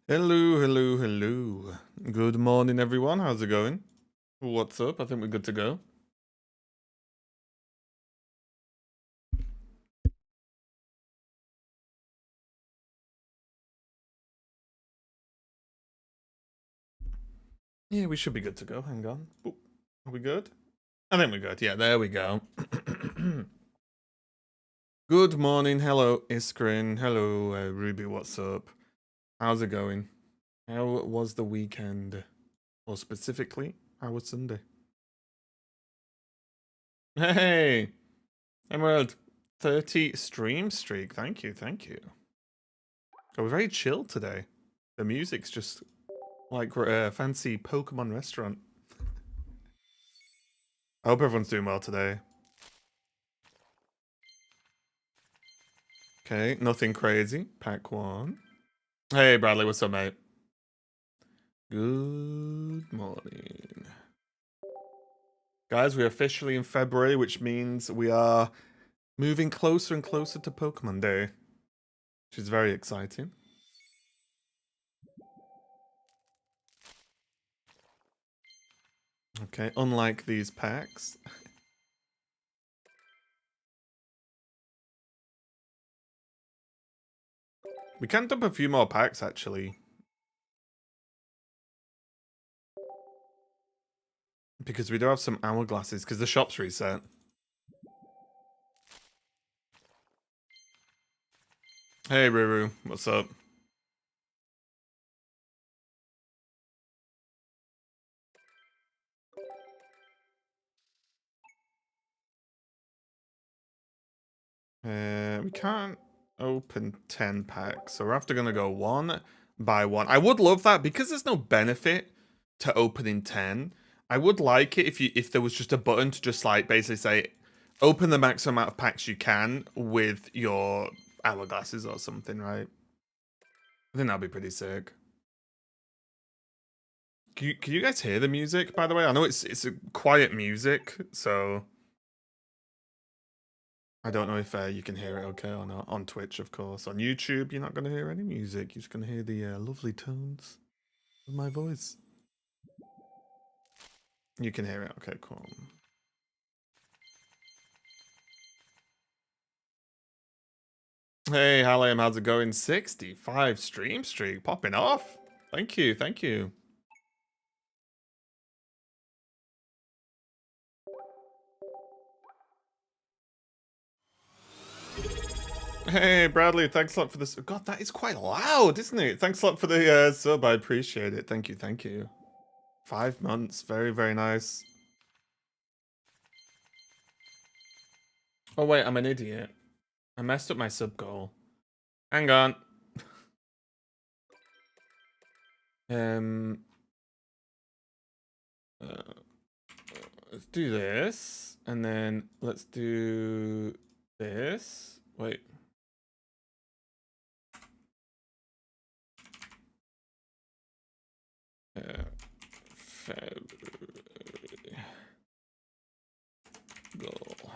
Hello, hello, hello. Good morning, everyone. How's it going? What's up? I think we're good to go. Yeah, we should be good to go. Hang on. Oop. Are we good? I think we're good. Yeah, there we go. Good morning. Hello, Iskrin. Hello, Ruby. What's up? How's it going? How was the weekend? Or specifically, how was Sunday? Hey, Emerald. 30 stream streak. Thank you, thank you. Oh, we're very chill today. The music's just like a fancy Pokemon restaurant. I hope everyone's doing well today. Okay, nothing crazy. Pack one. Hey, Bradley, what's up, mate? Good morning. Guys, we're officially in February, which means we are moving closer and closer to Pokemon Day, which is very exciting. Okay, unlike these packs. We can dump a few more packs, actually. Because we do have some hourglasses, because the shop's reset. Hey, Ruru, what's up? We can't open 10 packs, so we're after gonna go one by one. I would love that because there's no benefit to opening 10. I would like it if there was just a button to just like basically say open the maximum amount of packs you can with your hourglasses or something, right? I think that'd be pretty sick. Can you guys hear the music, by the way? I know it's a quiet music, so I don't know if you can hear it okay or not. On Twitch, of course. On YouTube, you're not going to hear any music. You're just going to hear the lovely tones of my voice. You can hear it. Okay, cool. Hey, Hallam, how's it going? 65 stream streak. Popping off. Thank you, thank you. Hey, Bradley, thanks a lot for this. God, that is quite loud, isn't it? Thanks a lot for the sub. I appreciate it. Thank you, thank you. 5 months. Very, very nice. Oh, wait, I'm an idiot. I messed up my sub goal. Hang on. Um, let's do this, and then let's do this. Wait. February goal.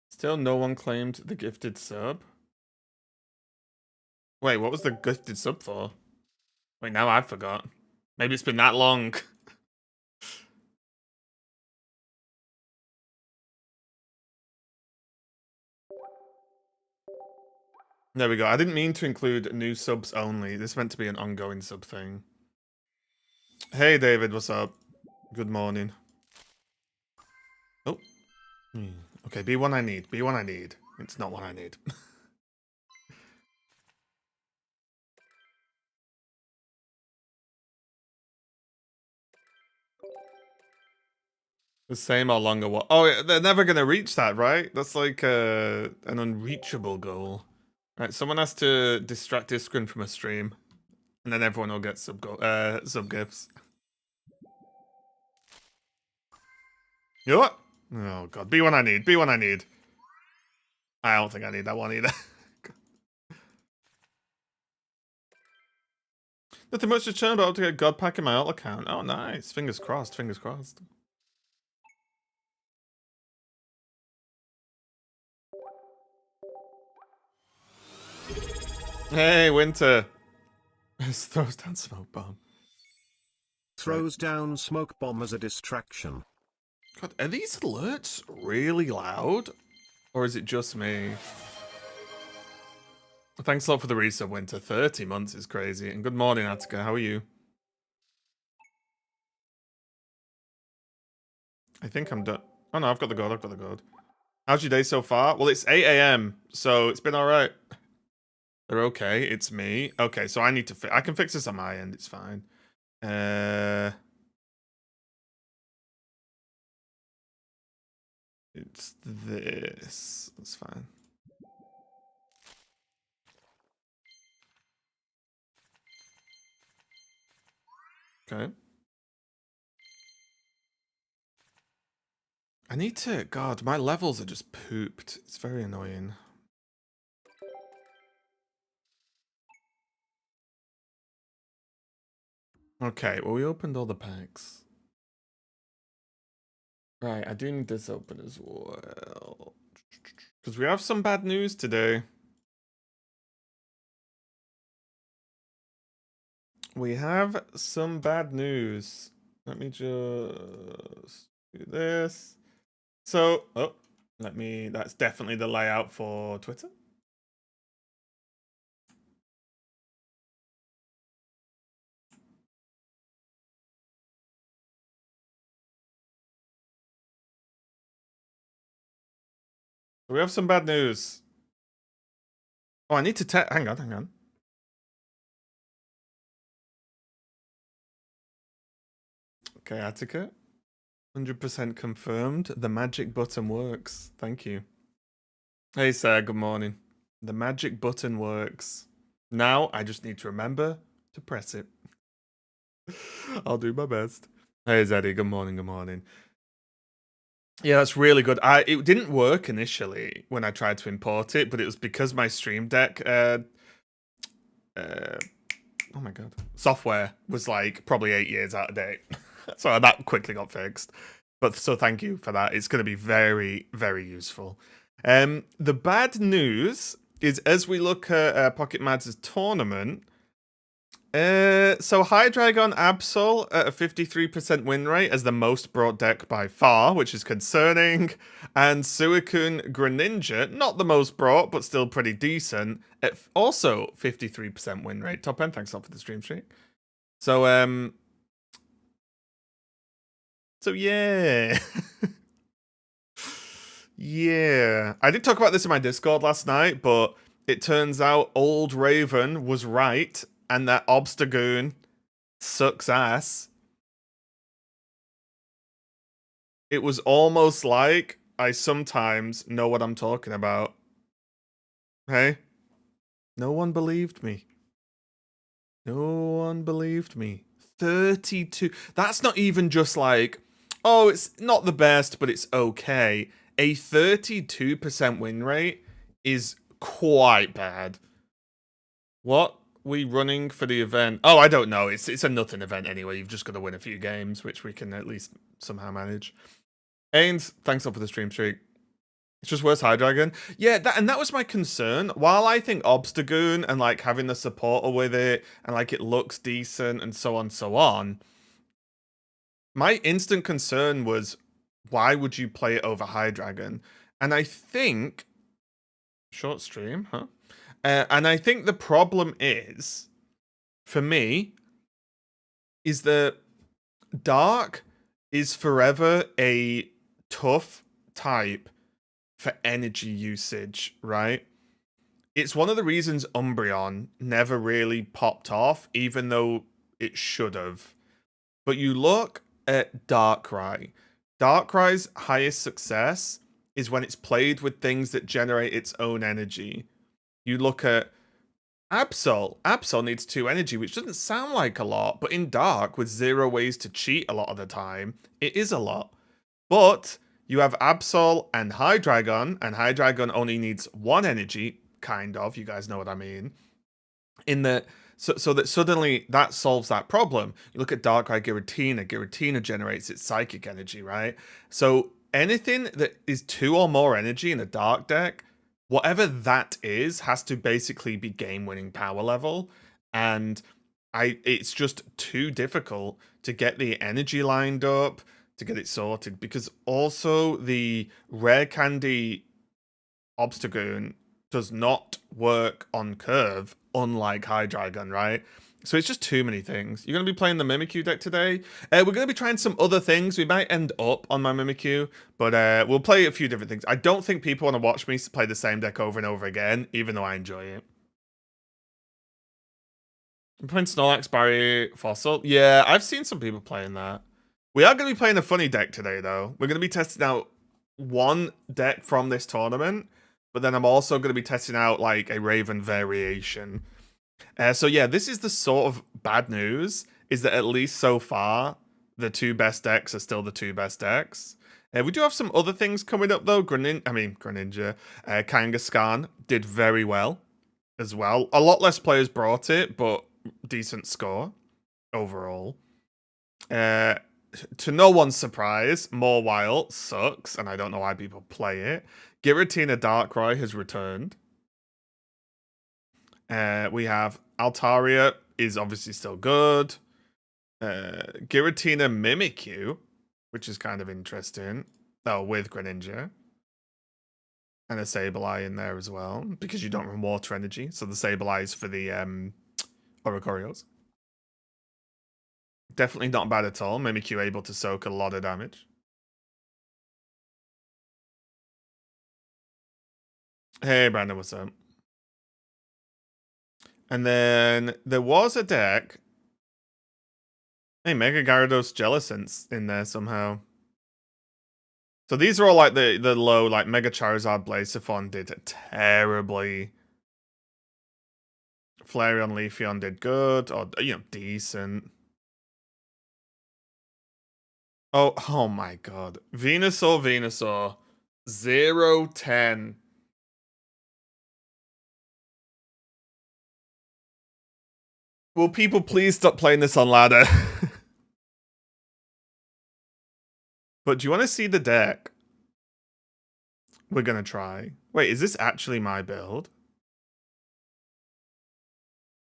Still no one claimed the gifted sub. Wait, what was the gifted sub for? Wait, now I forgot. Maybe it's been that long. There we go. I didn't mean to include new subs only. This meant to be an ongoing sub thing. Hey, David, what's up? Good morning. Oh. Okay, be one I need. Be one I need. It's not one I need. The same or longer what? Oh, they're never gonna reach that, right? That's like an unreachable goal. Right, someone has to distract Iskrin from a stream, and then everyone will get sub gifts. You know what? Oh god, be one I need. Be one I need. I don't think I need that one either. Nothing much to churn about to get God Pack in my alt account. Oh, nice. Fingers crossed, fingers crossed. Hey, Winter. Throws down smoke bomb. Throws down smoke bomb as a distraction. God, are these alerts really loud? Or is it just me? Thanks a lot for the resub, Winter. 30 months is crazy. And good morning, Attica. How are you? I think I'm done. Oh no, I've got the god. I've got the god. How's your day so far? Well, it's 8 a.m., so it's been alright. They're okay. It's me. Okay, so I need to I can fix this on my end. It's fine. It's this. That's fine. Okay. I need to... God, my levels are just pooped. It's very annoying. Okay, well, we opened all the packs. Right, I do need this open as well. Because we have some bad news today. We have some bad news. Let me just do this. So, oh, that's definitely the layout for Twitter. We have some bad news. Oh, I need to hang on. Okay, Attica. 100% confirmed. The magic button works. Thank you. Hey, sir. Good morning. The magic button works. Now, I just need to remember to press it. I'll do my best. Hey, Zeddy. Good morning. Good morning. Yeah, that's really good. It didn't work initially when I tried to import it, but it was because my Stream Deck oh my god, software was like probably 8 years out of date. So that quickly got fixed. But so thank you for that. It's going to be very, very useful. The bad news is as we look at Pocket Mads' tournament, so Hydreigon Absol at a 53% win rate as the most brought deck by far, which is concerning. And Suicune Greninja, not the most brought, but still pretty decent, at also 53% win rate. Top end, thanks a lot for the stream streak. So, yeah. Yeah. I did talk about this in my Discord last night, but it turns out Old Raven was right, and that Obstagoon sucks ass. It was almost like I sometimes know what I'm talking about. Hey? No one believed me. No one believed me. 32. That's not even just like, oh, it's not the best, but it's okay. A 32% win rate is quite bad. What we running for the event? Oh, I don't know. It's a nothing event anyway. You've just got to win a few games, which we can at least somehow manage. Ains, thanks a lot for the stream streak. It's just worse Hydreigon. Yeah, that was my concern. While I think Obstagoon and like having the supporter with it and like it looks decent and so on, my instant concern was why would you play it over Hydreigon? And I think short stream, huh? And I think the problem is, for me, is that Dark is forever a tough type for energy usage, right? It's one of the reasons Umbreon never really popped off, even though it should have. But you look at Darkrai. Darkrai's highest success is when it's played with things that generate its own energy. You look at Absol. Absol needs 2 energy, which doesn't sound like a lot, but in Dark, with 0 ways to cheat a lot of the time, it is a lot. But you have Absol and Hydreigon only needs 1 energy, kind of, you guys know what I mean. in the so that suddenly that solves that problem. You look at Darkrai Giratina. Giratina generates its psychic energy, right? So anything that is 2 or more energy in a dark deck, whatever that is, has to basically be game-winning power level. And it's just too difficult to get the energy lined up to get it sorted, because also the rare candy Obstagoon does not work on curve, unlike Hydreigon, right? So it's just too many things. You're going to be playing the Mimikyu deck today. We're going to be trying some other things. We might end up on my Mimikyu, but we'll play a few different things. I don't think people want to watch me play the same deck over and over again, even though I enjoy it. I'm playing Snorlax, Barry, Fossil. Yeah, I've seen some people playing that. We are going to be playing a funny deck today, though. We're going to be testing out one deck from this tournament, but then I'm also going to be testing out like a Raven variation. So yeah, this is the sort of bad news, is that at least so far, the 2 best decks are still the 2 best decks. We do have some other things coming up though. Greninja, Kangaskhan did very well as well. A lot less players brought it, but decent score overall. To no one's surprise, Mawile sucks, and I don't know why people play it. Giratina Darkrai has returned. We have Altaria is obviously still good. Giratina Mimikyu, which is kind of interesting. Oh, with Greninja. And a Sableye in there as well, because you don't run water energy. So the Sableye is for the Oricorios. Definitely not bad at all. Mimikyu able to soak a lot of damage. Hey, Brandon, what's up? And then there was a deck. Hey, Mega Gyarados Jellicent in there somehow. So these are all like the low, like Mega Charizard Blaziphon did terribly. Flareon Leafeon did good, or decent. Oh my god. Venusaur. 0-10. Will people please stop playing this on ladder? But do you want to see the deck? We're gonna try. Wait, is this actually my build?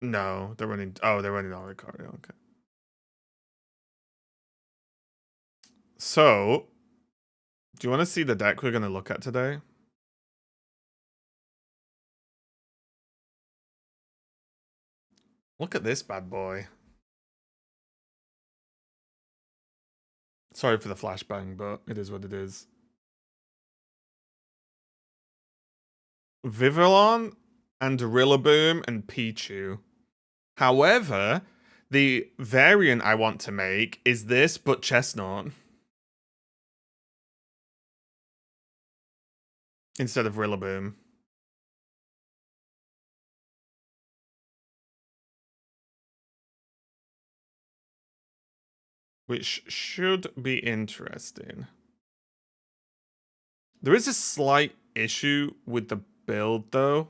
No, they're running. Oh, they're running Oricorio. Okay. So, do you want to see the deck we're gonna look at today? Look at this bad boy. Sorry for the flashbang, but it is what it is. Vivillon and Rillaboom and Pichu. However, the variant I want to make is this, but Chestnut. Instead of Rillaboom. Which should be interesting. There is a slight issue with the build, though.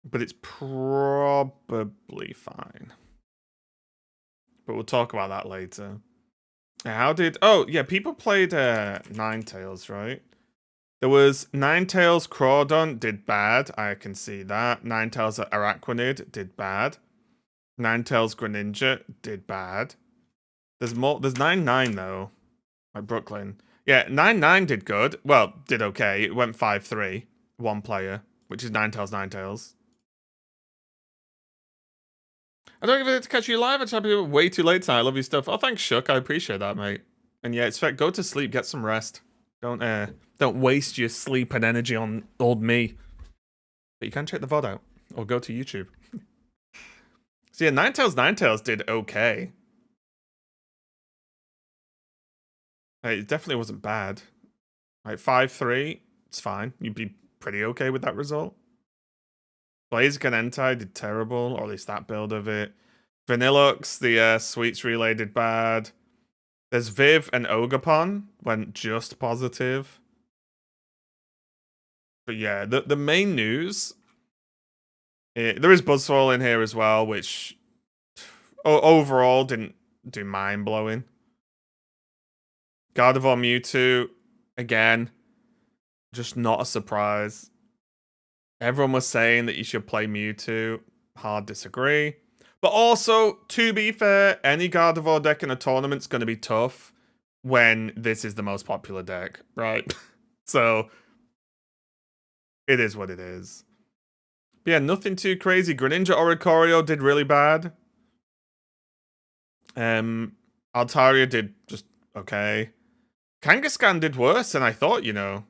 But it's probably fine. But we'll talk about that later. How did... Oh, yeah, people played Ninetales, right? There was Ninetales Crawdon did bad. I can see that. Ninetales Araquanid did bad. Ninetales Greninja did bad. There's more. There's 9-9, though. Like Brooklyn. Yeah, 9-9 did good. Well, did okay. It went 5-3. One player, which is Ninetales. I don't get to catch you live. It's probably way too late tonight. I love your stuff. Oh, thanks, Shook. I appreciate that, mate. And yeah, it's fair. Go to sleep. Get some rest. Don't waste your sleep and energy on old me. But you can check the VOD out. Or go to YouTube. So yeah, Ninetales did okay. It definitely wasn't bad. Like 5-3, it's fine. You'd be pretty okay with that result. Blaziken Entei did terrible, or at least that build of it. Vanillux, the Sweets Relay did bad. There's Viv and Ogerpon, went just positive. But yeah, the main news There is Buzzsaw in here as well, which overall didn't do mind blowing. Gardevoir Mewtwo, again, just not a surprise. Everyone was saying that you should play Mewtwo. Hard disagree. But also, to be fair, any Gardevoir deck in a tournament's going to be tough when this is the most popular deck, right? So, it is what it is. But yeah, nothing too crazy. Greninja Oricorio did really bad. Altaria did just okay. Kangaskhan did worse than I thought, you know.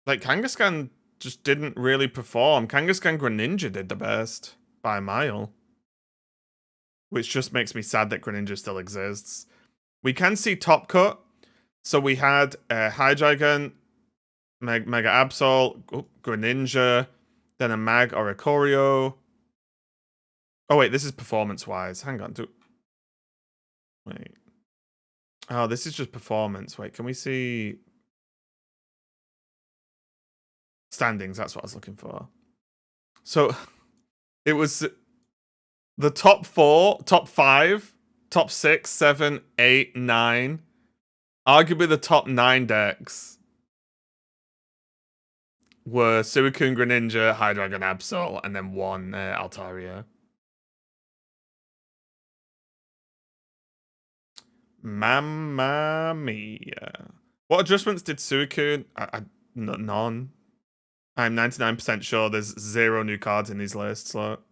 Like, Kangaskhan just didn't really perform. Kangaskhan Greninja did the best by a mile. Which just makes me sad that Greninja still exists. We can see Top Cut. So we had Hydreigon, Mega Absol, Greninja, then a Mag Oricorio. Oh, wait, this is performance-wise. Hang on. Wait. Oh, this is just performance. Wait, can we see... Standings, that's what I was looking for. So, it was the top 4, top 5, top 6, 7, 8, 9. Arguably the top 9 decks were Suicune, Greninja, Hydreigon, Absol, and then one Altaria. Mamma mia. What adjustments did Suicune? None. I'm 99% sure there's 0 new cards in these lists. Look.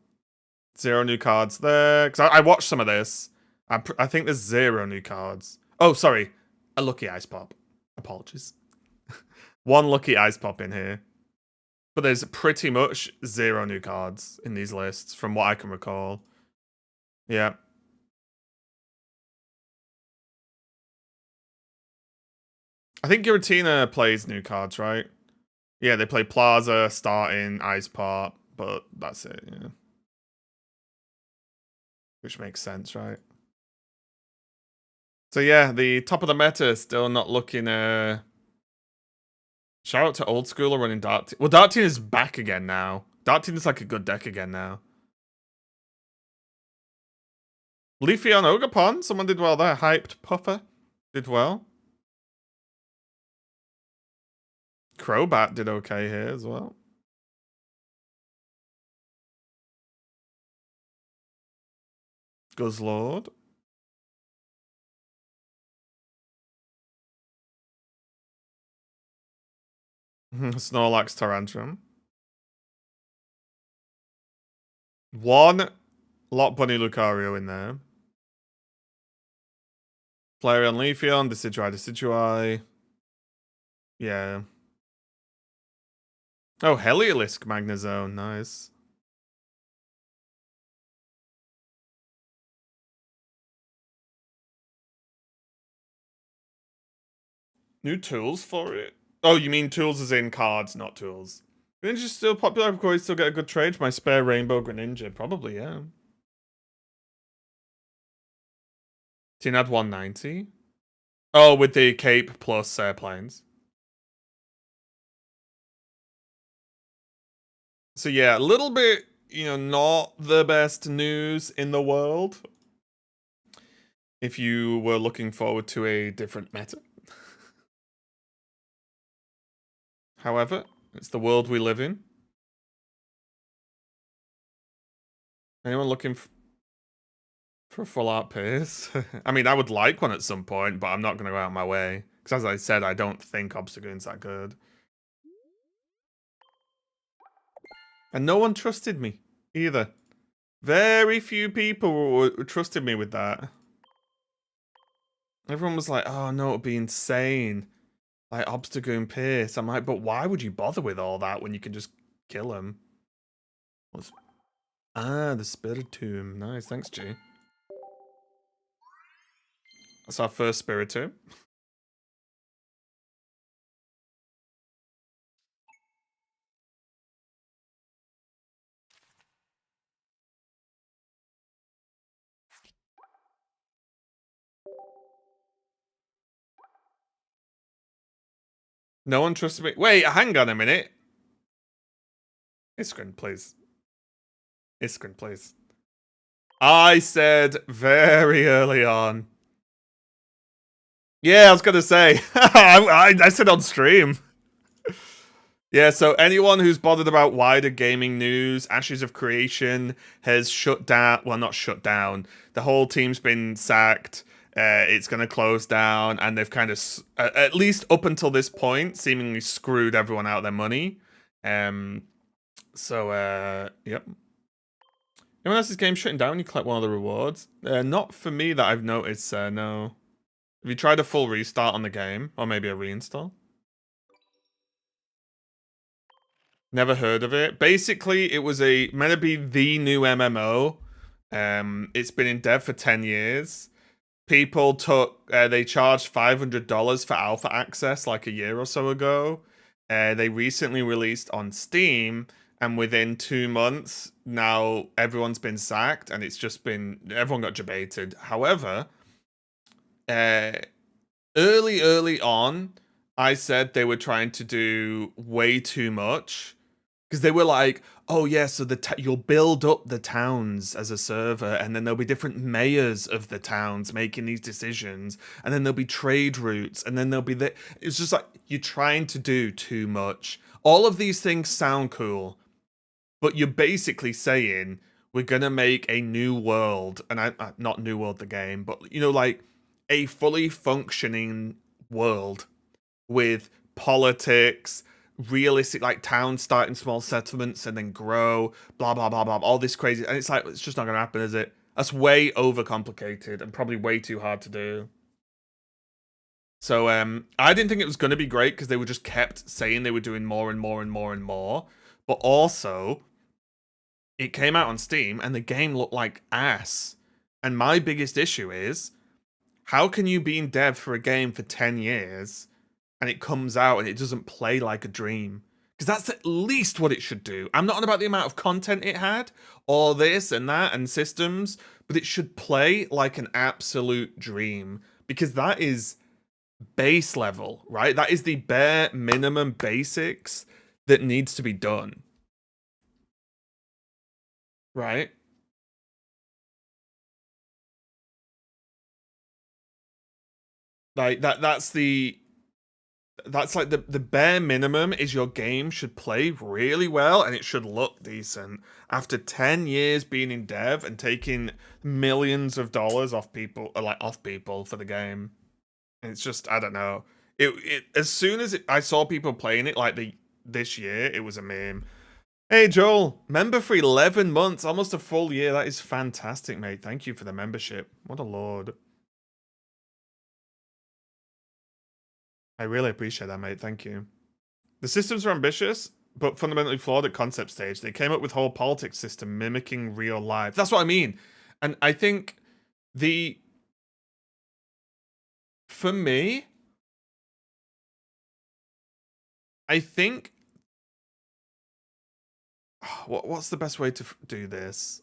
0 new cards there. Because I watched some of this. I think there's 0 new cards. Oh, sorry. A lucky ice pop. Apologies. One lucky ice pop in here. But there's pretty much 0 new cards in these lists, from what I can recall. Yeah. I think Giratina plays new cards, right? Yeah, they play Plaza, Starting, Ice Pop, but that's it, yeah. Which makes sense, right? So yeah, the top of the meta is still not looking... Shout out to Old Schooler running Dark... Well, Dark Team is back again now. Dark Team is like a good deck again now. Leafeon Ogerpon, someone did well there. Hyped Puffer did well. Crobat did okay here as well. Guzzlord. Snorlax Tyrantrum. One Lot Bunny Lucario in there. Flareon Leafeon, Decidueye. Yeah. Oh, Heliolisk Magnezone, nice. New tools for it? Oh, you mean tools as in cards, not tools. Greninja's still popular, of course, still get a good trade for my spare Rainbow Greninja. Probably, yeah. Tin had 190. Oh, with the cape plus planes. So yeah, a little bit, not the best news in the world. If you were looking forward to a different meta. However, it's the world we live in. Anyone looking for a full art Pierce? I mean, I would like one at some point, but I'm not going to go out of my way. Because as I said, I don't think Obstagoon's that good. And no one trusted me either. Very few people trusted me with that. Everyone was like, oh no, it'd be insane. Like Obstagoon Pierce. I'm like, but why would you bother with all that when you can just kill him? The Spiritomb. Nice, thanks, G. That's our first Spiritomb. No one trusted me. Wait, hang on a minute. Iskren, please. Iskren, please. I said very early on. Yeah, I was gonna say. I said on stream. Yeah, so anyone who's bothered about wider gaming news, Ashes of Creation has shut down. Well, not shut down. The whole team's been sacked. It's going to close down, and they've kind of, at least up until this point, seemingly screwed everyone out of their money. Yep. Anyone else's game shutting down, you collect one of the rewards. Not for me that I've noticed, no. Have you tried a full restart on the game? Or maybe a reinstall? Never heard of it. Basically, it was meant to be the new MMO. It's been in dev for 10 years. People they charged $500 for alpha access like a year or so ago. They recently released on Steam, and within 2 months, now everyone's been sacked, and it's just been, everyone got debated. However, early on, I said they were trying to do way too much. Because they were like, oh yeah, so you'll build up the towns as a server, and then there'll be different mayors of the towns making these decisions, and then there'll be trade routes, and then there'll be it's just like, you're trying to do too much. All of these things sound cool, but you're basically saying, we're gonna make a new world, and not New World the game, but like a fully functioning world with politics, realistic, like towns starting small settlements and then grow, blah blah blah blah, all this crazy, and it's like, it's just not gonna happen, is it? That's way overcomplicated and probably way too hard to do. So I didn't think it was gonna be great because they were just kept saying they were doing more and more and more and more, but also it came out on Steam and the game looked like ass. And my biggest issue is, how can you be in dev for a game for 10 years and it comes out and it doesn't play like a dream? Because that's at least what it should do. I'm not on about the amount of content it had, or this and that and systems, but it should play like an absolute dream. Because that is base level, right? That is the bare minimum basics that needs to be done. Right? Like that's like the bare minimum is your game should play really well and it should look decent. After 10 years being in dev and taking millions of dollars off people for the game. And it's just, I don't know. It as soon as I saw people playing it like this year, it was a meme. Hey Joel, member for 11 months, almost a full year. That is fantastic, mate. Thank you for the membership. What a lord. I really appreciate that, mate. Thank you. The systems are ambitious, but fundamentally flawed at concept stage. They came up with whole politics system mimicking real life. That's what I mean. And I think for me, I think, what's the best way to do this?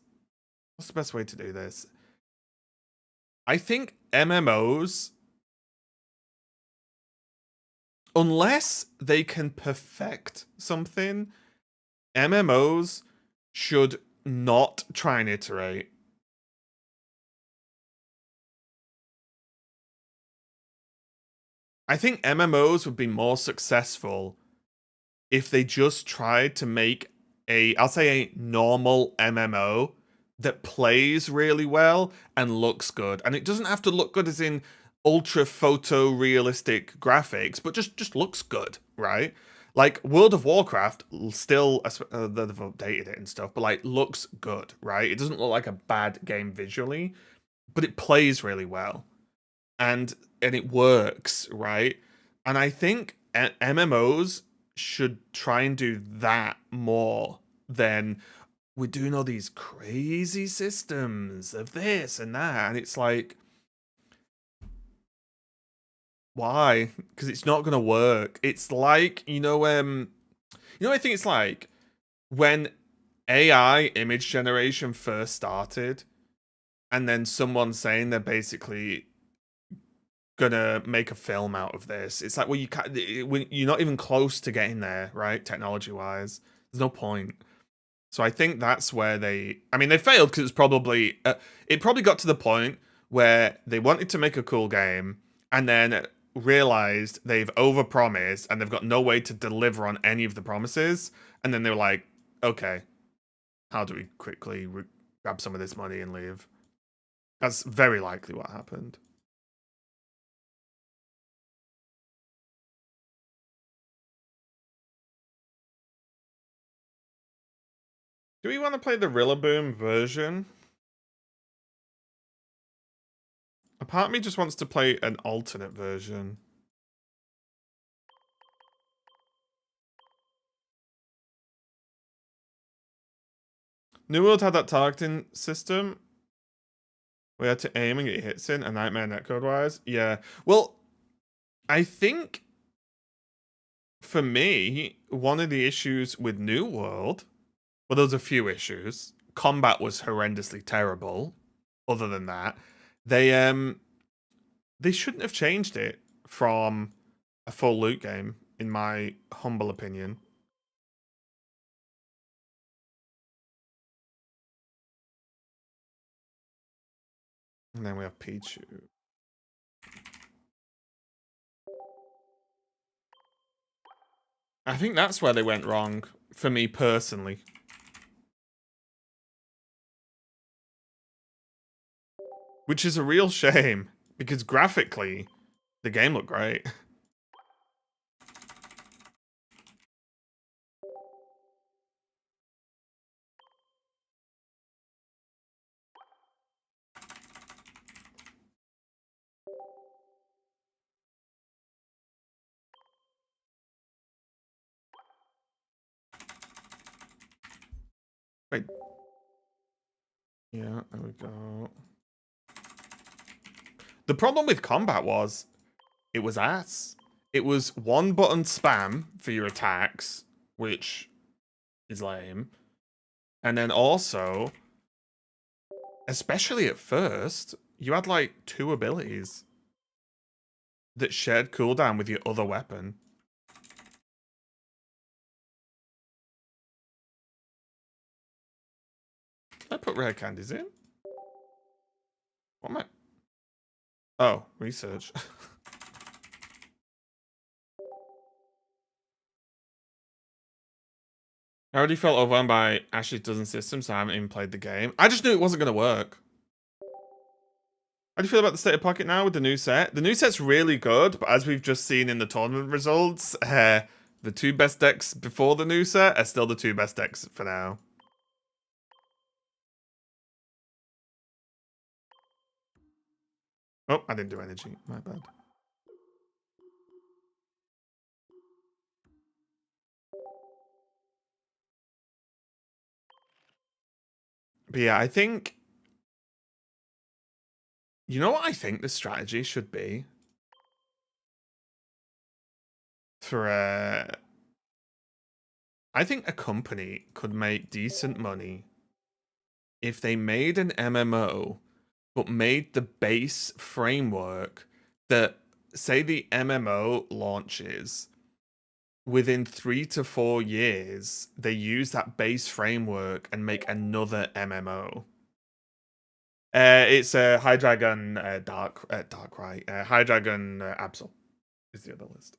What's the best way to do this? I think MMOs, unless they can perfect something, MMOs should not try and iterate. I think MMOs would be more successful if they just tried to make I'll say a normal MMO that plays really well and looks good. And it doesn't have to look good as in ultra photorealistic graphics, but just looks good, right? Like World of Warcraft still, they've updated it and stuff, but like looks good, right? It doesn't look like a bad game visually, but it plays really well. And it works, right? And I think MMOs should try and do that more than we're doing all these crazy systems of this and that. And it's like, why? Because it's not going to work. It's like, I think it's like when AI image generation first started, and then someone saying they're basically gonna make a film out of this. It's like, well, you're not even close to getting there, right? Technology wise, there's no point. So I think that's where they failed because it's probably it probably got to the point where they wanted to make a cool game and then realized they've overpromised and they've got no way to deliver on any of the promises, and then they were like, okay, how do we quickly grab some of this money and leave? That's very likely what happened. Do we want to play the Rillaboom version? A part of me just wants to play an alternate version. New World had that targeting system. We had to aim and get hits in, a nightmare netcode wise. Yeah. Well, I think for me, one of the issues with New World, well, there was a few issues. Combat was horrendously terrible. Other than that, they shouldn't have changed it from a full loot game, in my humble opinion. And then we have Pichu. I think that's where they went wrong, for me personally. Which is a real shame, because graphically, the game looked great. Wait. Yeah, there we go. The problem with combat was, it was ass. It was one button spam for your attacks, which is lame. And then also, especially at first, you had like 2 abilities that shared cooldown with your other weapon. Did I put rare candies in? What am I? Oh, research. I already felt overwhelmed by Ash's dozen systems, so I haven't even played the game. I just knew it wasn't going to work. How do you feel about the State of Pocket now with the new set? The new set's really good, but as we've just seen in the tournament results, the 2 best decks before the new set are still the 2 best decks for now. Oh, I didn't do energy. My bad. But yeah, I think... You know what I think the strategy should be? For I think a company could make decent money if they made an MMO, but made the base framework that, say the MMO launches, within 3 to 4 years, they use that base framework and make another MMO. It's Hydreigon Darkrai. Hydreigon Absol is the other list.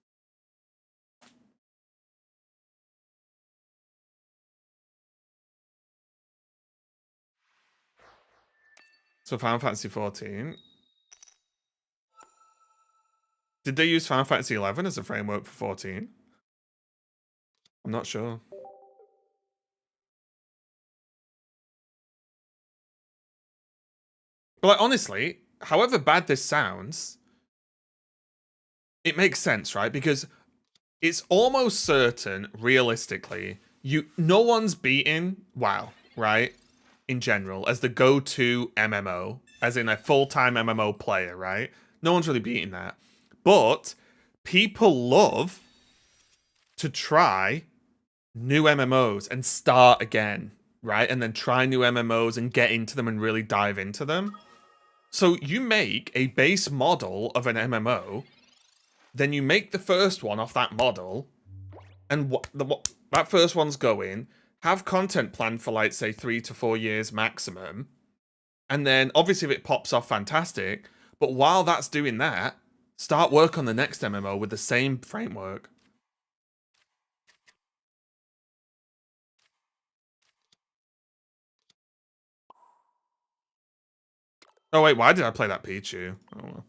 So Final Fantasy 14. Did they use Final Fantasy 11 as a framework for 14? I'm not sure. But like, honestly, however bad this sounds, it makes sense, right? Because it's almost certain, realistically, no one's beaten WoW, right? In general, as the go-to MMO, as in a full-time MMO player, right? No one's really beating that. But people love to try new MMOs and start again, right? And then try new MMOs and get into them and really dive into them. So you make a base model of an MMO, then you make the first one off that model, and that first one's going. have content planned for like say 3 to 4 years maximum, and then obviously if it pops off, fantastic. But while that's doing that, start work on the next MMO with the same framework. Oh wait, why did I play that Pichu? Oh well.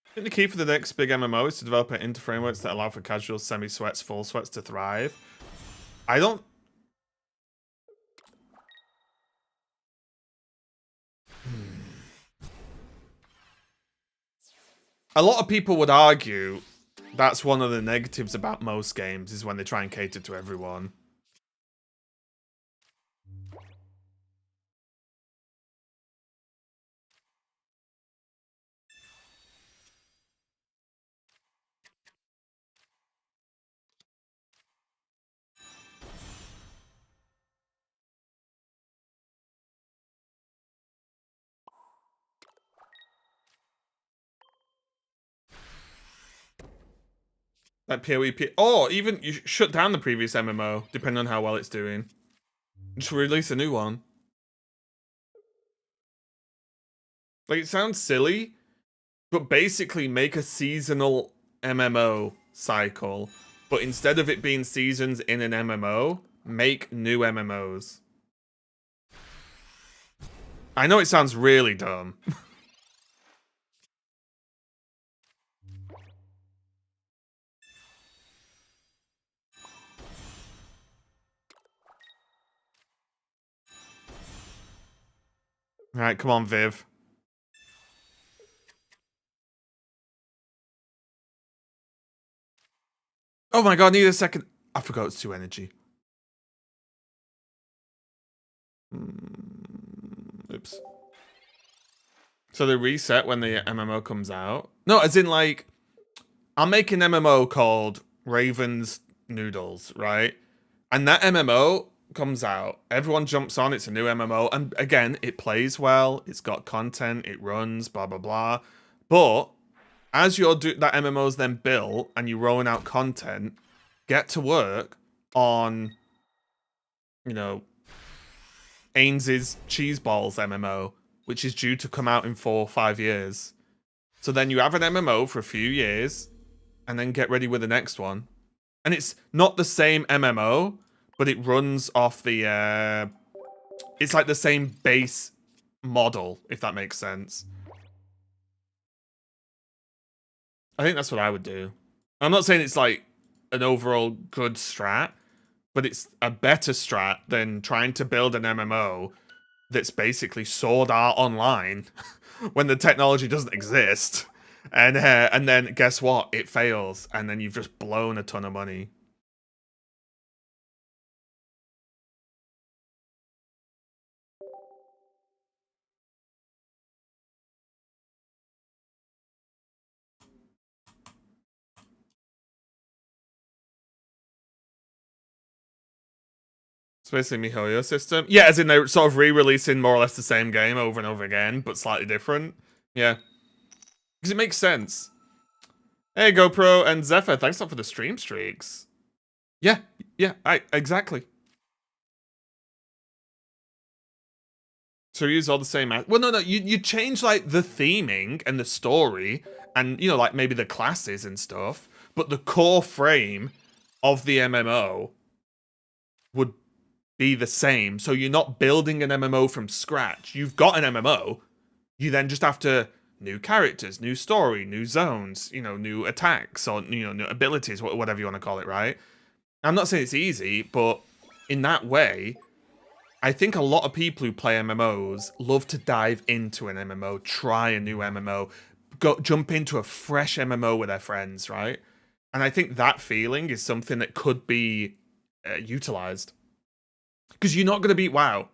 I think the key for the next big MMO is to develop it into frameworks that allow for casual, semi-sweats, full sweats to thrive. I don't... A lot of people would argue that's one of the negatives about most games, is when they try and cater to everyone. Like PoE, or even you shut down the previous MMO, depending on how well it's doing. Just release a new one. Like, it sounds silly, but basically make a seasonal MMO cycle. But instead of it being seasons in an MMO, make new MMOs. I know it sounds really dumb. Alright, come on, Viv. Oh my god, need a second. I forgot it's 2 energy. Oops. So they reset when the MMO comes out? No, as in like, I'll make an MMO called Raven's Noodles, right? And that MMO comes out, everyone jumps on, it's a new MMO, and again, it plays well, it's got content, it runs, blah, blah, blah. But as that MMO's then built and you're rolling out content, get to work on, you know, Ains's Cheese Balls MMO, which is due to come out in 4 or 5 years. So then you have an MMO for a few years, and then get ready with the next one. And it's not the same MMO, but it runs off the, it's like the same base model, if that makes sense. I think that's what I would do. I'm not saying it's like an overall good strat, but it's a better strat than trying to build an MMO that's basically Sword Art Online when the technology doesn't exist. And then guess what? It fails, and then you've just blown a ton of money. It's basically MiHoYo system. Yeah, as in they're sort of re-releasing more or less the same game over and over again, but slightly different. Yeah. Because it makes sense. Hey, GoPro and Zephyr, thanks a lot for the stream streaks. Yeah, exactly. So you use all the same... Well, no, you change, like, the theming and the story, and, you know, like, maybe the classes and stuff, but the core frame of the MMO would be the same. So you're not building an MMO from scratch. You've got an MMO. You then just have to... New characters, new story, new zones, you know, new attacks, or, you know, new abilities, whatever you want to call it, right? I'm not saying it's easy, but in that way, I think a lot of people who play MMOs love to dive into an MMO, try a new MMO, jump into a fresh MMO with their friends, right? And I think that feeling is something that could be utilized. Because you're not going to beat WoW.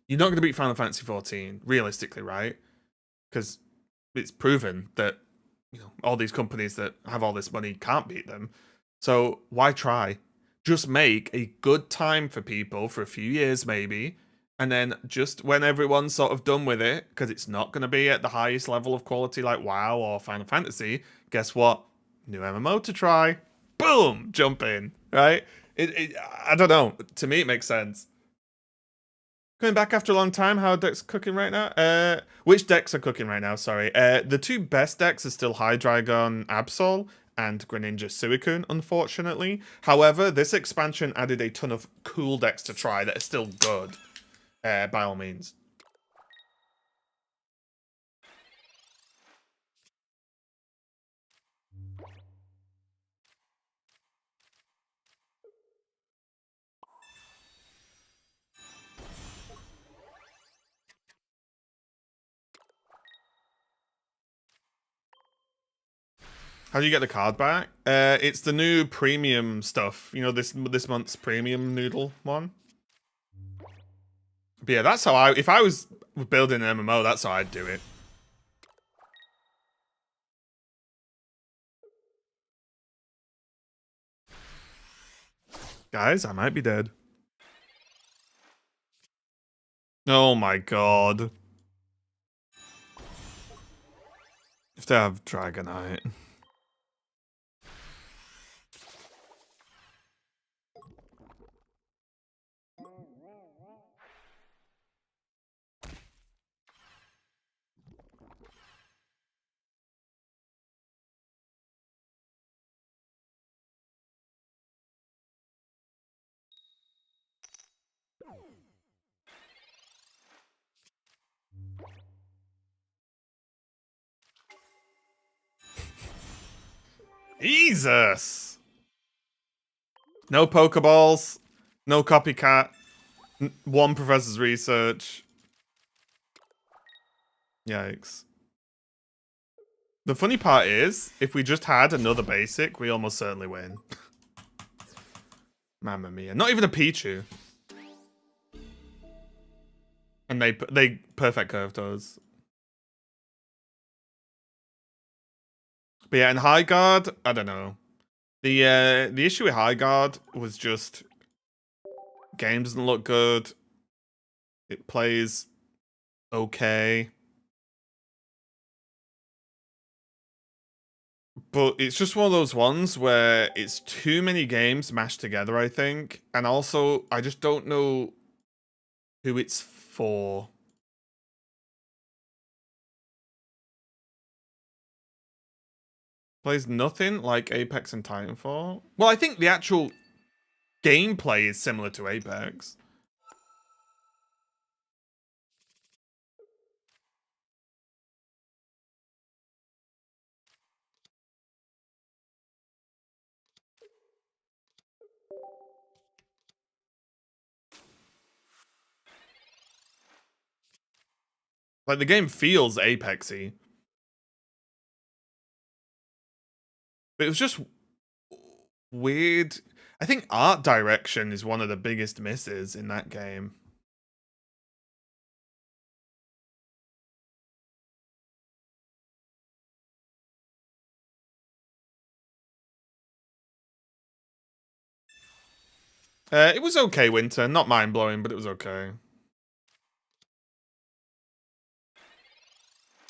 You're not going to beat Final Fantasy XIV, realistically, right? Because it's proven that, you know, all these companies that have all this money can't beat them. So why try? Just make a good time for people for a few years maybe, and then just when everyone's sort of done with it, because it's not going to be at the highest level of quality like WoW or Final Fantasy, guess what? New MMO to try. Boom! Jump in. right? I don't know. To me, it makes sense. Coming back after a long time, how are decks cooking right now? Which decks are cooking right now? Sorry. The two best decks are still Hydreigon Absol and Greninja Suicune, unfortunately. However, this expansion added a ton of cool decks to try that are still good, by all means. How do you get the card back? It's the new premium stuff. You know, this month's premium noodle one. But yeah, that's how if I was building an MMO, that's how I'd do it. Guys, I might be dead. Oh my god. If they have Dragonite. Jesus! No Pokeballs, no copycat, one professor's research. Yikes. The funny part is, if we just had another basic, we almost certainly win. Mamma mia. Not even a Pichu. And they perfect curve those. But yeah, in High Guard, I don't know. The issue with High Guard was just game doesn't look good. It plays okay. But it's just one of those ones where it's too many games mashed together, I think. And also, I just don't know who it's for. Plays nothing like Apex and Titanfall. Well, I think the actual gameplay is similar to Apex. Like, the game feels Apexy. But it was just weird. I think art direction is one of the biggest misses in that game. It was okay, Winter. Not mind-blowing, but it was okay.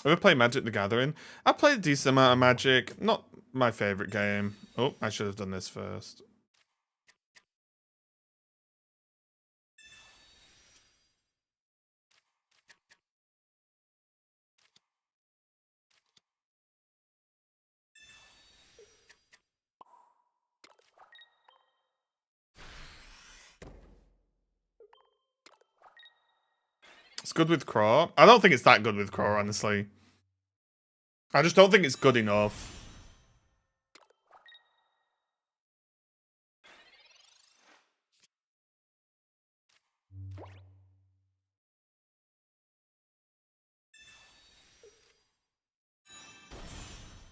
Ever play Magic the Gathering? I played a decent amount of Magic. Not my favorite game. Oh, I should have done this first. It's good with Craw. I don't think it's that good with Craw, honestly. I just don't think it's good enough.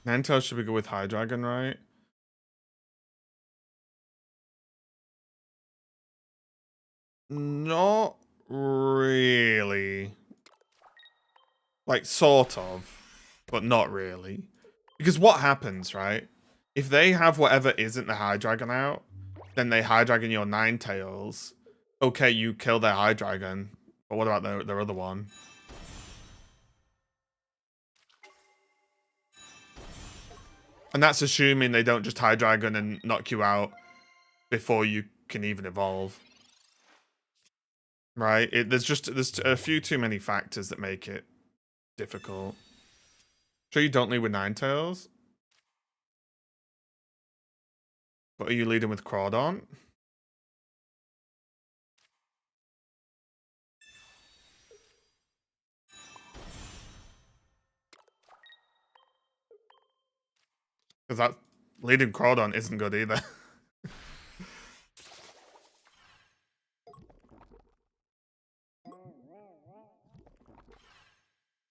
Ninetales should be good with Hydreigon, right? Not really. Like, sort of. But not really. Because what happens, right? If they have whatever isn't the Hydreigon out, then they Hydreigon your Ninetales. Okay, you kill their Hydreigon. But what about their other one? And that's assuming they don't just Hydreigon and knock you out before you can even evolve. Right? There's a few too many factors that make it difficult. Sure, you don't lead with Ninetales, but are you leading with Crawdon? Because that leading Crawdon isn't good either.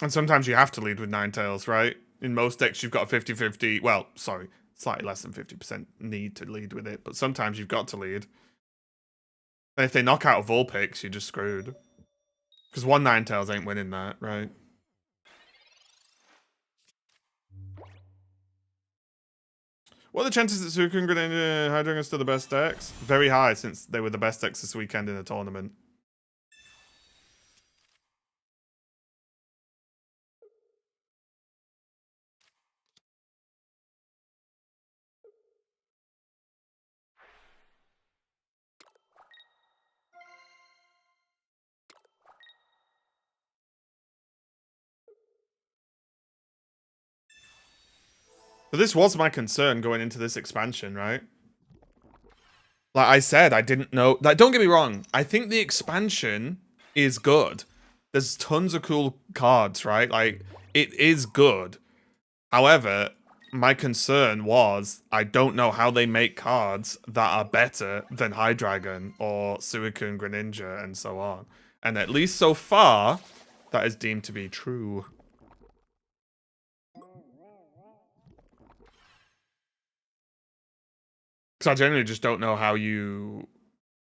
And sometimes you have to lead with Ninetales, right? In most decks, you've got a 50-50. Well, sorry, slightly less than 50% need to lead with it, but sometimes you've got to lead. And if they knock out a Vulpix, you're just screwed. Because one Ninetales ain't winning that, right? What are the chances that Suicune, Greninja, and Hydreigon are still the best decks? Very high, since they were the best decks this weekend in the tournament. But this was my concern going into this expansion, right? Like I said, I didn't know. Like, don't get me wrong. I think the expansion is good. There's tons of cool cards, right? Like, it is good. However, my concern was I don't know how they make cards that are better than Hydreigon or Suicune, Greninja, and so on. And at least so far, that is deemed to be true. Because I generally just don't know how you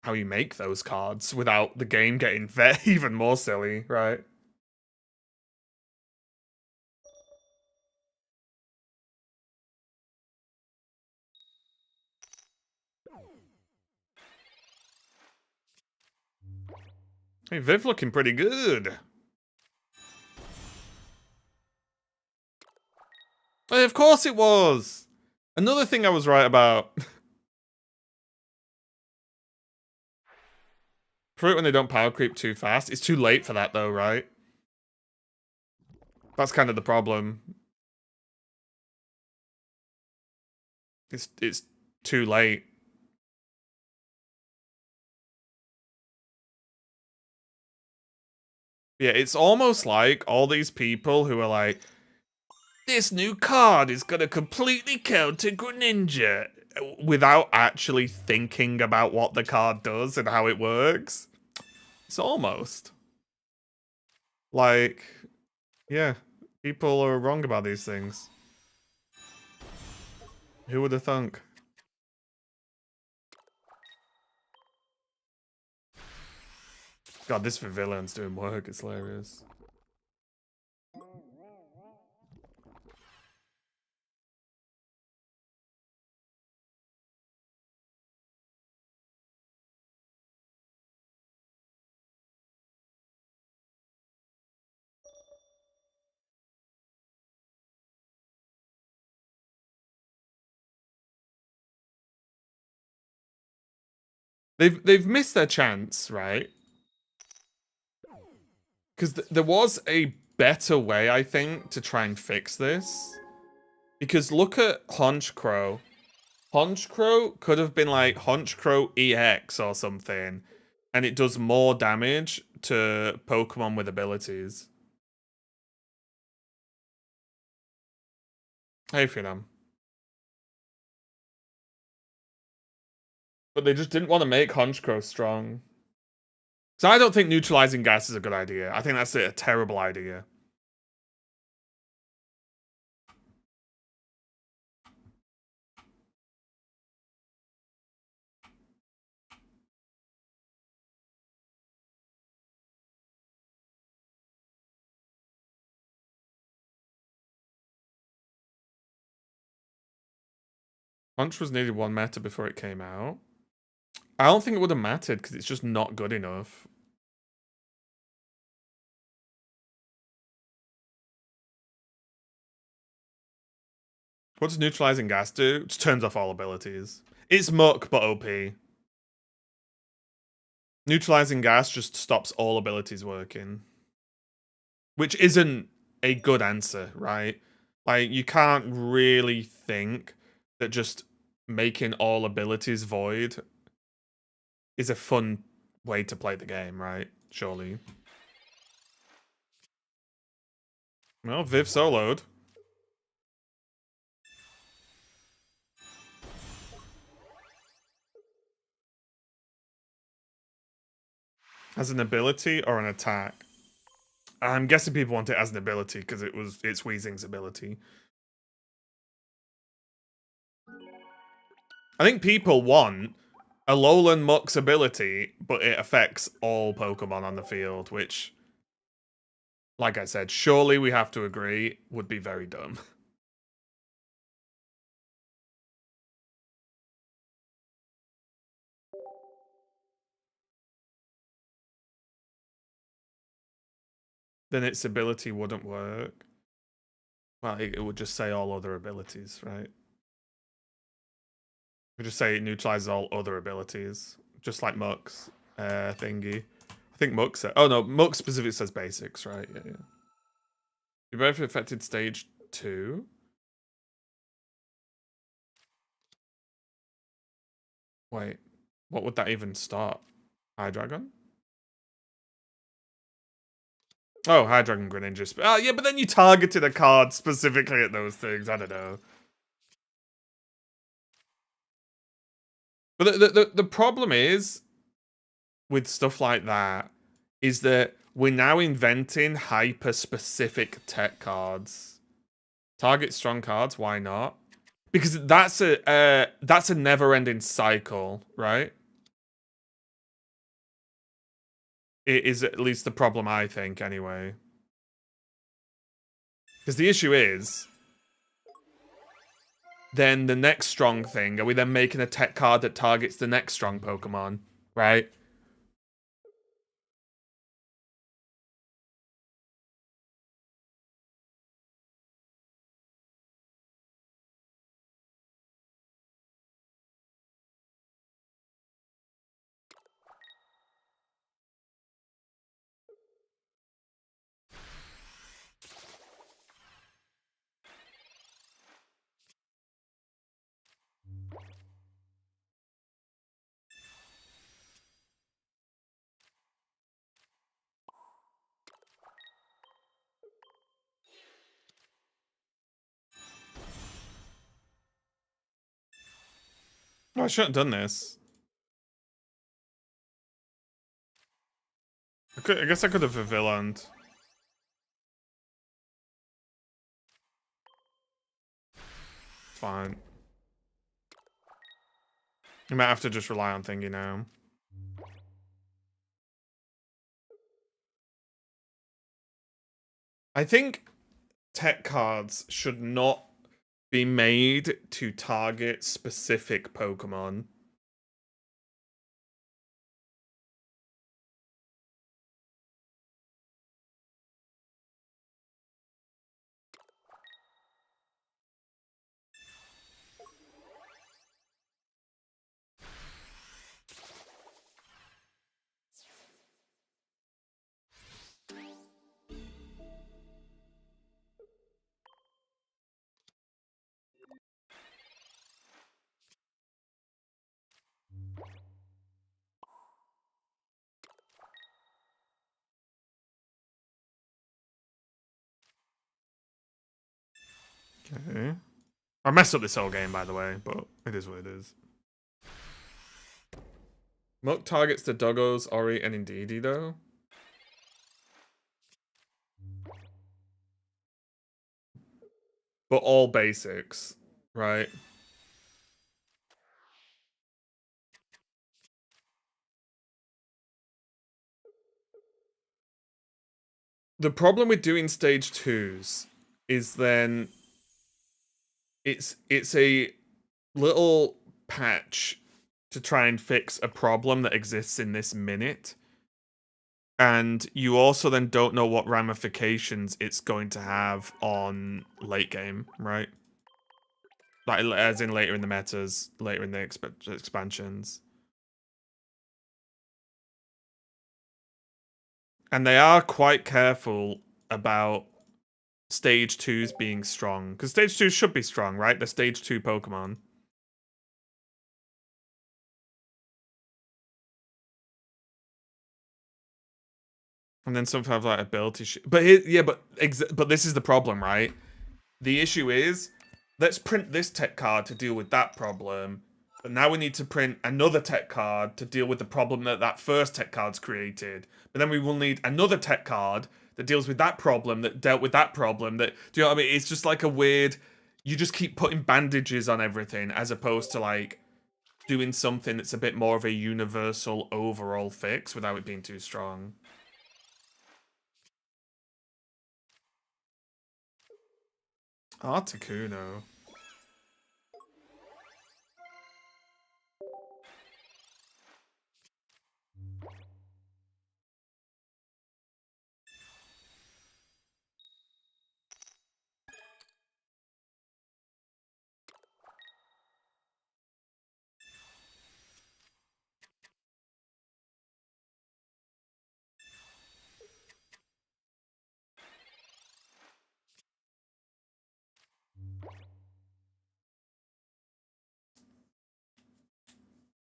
make those cards without the game getting even more silly, right? Hey, Viv looking pretty good. Hey, of course it was! Another thing I was right about. Fruit when they don't power creep too fast. It's too late for that though, right? That's kind of the problem. It's too late. Yeah, it's almost like all these people who are like, this new card is gonna completely counter Greninja, without actually thinking about what the card does and how it works. It's almost like, yeah, people are wrong about these things. Who would have thunk? God, this Pavillion's doing work. It's hilarious. They've missed their chance, right? Because there was a better way, I think, to try and fix this. Because look at Honchkrow. Honchkrow could have been like Honchkrow EX or something, and it does more damage to Pokemon with abilities. Hey, Phenom. But they just didn't want to make Honchkrow strong. So I don't think neutralizing gas is a good idea. I think that's a terrible idea. Punch was needed one meta before it came out. I don't think it would have mattered because it's just not good enough. What does neutralizing gas do? It just turns off all abilities. It's muck, but OP. Neutralizing gas just stops all abilities working. Which isn't a good answer, right? Like, you can't really think that just making all abilities void is a fun way to play the game, right? Surely. Well, Viv soloed. As an ability or an attack? I'm guessing people want it as an ability because it's Weezing's ability. I think people want Alolan Muck's ability, but it affects all Pokemon on the field, which, like I said, surely we have to agree, would be very dumb. Then its ability wouldn't work. Well, it would just say all other abilities, right? It would just say it neutralizes all other abilities, just like Muck's thingy. I think Muck said. Oh no, Muck specifically says basics, right? Yeah. You both affected stage 2. Wait, what would that even start? Hydreigon? Oh, Hydreigon Greninja. Oh, yeah, but then you targeted a card specifically at those things. I don't know. But the problem is with stuff like that is that we're now inventing hyper-specific tech cards. Target strong cards, why not? Because that's a never-ending cycle, right? It is at least the problem, I think, anyway. Because the issue is, then the next strong thing, are we then making a tech card that targets the next strong Pokemon, right? Oh, I shouldn't have done this. I guess I could have villained. Fine. You might have to just rely on Thingy now. I think tech cards should not be made to target specific Pokemon. Okay. I messed up this whole game, by the way, but it is what it is. Muck targets the Doggos, Ori, and Indeedee, though. But all basics, right? The problem with doing stage 2s is then it's a little patch to try and fix a problem that exists in this minute. And you also then don't know what ramifications it's going to have on late game, right? Like, as in later in the metas, later in the expansions. And they are quite careful about stage 2s being strong. Because stage 2s should be strong, right? They're stage 2 Pokemon. And then some have like ability but but this is the problem, right? The issue is, let's print this tech card to deal with that problem. But now we need to print another tech card to deal with the problem that that first tech card's created. But then we will need another tech card that deals with that problem that dealt with that problem. That, do you know what I mean? It's just like a weird. You just keep putting bandages on everything as opposed to like doing something that's a bit more of a universal overall fix without it being too strong. Articuno.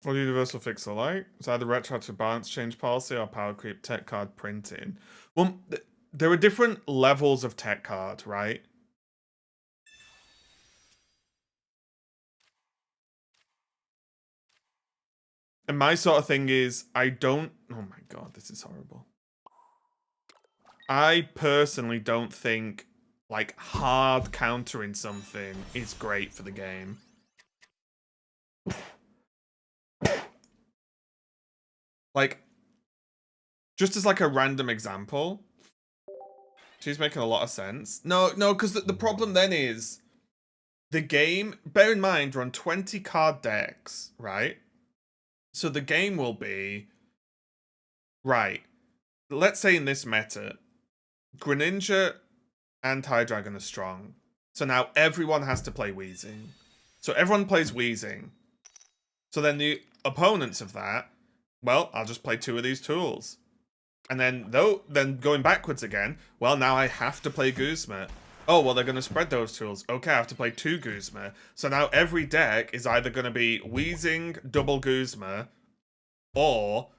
What do universal fix are like? It's either retroactive balance change policy or power creep tech card printing. Well, there are different levels of tech card, right? And my sort of thing is, I don't... Oh my god, this is horrible. I personally don't think, like, hard countering something is great for the game. Like, just as like a random example, she's making a lot of sense. No, because the problem then is, the game, bear in mind, we're on 20 card decks, right? So the game will be, right, let's say in this meta, Greninja and Hydreigon are strong. So now everyone has to play Weezing. So everyone plays Weezing. So then the opponents of that, well, I'll just play 2 of these tools. And then going backwards again, well, now I have to play Guzma. Oh, well, they're going to spread those tools. Okay, I have to play 2 Guzma. So now every deck is either going to be Weezing, double Guzma, or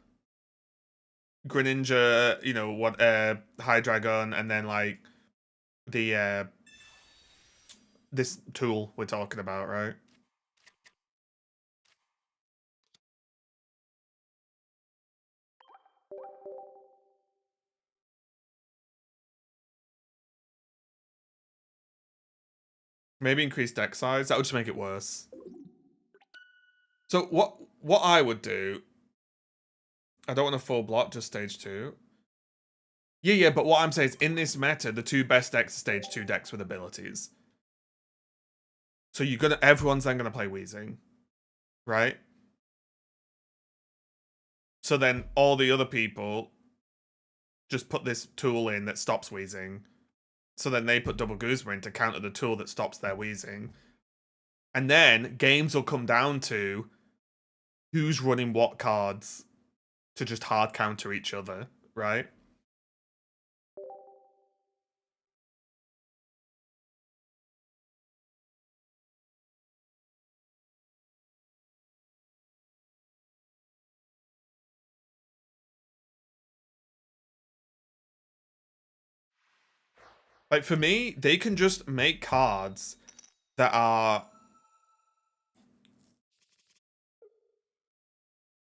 Greninja, you know, what, Hydreigon, and then, like, the, this tool we're talking about, right? Maybe increase deck size. That would just make it worse. So what I would do, I don't want a full block, just stage 2. Yeah, but what I'm saying is, in this meta, the 2 best decks are stage 2 decks with abilities. So everyone's then gonna play Weezing, right? So then all the other people just put this tool in that stops Weezing. So then they put double Guzma in to counter the tool that stops their Weezing. And then games will come down to who's running what cards to just hard counter each other, right? Like, for me, they can just make cards that are...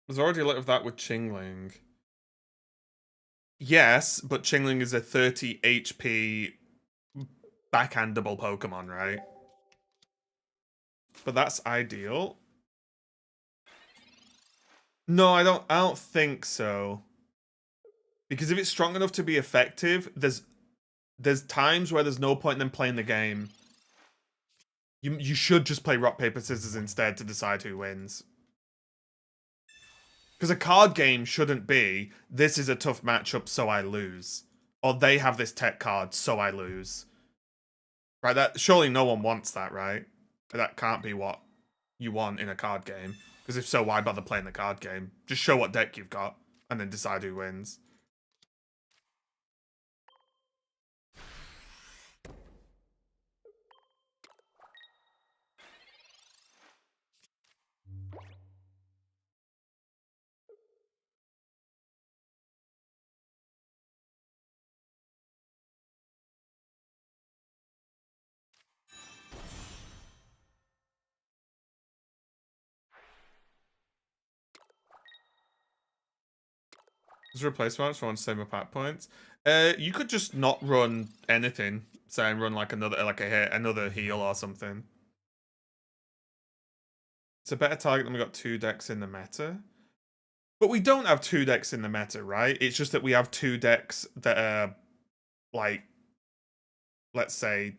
There's already a lot of that with Chingling. Yes, but Chingling is a 30 HP backhandable Pokemon, right? But that's ideal. No, I don't think so. Because if it's strong enough to be effective, there's times where there's no point in them playing the game. You should just play rock, paper, scissors instead to decide who wins. Because a card game shouldn't be, this is a tough matchup, so I lose. Or they have this tech card, so I lose. Right, that surely no one wants that, right? That can't be what you want in a card game. Because if so, why bother playing the card game? Just show what deck you've got, and then decide who wins. Just replace one if I want to save my pack points. You could just not run anything. Say and run like another heal or something. It's a better target than we got 2 decks in the meta. But we don't have 2 decks in the meta, right? It's just that we have 2 decks that are like, let's say,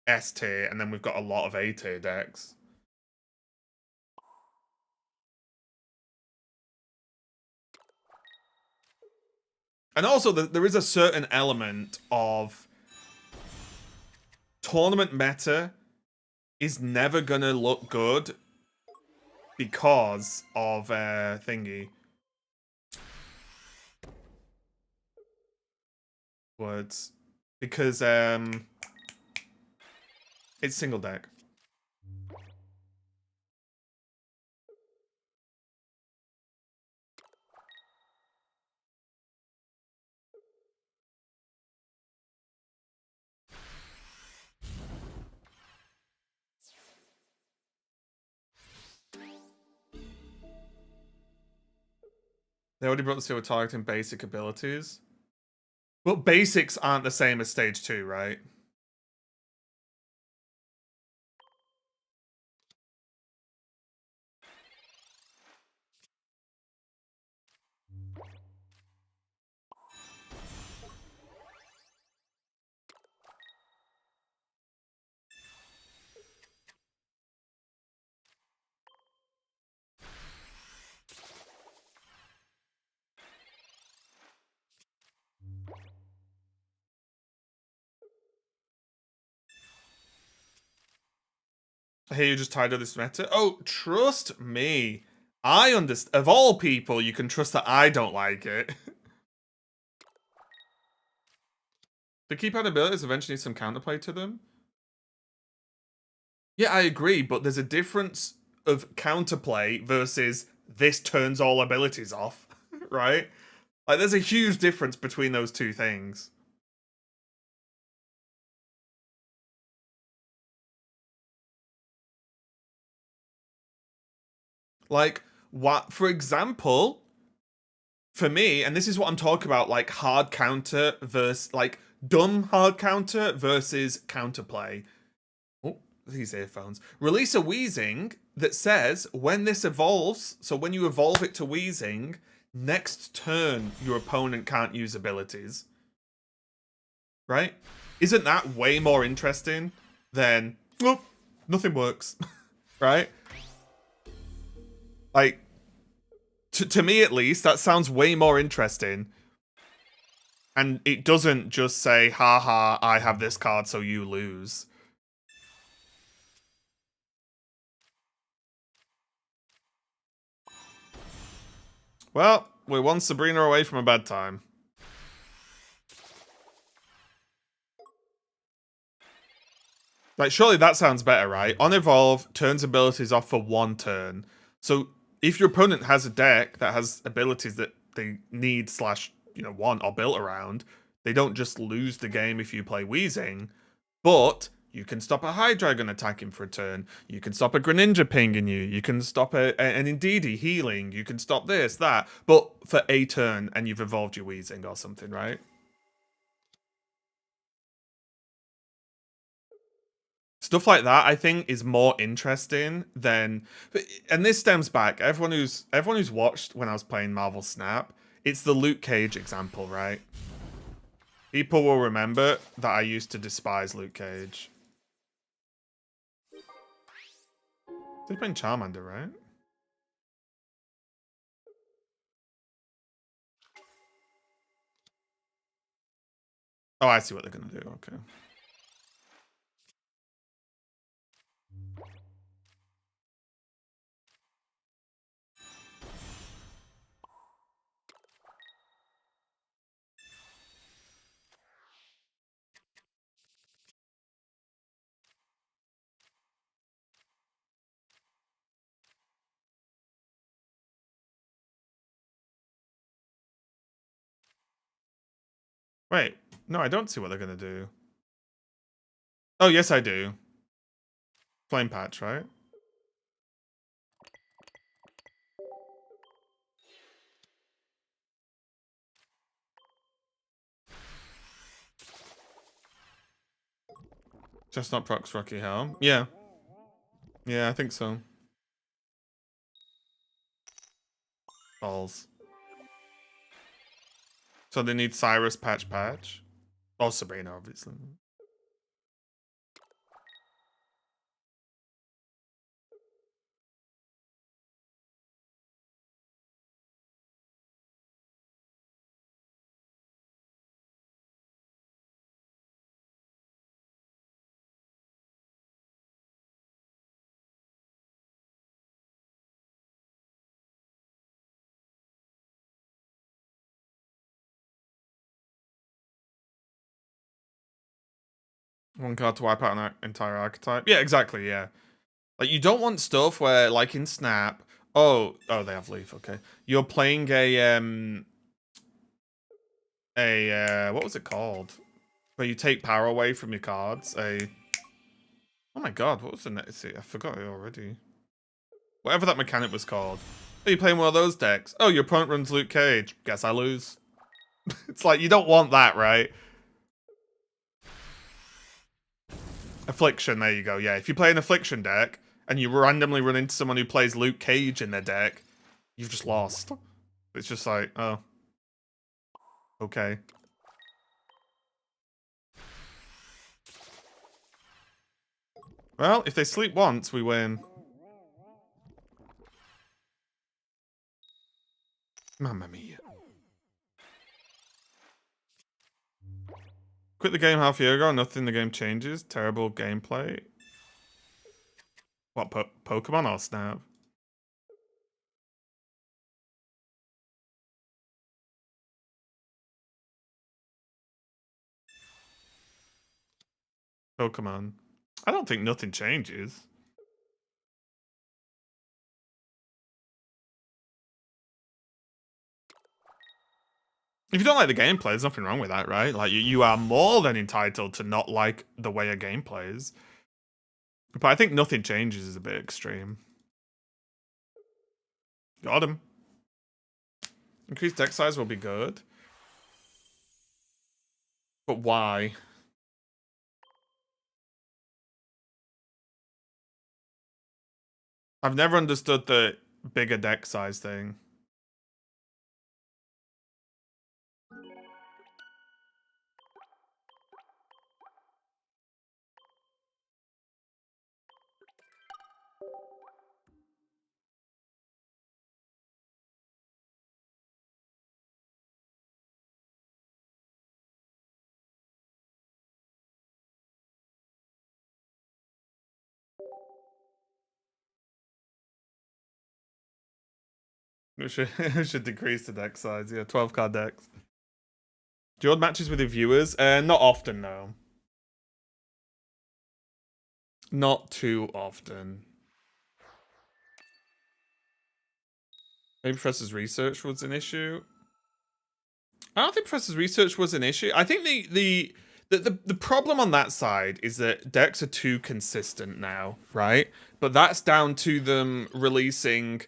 S tier, and then we've got a lot of A tier decks. And also, there is a certain element of tournament meta is never gonna look good because of thingy. Words. Because it's single deck. They already brought the skill with targeting basic abilities. But basics aren't the same as stage 2, right? I hear you just tired of this meta. Oh, trust me. I understand. Of all people, you can trust that I don't like it. The keypad abilities eventually need some counterplay to them. Yeah, I agree, but there's a difference of counterplay versus this turns all abilities off, right? Like, there's a huge difference between those two things. Like, what, for example, for me, and this is what I'm talking about, like hard counter versus like dumb hard counter versus counterplay. Oh, these earphones. Release a Wheezing that says when this evolves, so when you evolve it to Wheezing, next turn your opponent can't use abilities. Right? Isn't that way more interesting than, oh, nothing works? Right? Like, to me at least, that sounds way more interesting. And it doesn't just say, haha, I have this card, so you lose. Well, we're one Sabrina away from a bad time. Like, surely that sounds better, right? On Evolve, turns abilities off for 1 turn. So, if your opponent has a deck that has abilities that they need slash, want or built around, they don't just lose the game if you play Wheezing, but you can stop a Hydreigon attacking for a turn. You can stop a Greninja pinging you. You can stop an Indeedee healing. You can stop this, that. But for a turn, and you've evolved your Wheezing or something, right? Stuff like that, I think, is more interesting than, and this stems back. Everyone who's watched when I was playing Marvel Snap, it's the Luke Cage example, right? People will remember that I used to despise Luke Cage. They're playing Charmander, right? Oh, I see what they're gonna do. Okay. Wait, no, I don't see what they're gonna do. Oh, yes, I do. Flame Patch, right? Chestnut procs Rocky Helm. Yeah. Yeah, I think so. Balls. So they need Cyrus Patch Patch. Or Sabrina, obviously. One card to wipe out an entire archetype. Yeah, exactly, yeah. Like, you don't want stuff where, like in Snap... Oh, they have Leaf, okay. You're playing what was it called? Where you take power away from your cards. Oh my god, what was the next? I forgot it already. Whatever that mechanic was called. Are you playing one of those decks? Oh, your opponent runs Luke Cage. Guess I lose. It's like, you don't want that, right? Affliction, there you go. Yeah, if you play an Affliction deck, and you randomly run into someone who plays Luke Cage in their deck, you've just lost. It's just like, oh. Okay. Well, if they sleep once, we win. Mamma mia. Quit the game half a year ago, nothing in the game changes. Terrible gameplay. What, Pokemon or Snap? Pokemon. I don't think nothing changes. If you don't like the gameplay, there's nothing wrong with that, right? Like, you are more than entitled to not like the way a game plays. But I think nothing changes is a bit extreme. Got him. Increased deck size will be good. But why? I've never understood the bigger deck size thing. We should decrease the deck size. Yeah, 12 card decks. Do you hold matches with your viewers? Not often, no. Not too often. Maybe Professor's research was an issue. I don't think Professor's research was an issue. I think the problem on that side is that decks are too consistent now, right? But that's down to them releasing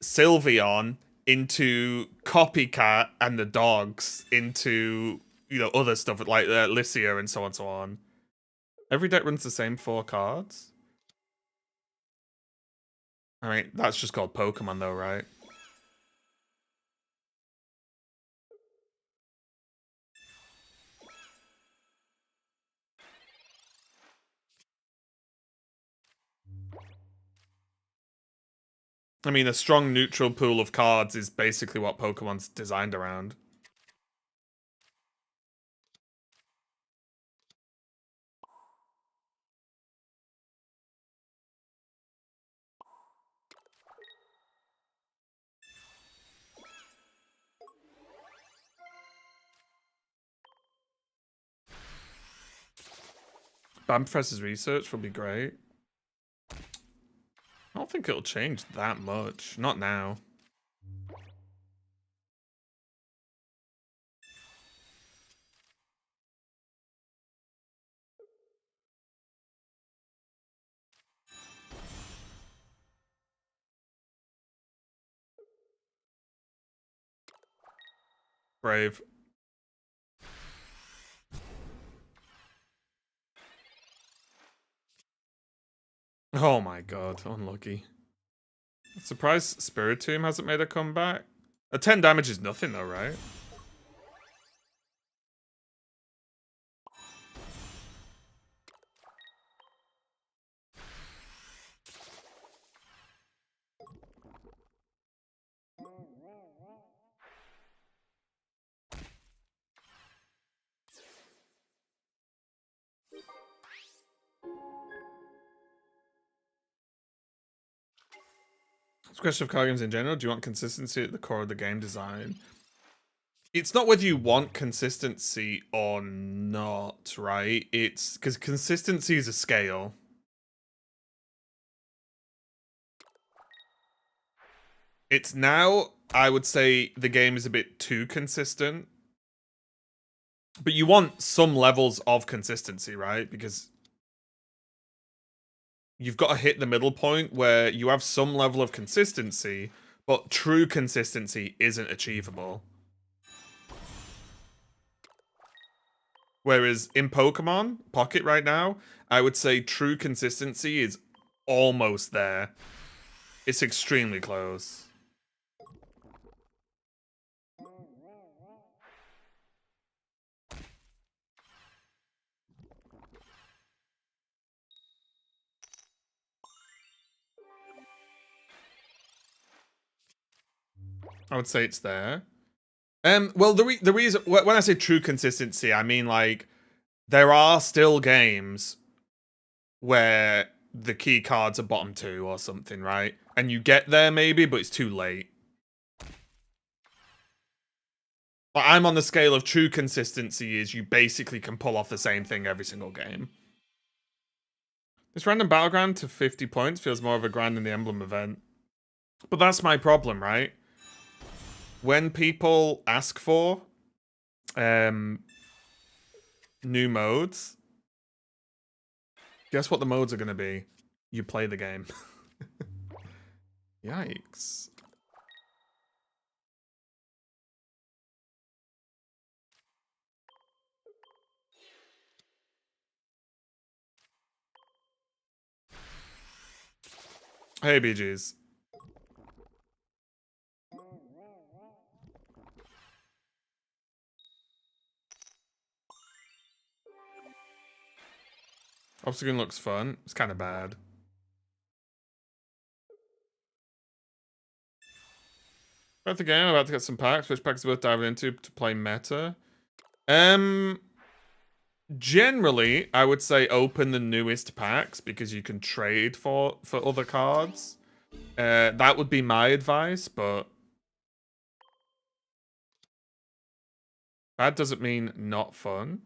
Sylveon into Copycat and the dogs into, you know, other stuff like Lycia and so on and so on. Every deck runs the same 4 cards. I mean, that's just called Pokemon though, right? I mean, a strong neutral pool of cards is basically what Pokemon's designed around. Ban Professor's research would be great. I don't think it'll change that much. Not now. Brave. Oh my god, unlucky. Surprised Spiritomb hasn't made a comeback. A 10 damage is nothing though, right? It's a question of card games in general. Do you want consistency at the core of the game design? It's not whether you want consistency or not, right? It's because consistency is a scale. It's now, I would say, the game is a bit too consistent. But you want some levels of consistency, right? Because you've got to hit the middle point where you have some level of consistency, but true consistency isn't achievable. Whereas in Pokemon Pocket right now, I would say true consistency is almost there. It's extremely close. I would say it's there. Well, the reason when I say true consistency, I mean like there are still games where the key cards are bottom 2 or something, right? And you get there maybe, but it's too late. But I'm on the scale of true consistency is you basically can pull off the same thing every single game. This random battleground to 50 points feels more of a grind than the emblem event. But that's my problem, right? When people ask for new modes, guess what the modes are going to be? You play the game. Yikes. Hey, BGs. Obstagoon looks fun. It's kind of bad. About the game, I'm about to get some packs. Which packs are worth diving into to play meta? Generally, I would say open the newest packs because you can trade for other cards. That would be my advice, but that doesn't mean not fun.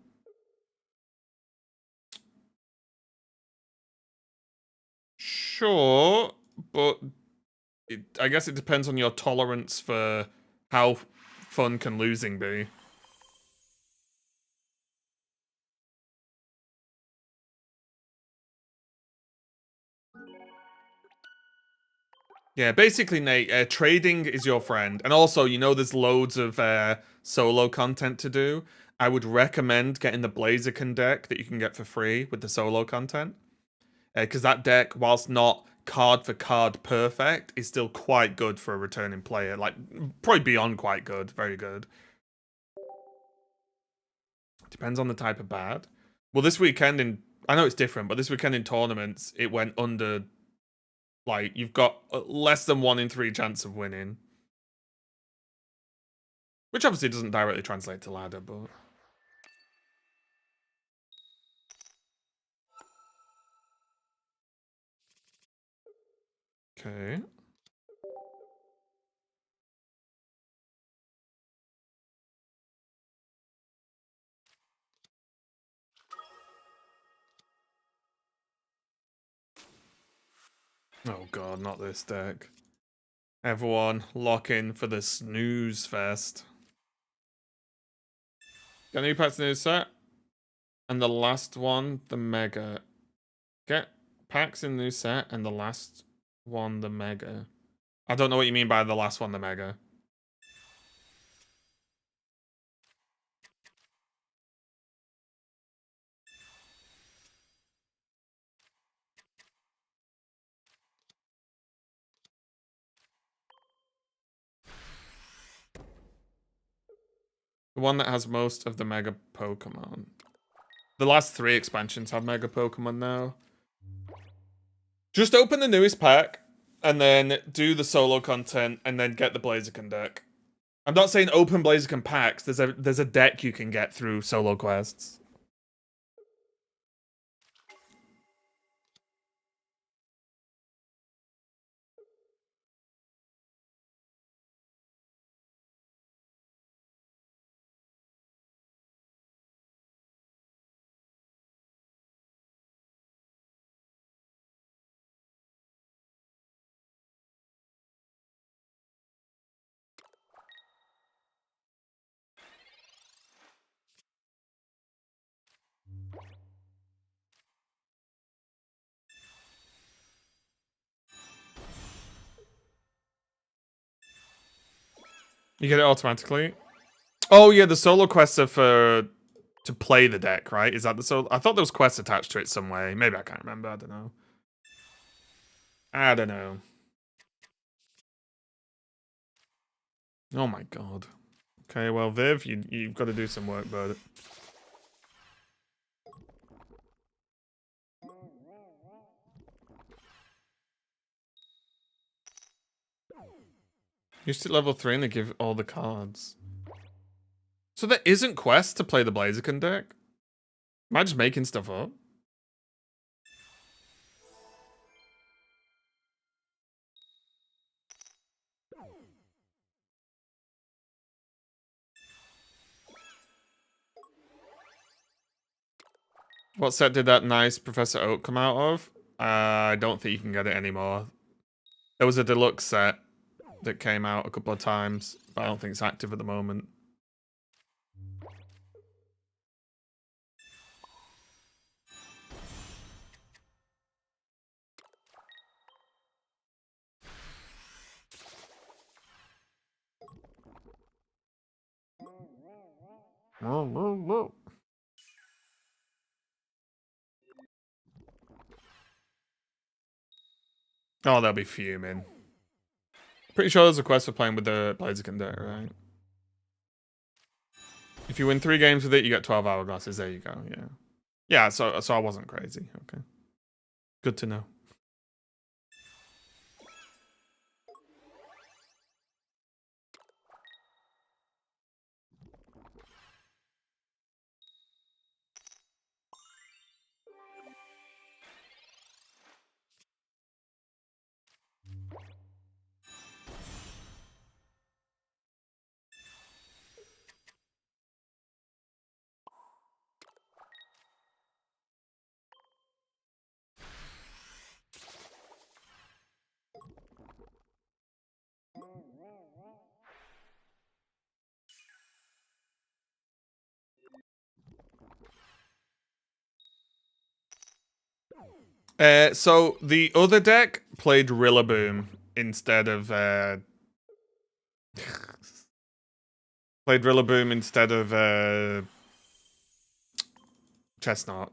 Sure, but I guess it depends on your tolerance for how fun can losing be. Yeah, basically, Nate, trading is your friend. And also, you know there's loads of solo content to do. I would recommend getting the Blaziken deck that you can get for free with the solo content. Because that deck, whilst not card for card perfect, is still quite good for a returning player. Like, probably beyond quite good. Very good. Depends on the type of bad. Well, this weekend in... I know it's different, but this weekend in tournaments, it went under... Like, you've got less than 1 in 3 chance of winning. Which obviously doesn't directly translate to ladder, but... Okay. Oh god, not this deck. Everyone, lock in for the snooze fest. Got new packs new set? And the last one, the mega. Get packs in new set and the last one, the mega. I don't know what you mean by the last one, the mega. The one that has most of the Mega Pokemon. The last 3 expansions have Mega Pokemon now. Just open the newest pack, and then do the solo content, and then get the Blaziken deck. I'm not saying open Blaziken packs. There's a deck you can get through solo quests. You get it automatically. Oh yeah, the solo quests are for to play the deck, right? Is that the solo? I thought there was quests attached to it some way. Maybe I can't remember. I don't know. I don't know. Oh my god. Okay, well, Viv, you've got to do some work, bud. You're still level 3 and they give all the cards. So there isn't quests to play the Blaziken deck? Am I just making stuff up? What set did that nice Professor Oak come out of? I don't think you can get it anymore. There was a deluxe set that came out a couple of times, but I don't think it's active at the moment. Whoa, whoa, whoa. Oh, they'll be fuming. Pretty sure there's a quest for playing with the Blaziken deck, right? If you win 3 games with it, you get 12 hourglasses. There you go, yeah. Yeah, so I wasn't crazy, okay. Good to know. So the other deck played Rillaboom instead of played Rillaboom instead of Chestnut.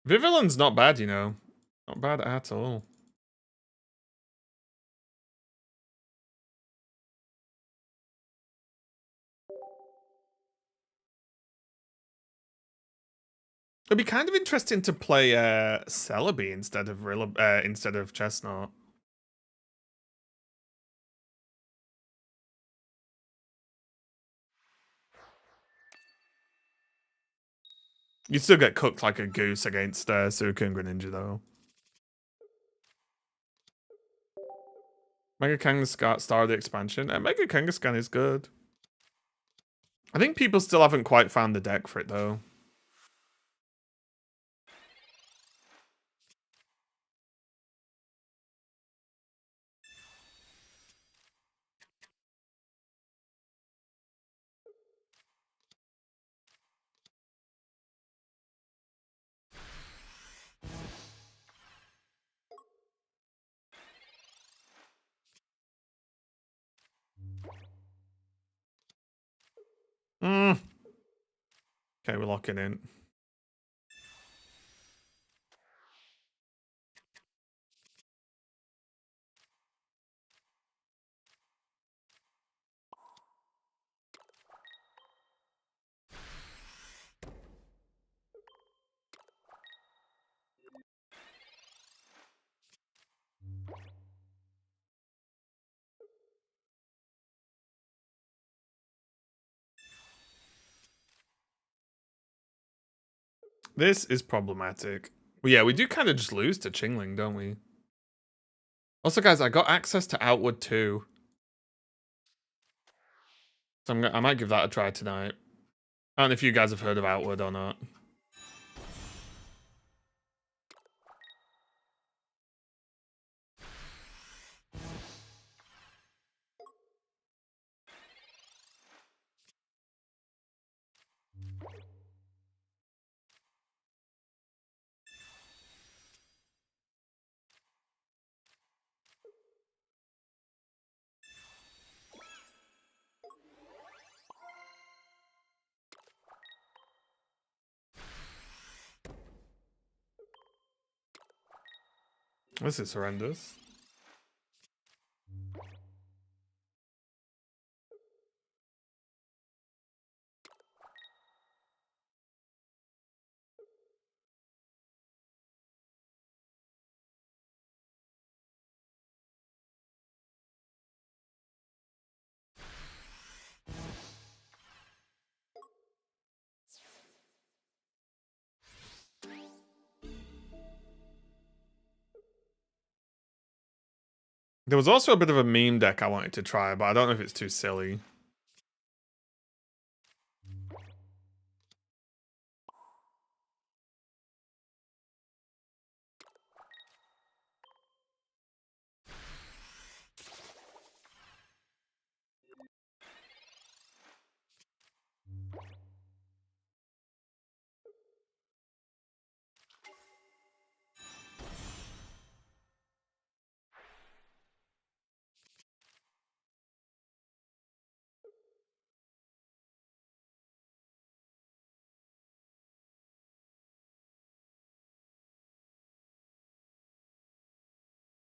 Vivillon's not bad, you know. Not bad at all. It'd be kind of interesting to play Celebi instead of Chestnut. You still get cooked like a goose against Suicune and Greninja though. Mega Kangaskhan started the expansion, and Mega Kangaskhan is good. I think people still haven't quite found the deck for it though. Okay, we're locking in. This is problematic. Well, yeah, we do kind of just lose to Qingling, don't we? Also, guys, I got access to Outward too. So I might give that a try tonight. I don't know if you guys have heard of Outward or not. This is horrendous. There was also a bit of a meme deck I wanted to try, but I don't know if it's too silly.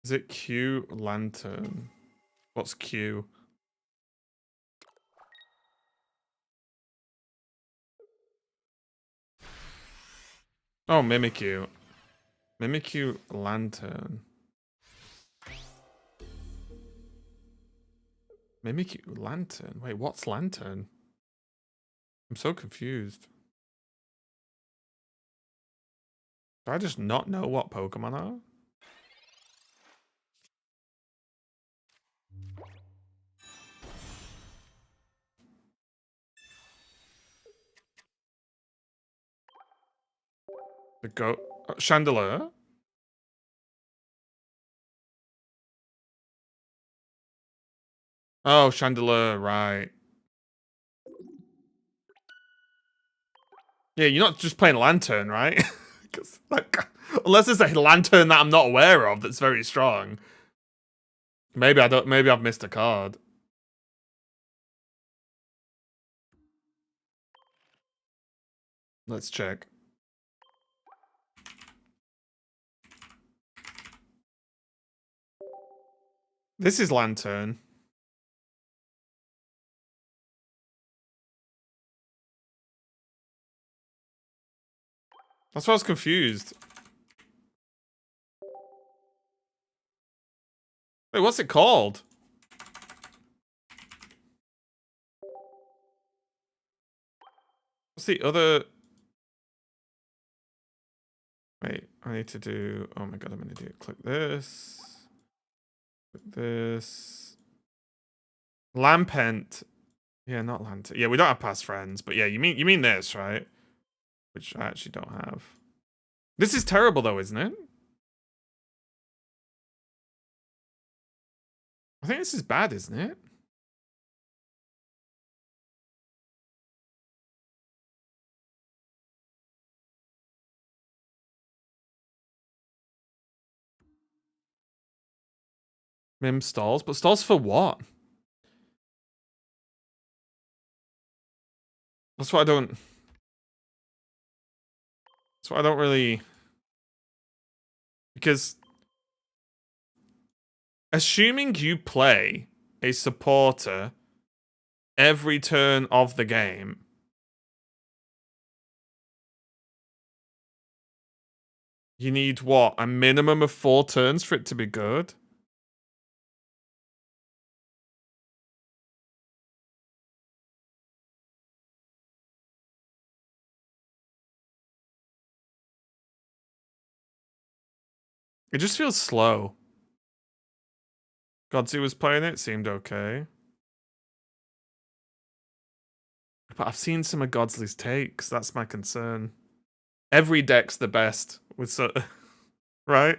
Is it Q Lantern? What's Q? Oh, Mimikyu. Mimikyu Lantern. Mimikyu Lantern? Wait, what's Lantern? I'm so confused. Do I just not know what Pokemon are? The Chandelier? Oh, Chandelier, right. Yeah, you're not just playing Lantern, right? Because like, unless it's a Lantern that I'm not aware of that's very strong. Maybe I don't. Maybe I've missed a card. Let's check. This is Lantern. That's why I was confused. Wait, what's it called? What's the other? Wait, I need to do. Oh my god, I'm gonna do. Click this. Click this. Lampent. Yeah, not Lantern. Yeah, we don't have past friends, but yeah, you mean this, right? Which I actually don't have. This is terrible though, isn't it? I think this is bad, isn't it? Mim stalls, but stalls for what? That's what I don't. That's what I don't really. Because assuming you play a supporter every turn of the game, you need what? A minimum of 4 turns for it to be good? It just feels slow. Godsey was playing it, seemed okay. But I've seen some of Godsley's takes, that's my concern. Every deck's the best with so right?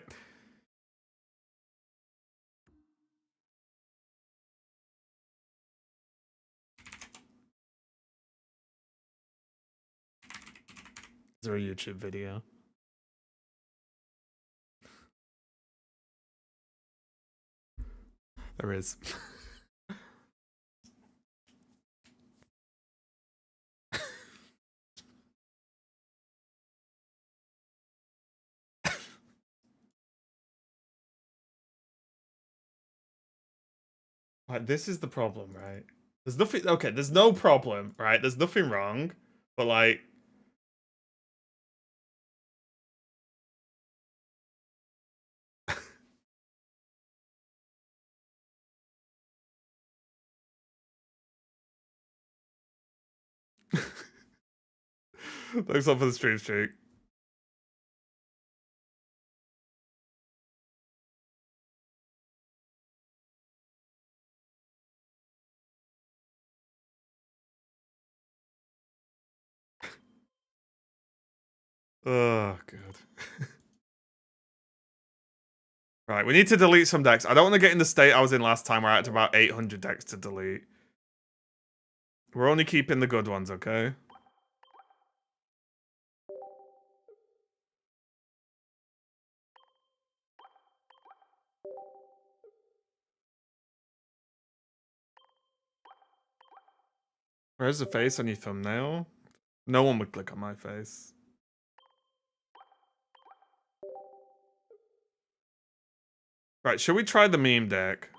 Is there a YouTube video? There is. Like, this is the problem, right? There's nothing. Okay, there's no problem, right? There's nothing wrong, but like, thanks a lot for the stream streak. Oh, good. Right, we need to delete some decks. I don't want to get in the state I was in last time where I had about 800 decks to delete. We're only keeping the good ones, okay? Where's the face on your thumbnail? No one would click on my face. Right, should we try the meme deck?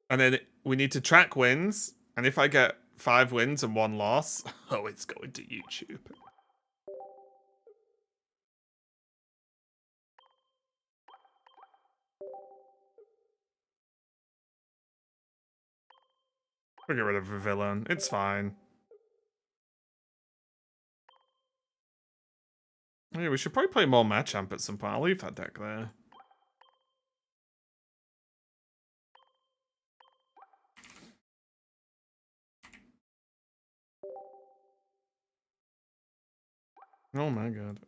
And then we need to track wins. And if I get 5 wins and 1 loss, oh, it's going to YouTube. We'll get rid of a villain. It's fine. Yeah, we should probably play more Machamp at some point. I'll leave that deck there. Oh my god.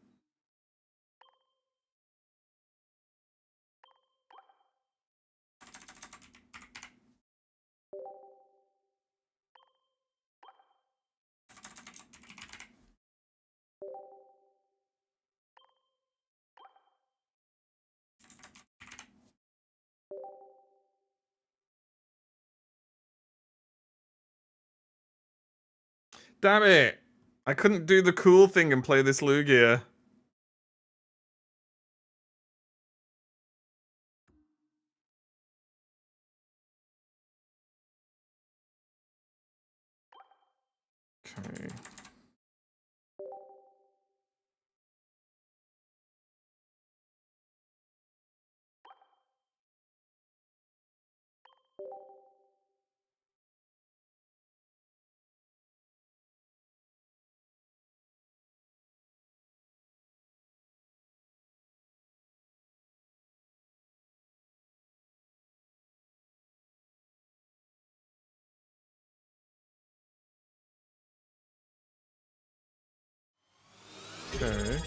Damn it! I couldn't do the cool thing and play this Lugia. Okay. Okay.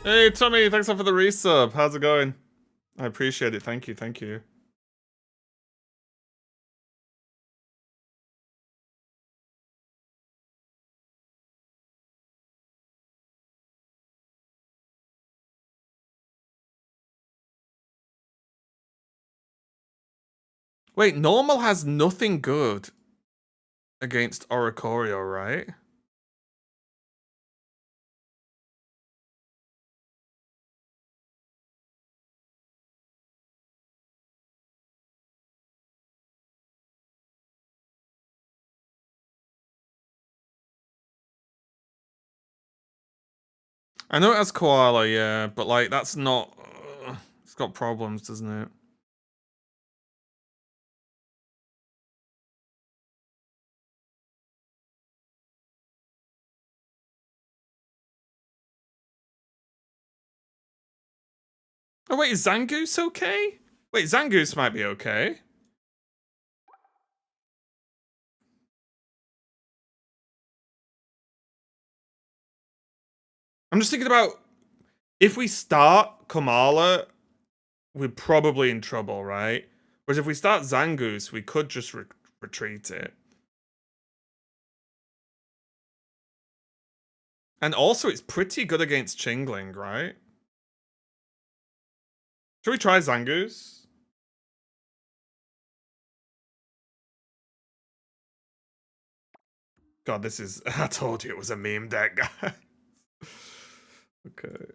Hey, Tommy, thanks a lot for the resub. How's it going? I appreciate it. Thank you, thank you. Wait, normal has nothing good against Oricorio, right? I know it has Koala, yeah, but like, that's not... it's got problems, doesn't it? Oh wait, is Zangoose okay? Wait, Zangoose might be okay. I'm just thinking about if we start Kamala, we're probably in trouble, right? Whereas if we start Zangoose, we could just retreat it. And also, it's pretty good against Chingling, right? Should we try Zangoose? God, this is... I told you it was a meme deck, guy. Okay.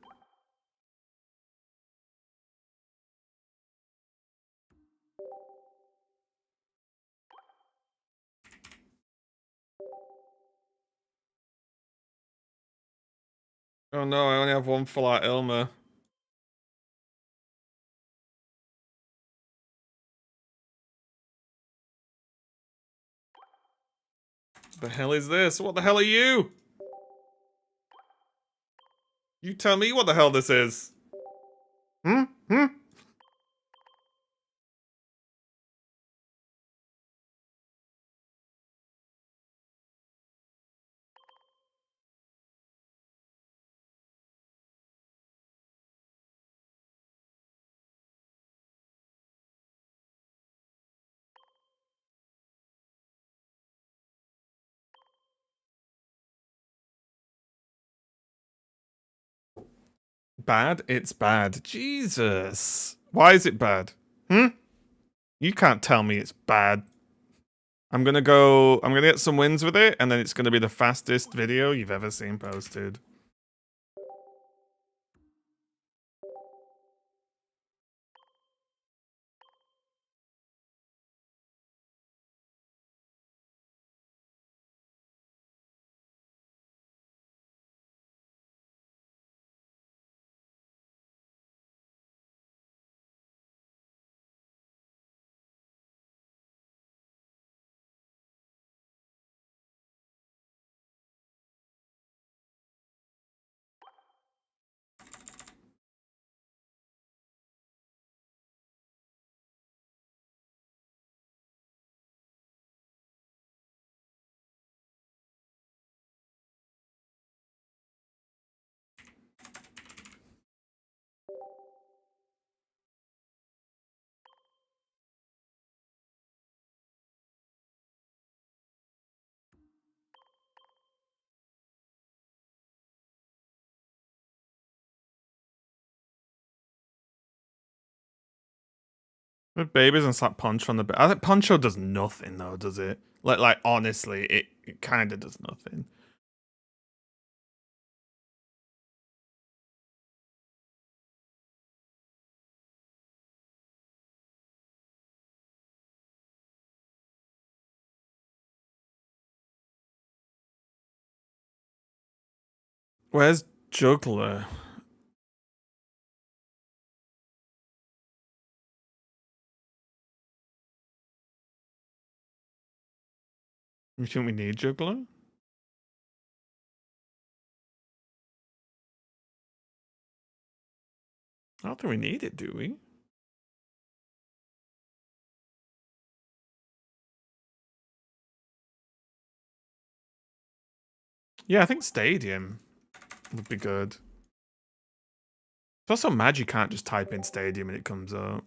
Oh no, I only have one full art Ilma. The hell is this? What the hell are you? You tell me what the hell this is. Hmm? Hmm? Bad? It's bad. Jesus. Why is it bad? Hmm? You can't tell me it's bad. I'm gonna get some wins with it, and then it's gonna be the fastest video you've ever seen posted. With babies and slap Poncho on the back. I think Poncho does nothing though, does it? Like honestly, it kind of does nothing. Where's Juggler? You think we need Juggler? I don't think we need it, do we? Yeah, I think Stadium would be good. It's also mad you can't just type in Stadium and it comes up.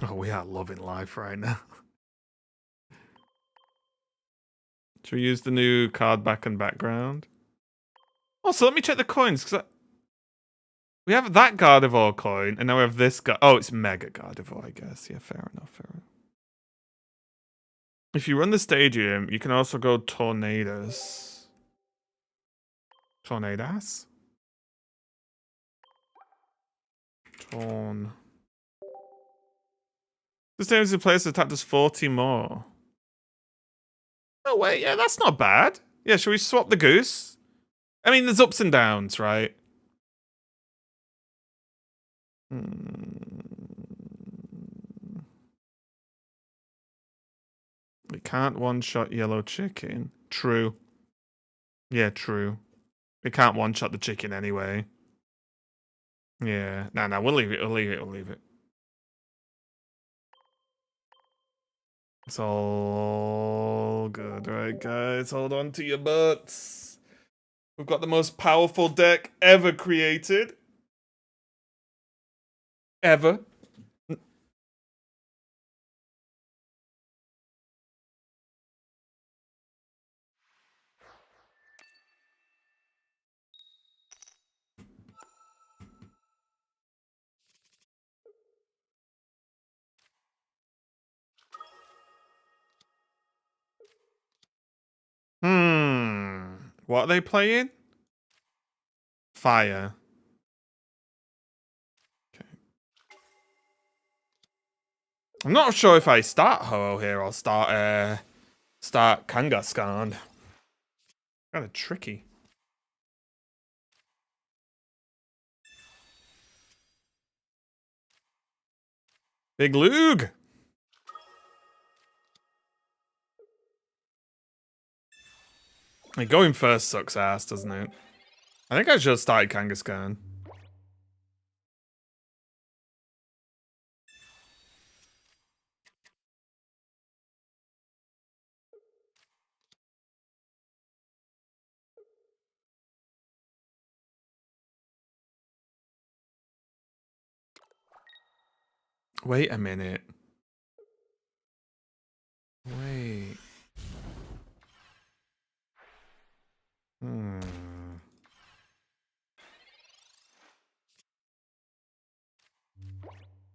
Oh, we are loving life right now. Should we use the new card back and background? Also, let me check the coins, because we have that Gardevoir coin, and now we have this guy. Oh, it's Mega Gardevoir, I guess. Yeah, fair enough, fair enough. If you run the stadium, you can also go Tornadus. Tornadas? Torn. This time is a place that does 40 more. Oh, wait, yeah, that's not bad. Yeah, should we swap the goose? I mean, there's ups and downs, right? We can't one-shot yellow chicken. True. Yeah, true. We can't one-shot the chicken anyway. Yeah. No, we'll leave it. We'll leave it. We'll leave it. It's all good, right, guys? Hold on to your butts. We've got the most powerful deck ever created. Ever. What are they playing? Fire. Okay. I'm not sure if I start Ho-Oh here or start Kangaskhan. Kind of tricky. Big Lug. Like, going first sucks ass, doesn't it? I think I should have started Kangaskhan. Wait a minute. Wait. Hmm.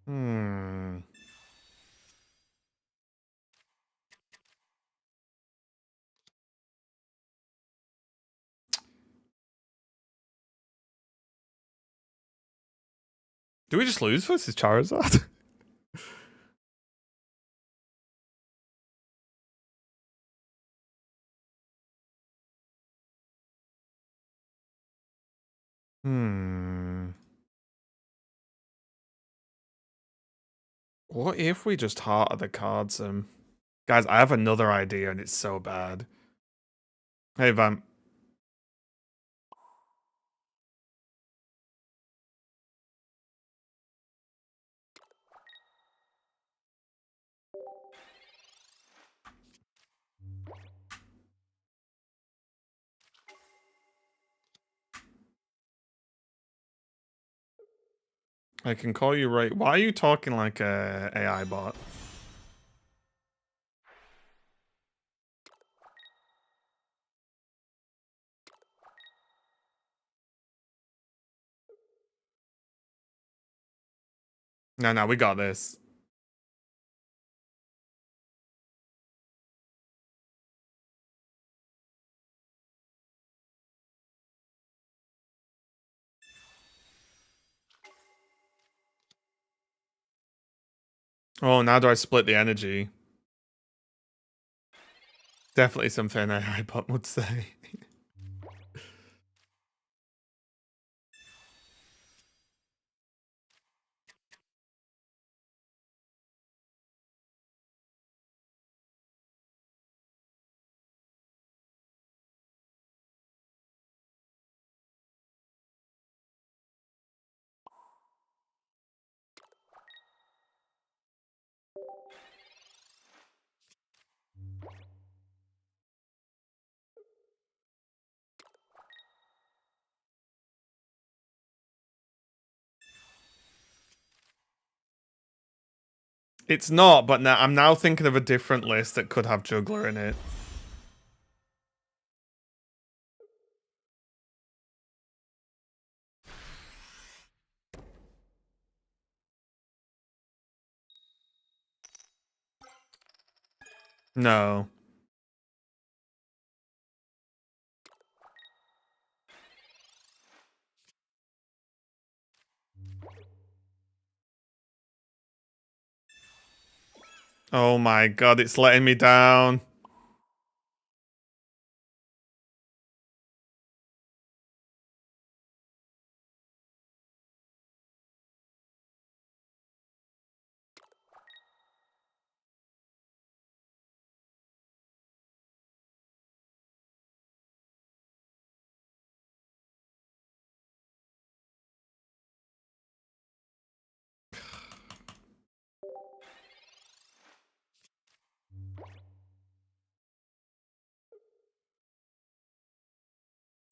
Hmm. Do we just lose versus Charizard? What if we just Heart of the Cards him? Guys, I have another idea and it's so bad. Hey, Vamp. I can call you right. Why are you talking like a AI bot? No, we got this. Oh, now do I split the energy? Definitely something AI bot would say. It's not, but now I'm now thinking of a different list that could have Juggler in it. No. Oh my god, it's letting me down.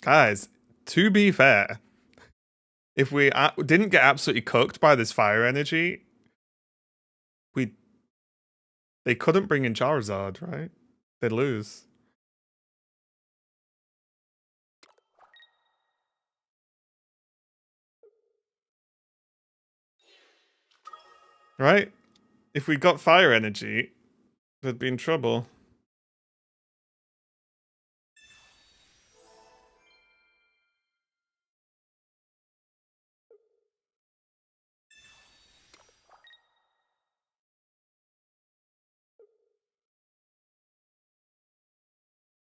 Guys, to be fair, if we didn't get absolutely cooked by this fire energy, they couldn't bring in Charizard, right? They'd lose. Right? If we got fire energy, they'd be in trouble.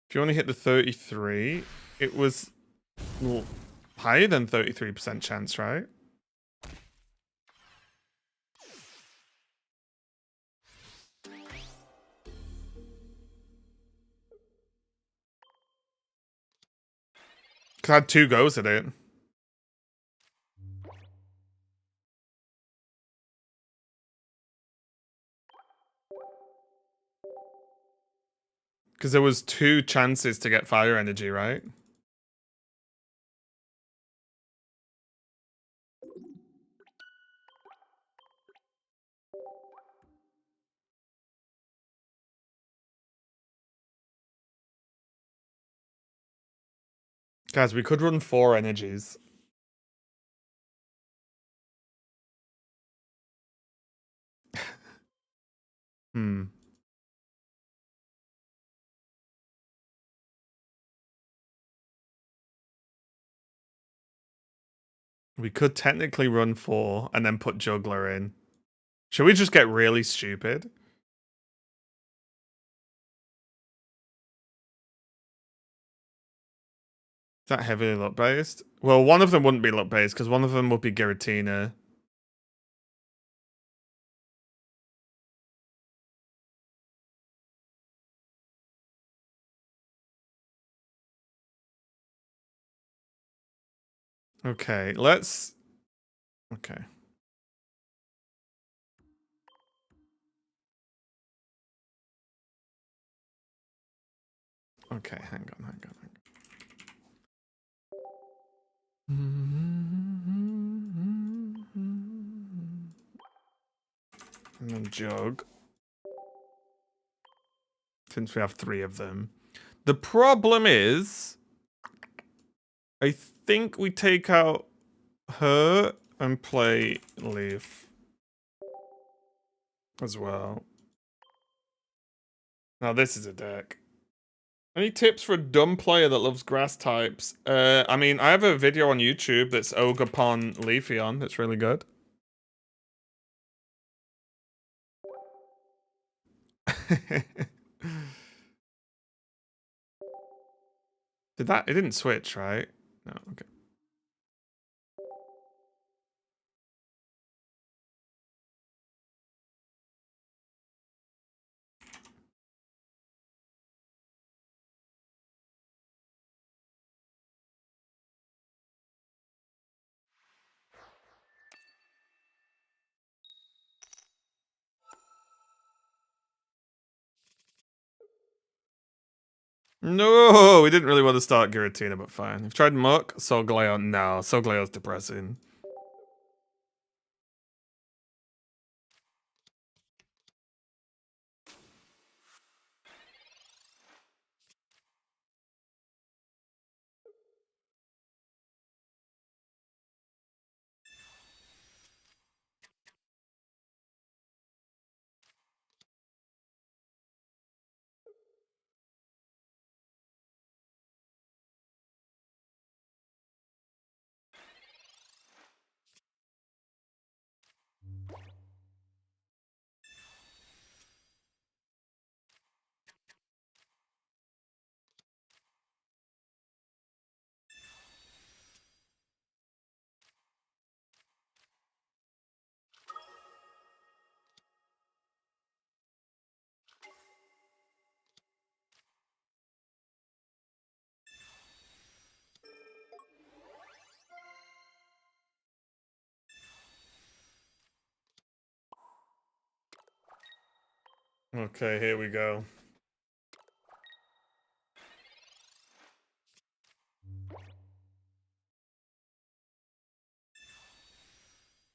If you only hit the 33, it was higher than 33% chance, right? Because I had 2 goes at it. Because there was 2 chances to get fire energy, right? Guys, we could run 4 energies. Hmm. We could technically run 4 and then put Juggler in. Should we just get really stupid? Is that heavily luck based? Well, one of them wouldn't be luck based because one of them would be Giratina. Okay, let's. Okay. Okay, hang on. And then Jug. Since we have 3 of them. The problem is, I think we take out her and play Leaf as well. Now this is a deck. Any tips for a dumb player that loves grass types? I mean, I have a video on YouTube that's Ogapon Leafeon. That's really good. Did that? It didn't switch, right? No, okay. No, we didn't really want to start Giratina, but fine. We've tried Muck, Solgaleo. No, Solgaleo's depressing. Okay, here we go.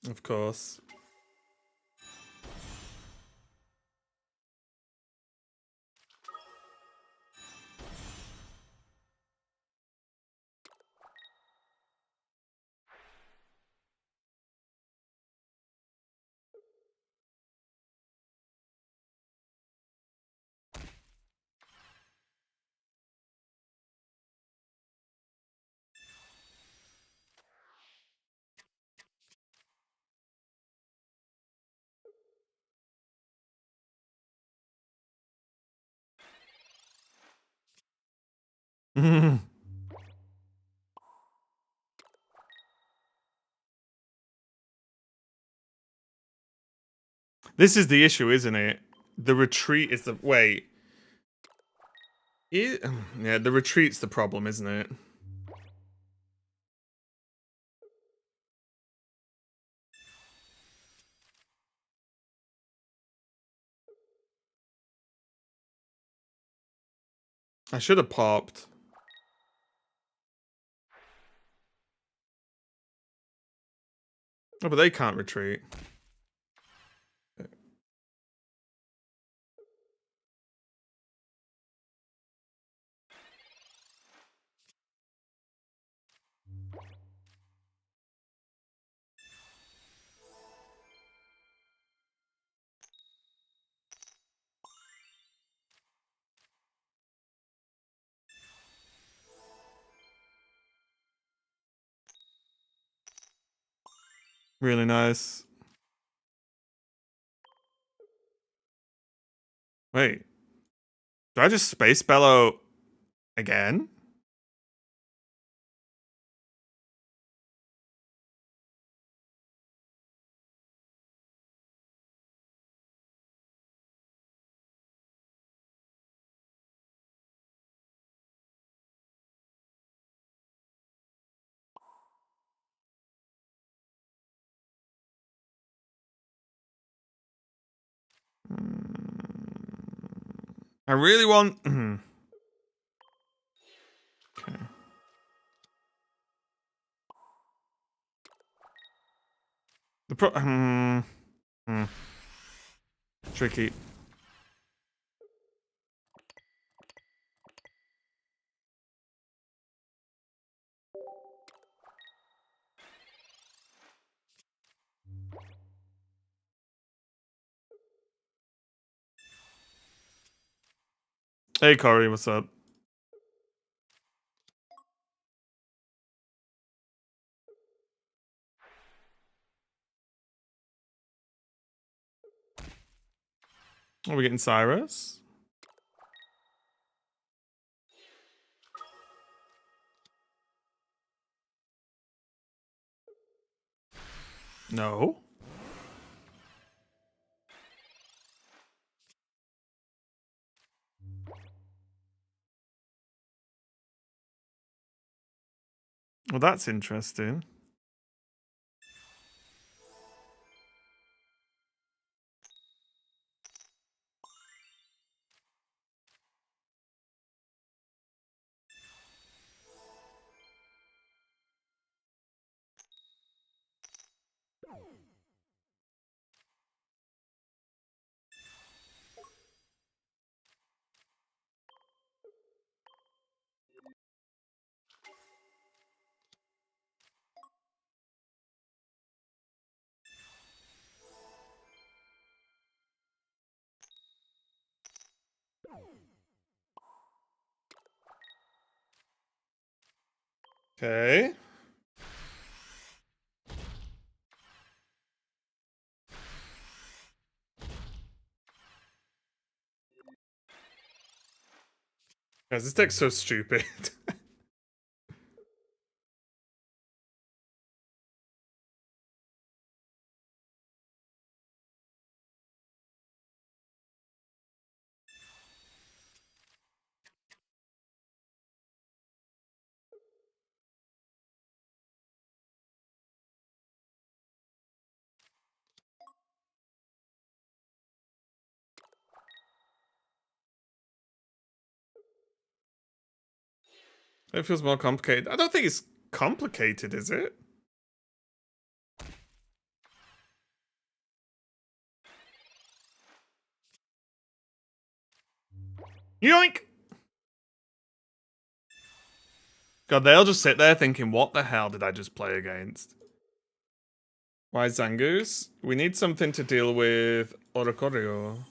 Of course. This is the issue, isn't it? The retreat is the... Wait. Yeah, the retreat's the problem, isn't it? I should have popped. Oh, but they can't retreat. Really nice. Wait. Do I just space bellow again? I really want... Okay. The tricky. Hey, Corey, what's up? Are we getting Cyrus? No. Well, that's interesting. Okay. Guys, this deck's so stupid. It feels more complicated. I don't think it's complicated, is it? Yoink! God, they'll just sit there thinking, what the hell did I just play against? Why Zangoose? We need something to deal with Oricorio.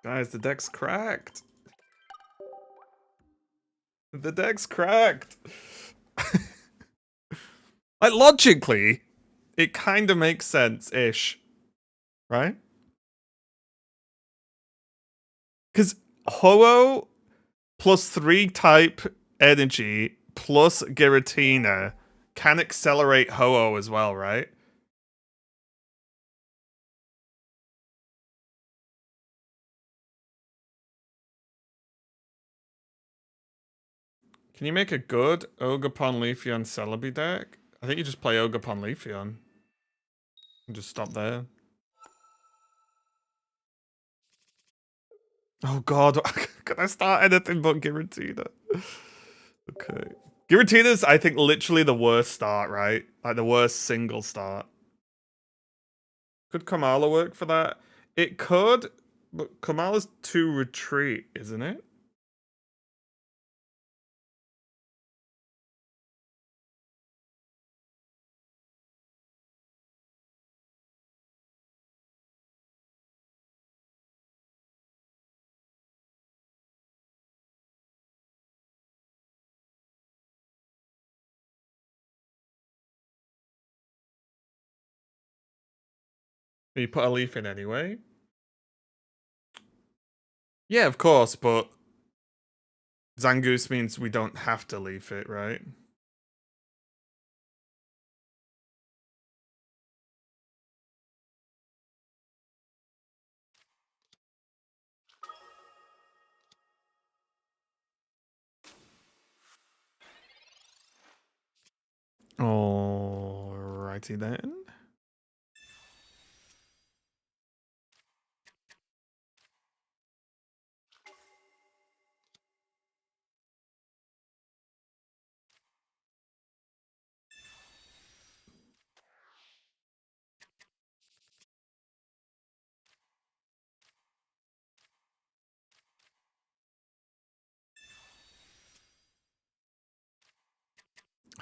Guys, the deck's cracked. The deck's cracked. Like, logically, it kind of makes sense-ish. Right? Because Ho-Oh plus 3 type energy plus Giratina can accelerate Ho-Oh as well, right? Can you make a good Ogerpon Leafeon Celebi deck? I think you just play Ogerpon Leafeon. And just stop there. Oh god, can I start anything but Giratina? Okay. Giratina's, I think, literally the worst start, right? Like the worst single start. Could Kamala work for that? It could, but Kamala's 2 retreat, isn't it? You put a leaf in anyway? Yeah, of course, but Zangoose means we don't have to leaf it, right? Alrighty then.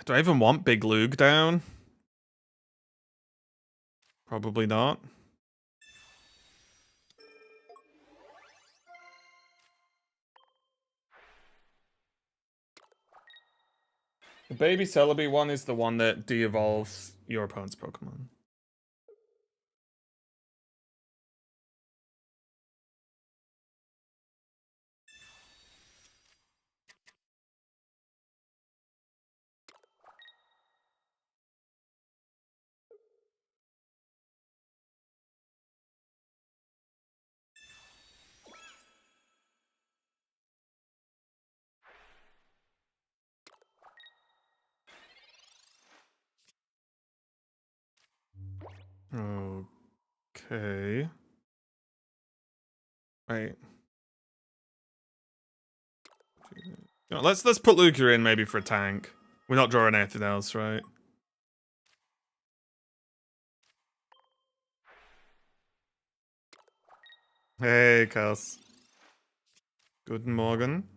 Do I even want Big Lug down? Probably not. The baby Celebi one is the one that de-evolves your opponent's Pokemon. Okay. Right. No, let's put Lugia in maybe for a tank. We're not drawing anything else, right? Hey, Kels. Guten Morgen.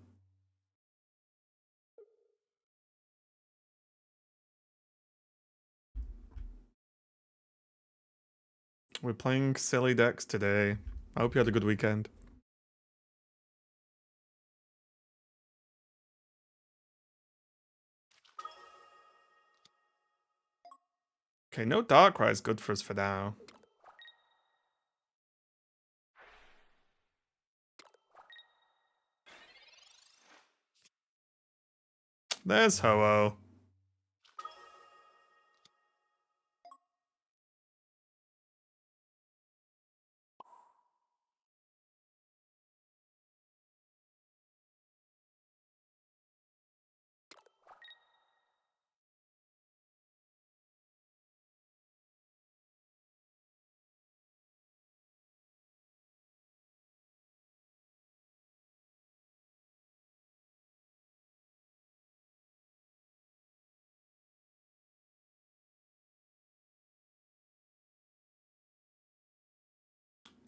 We're playing silly decks today. I hope you had a good weekend. Okay, no Darkrai is good for us for now. There's Ho-Oh.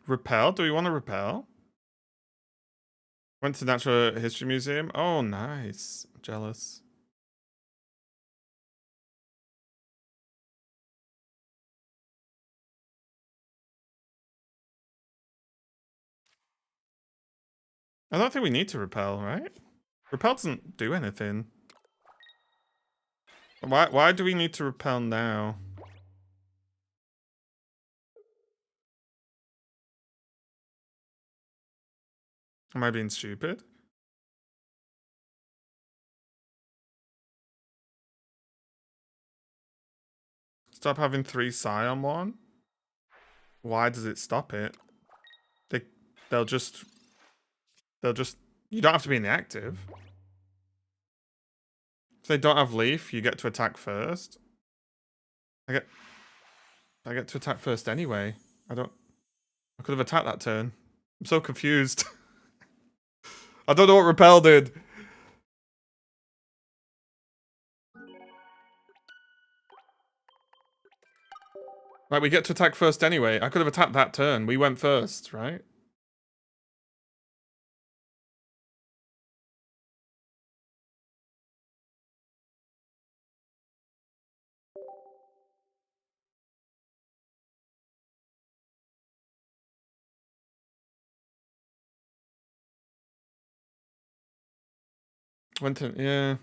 repel? Do we want to repel? Went to Natural History Museum. Oh, nice. Jealous. I don't think we need to repel, right? Repel doesn't do anything. Why do we need to repel now? Am I being stupid? Stop having 3 psi on one? Why does it stop it? They'll just you don't have to be in the active. If they don't have leaf, you get to attack first. I get to attack first anyway. I could have attacked that turn. I'm so confused. I don't know what repel did. Right, we get to attack first anyway. I could have attacked that turn. We went first, right? Went to, yeah.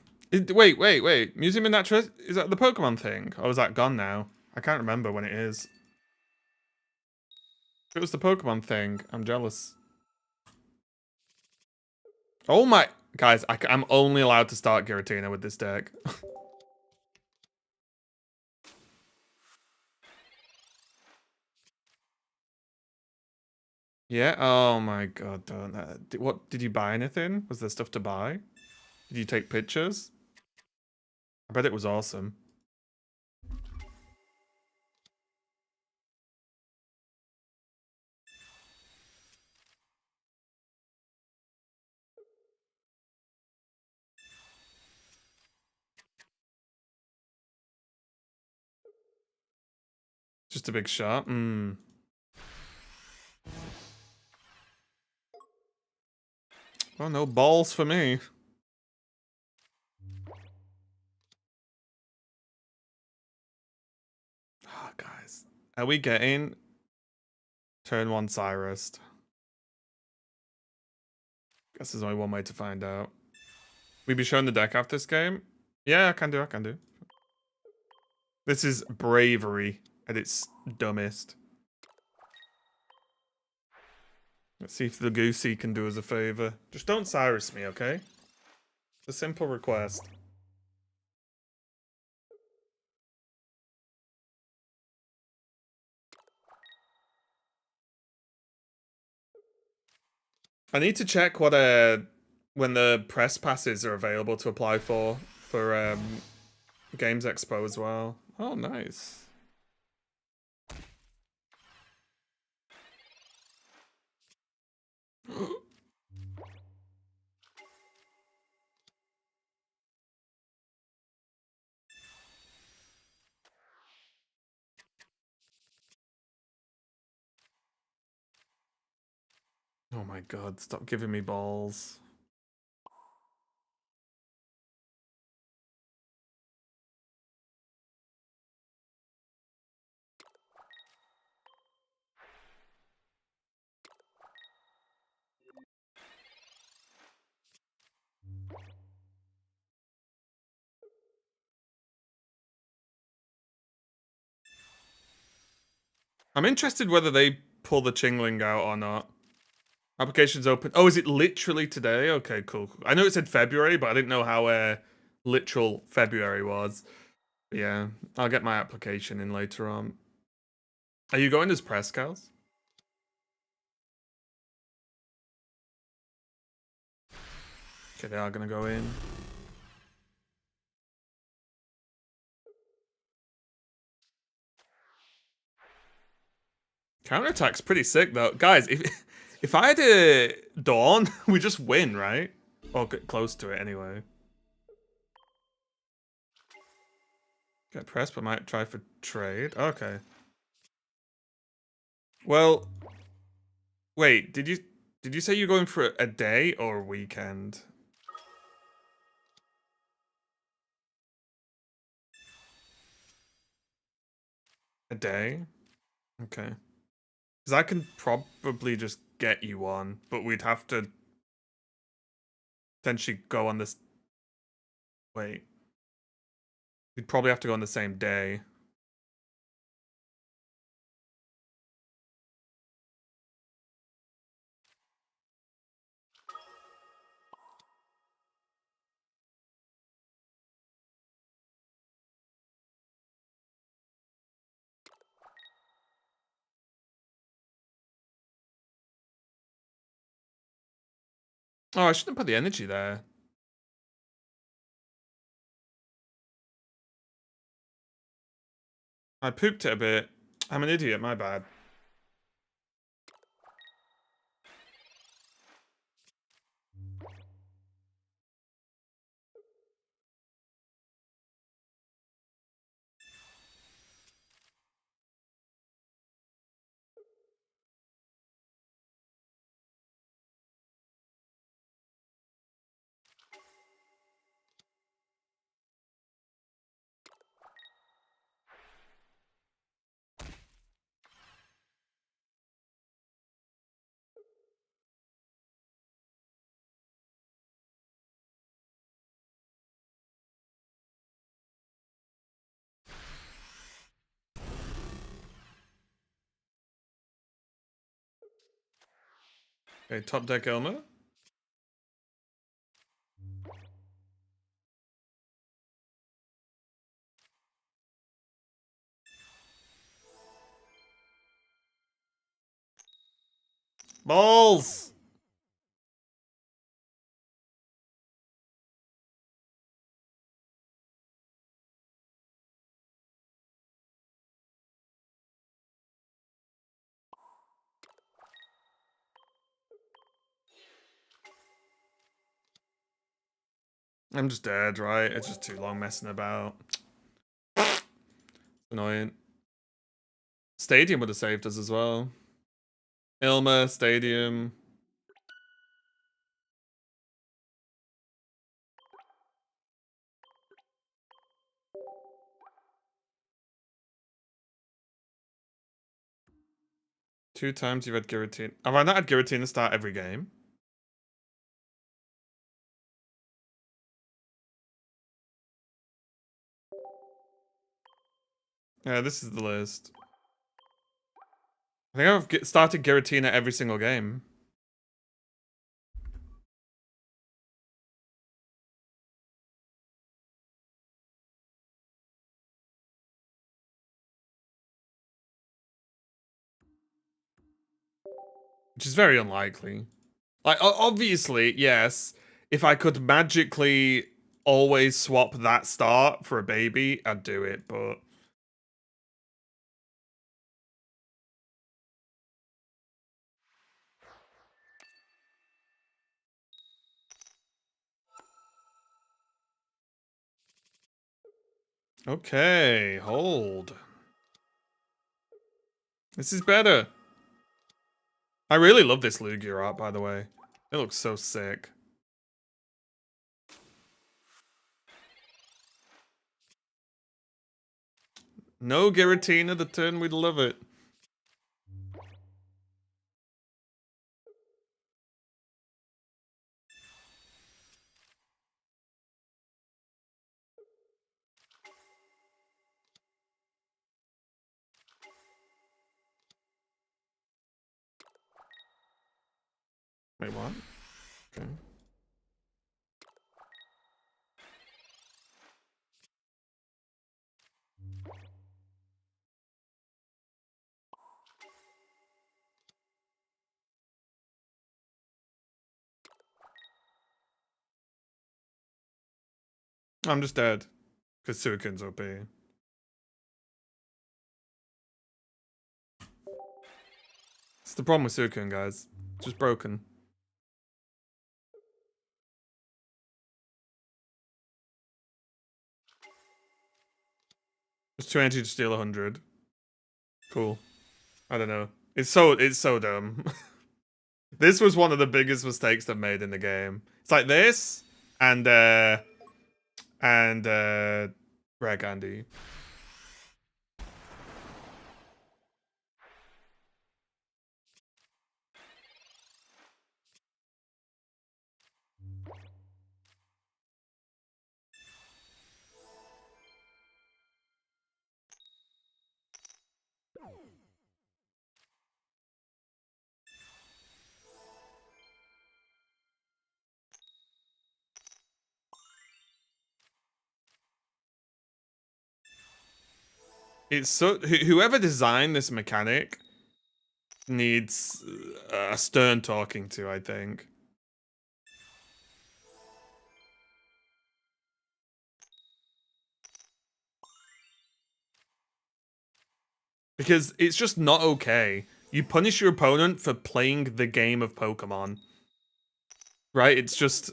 Wait. Museum of Natural, is that the Pokemon thing? Or is that gone now? I can't remember when it is. If it was the Pokemon thing, I'm jealous. Oh my, guys, I'm only allowed to start Giratina with this deck. Yeah, oh my god, don't. What, did you buy anything? Was there stuff to buy? Did you take pictures? I bet it was awesome. Just a big shot. Oh, no balls for me. Oh, guys. Are we getting turn 1 Cyrus? Guess there's only one way to find out. We be showing the deck after this game? Yeah, I can do. This is bravery at its dumbest. Let's see if the Goosey can do us a favor. Just don't Cyrus me, okay? It's a simple request. I need to check what when the press passes are available to apply for Games Expo as well. Oh, nice. Oh my god, stop giving me balls. I'm interested whether they pull the Chingling out or not. Application's open. Oh, is it literally today? Okay, cool. I know it said February, but I didn't know how literal February was. But yeah, I'll get my application in later on. Are you going as press, Kels? Okay, they are gonna go in. Counterattack's pretty sick though. Guys, if I had a Dawn, we just win, right? Or get close to it anyway. Get pressed, but might try for trade. Okay. Well, Wait, did you say you're going for a day or a weekend? A day? Okay. Because I can probably just get you one, but we'd have to potentially go on this. Wait. We'd probably have to go on the same day. Oh, I shouldn't put the energy there. I pooped it a bit. I'm an idiot, my bad. Okay, top deck Elmer. Balls! I'm just dead, right? It's just too long messing about. Annoying. Stadium would have saved us as well. Ilma, Stadium. Two times you've had Giratina. Have I not had Giratina start every game? Yeah, this is the list. I think I've started Giratina every single game. Which is very unlikely. Like, obviously, yes, if I could magically always swap that start for a baby, I'd do it, but... Okay, hold. This is better. I really love this Lugia art, by the way. It looks so sick. No Giratina the turn, we'd love it. Wait, what? Okay. I'm just dead. Because Suicune's OP. It's the problem with Suicune, guys. It's just broken. It's 2 energy to steal 100. Cool. I don't know. It's so dumb. This was one of the biggest mistakes they've made in the game. It's like this and Rare Candy. It's so whoever designed this mechanic needs a stern talking to, I think. Because it's just not okay. You punish your opponent for playing the game of Pokemon. Right? It's just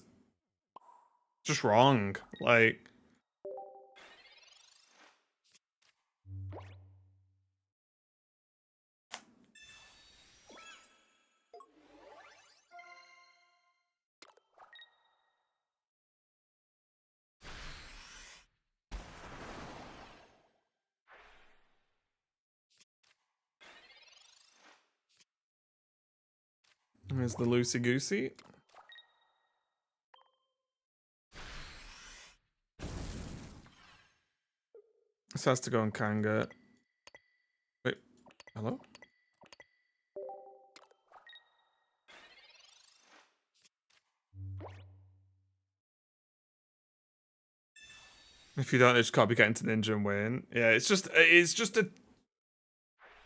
wrong. Like, there's the Loosey Goosey. This has to go on Kanga. Wait, hello? If you don't, just copycat into Ninja and win. Yeah,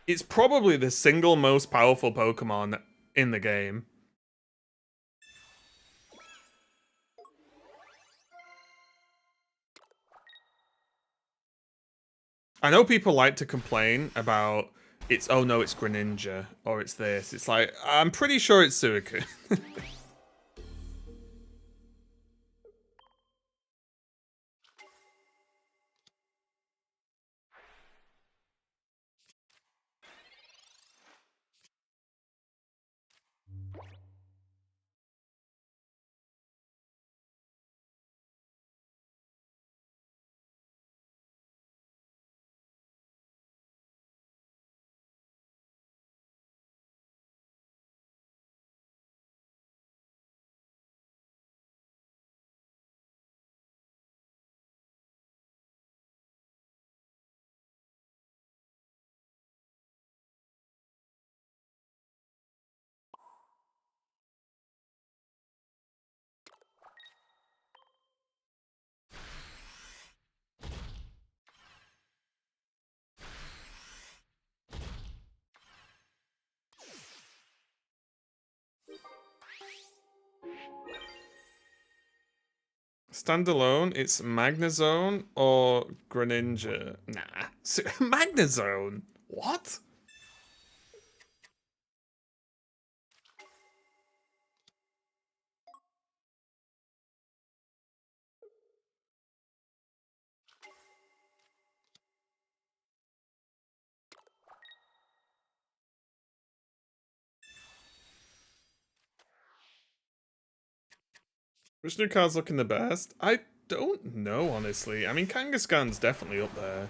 it's probably the single most powerful Pokemon in the game. I know people like to complain about oh no, it's Greninja, or it's this. It's like, I'm pretty sure it's Suicune. Standalone, it's Magnezone or Greninja. Nah. Magnezone? What? Which new card's looking the best? I don't know, honestly. I mean, Kangaskhan's definitely up there.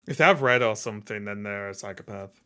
If they have red or something, then they're a psychopath.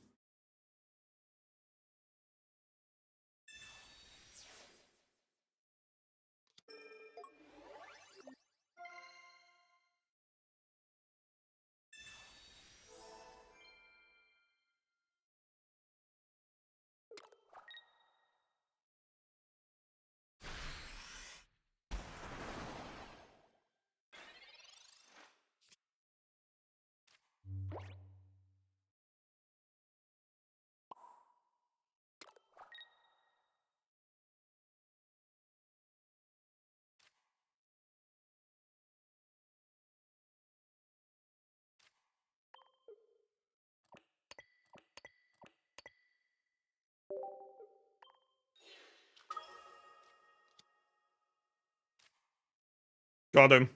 Got him.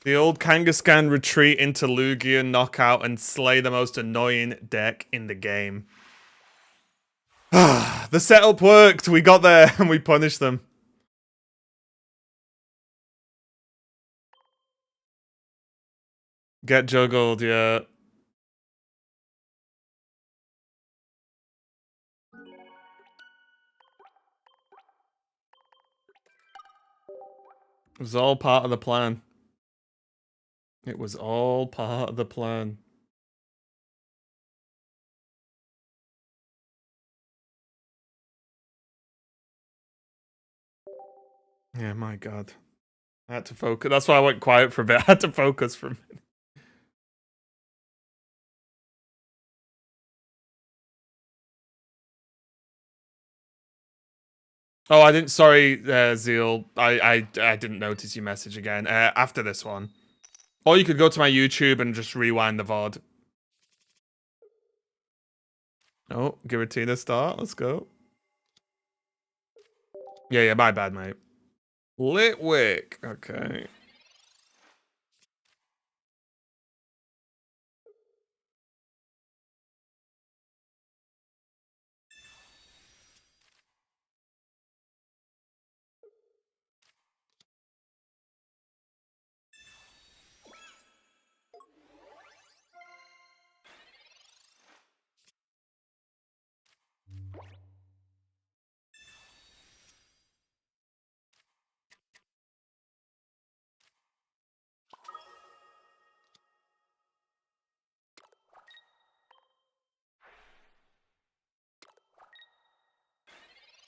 The old Kangaskhan retreat into Lugia, knockout, and slay the most annoying deck in the game. The setup worked. We got there and we punished them. Get juggled, yeah. It was all part of the plan. It was all part of the plan. Yeah, my god. I had to focus. That's why I went quiet for a bit. I had to focus for a minute. Oh, I didn't. Sorry, Zeal. I didn't notice your message again. After this one, or you could go to my YouTube and just rewind the VOD. Oh, Giratina start. Let's go. Yeah, my bad, mate. Litwick. Okay.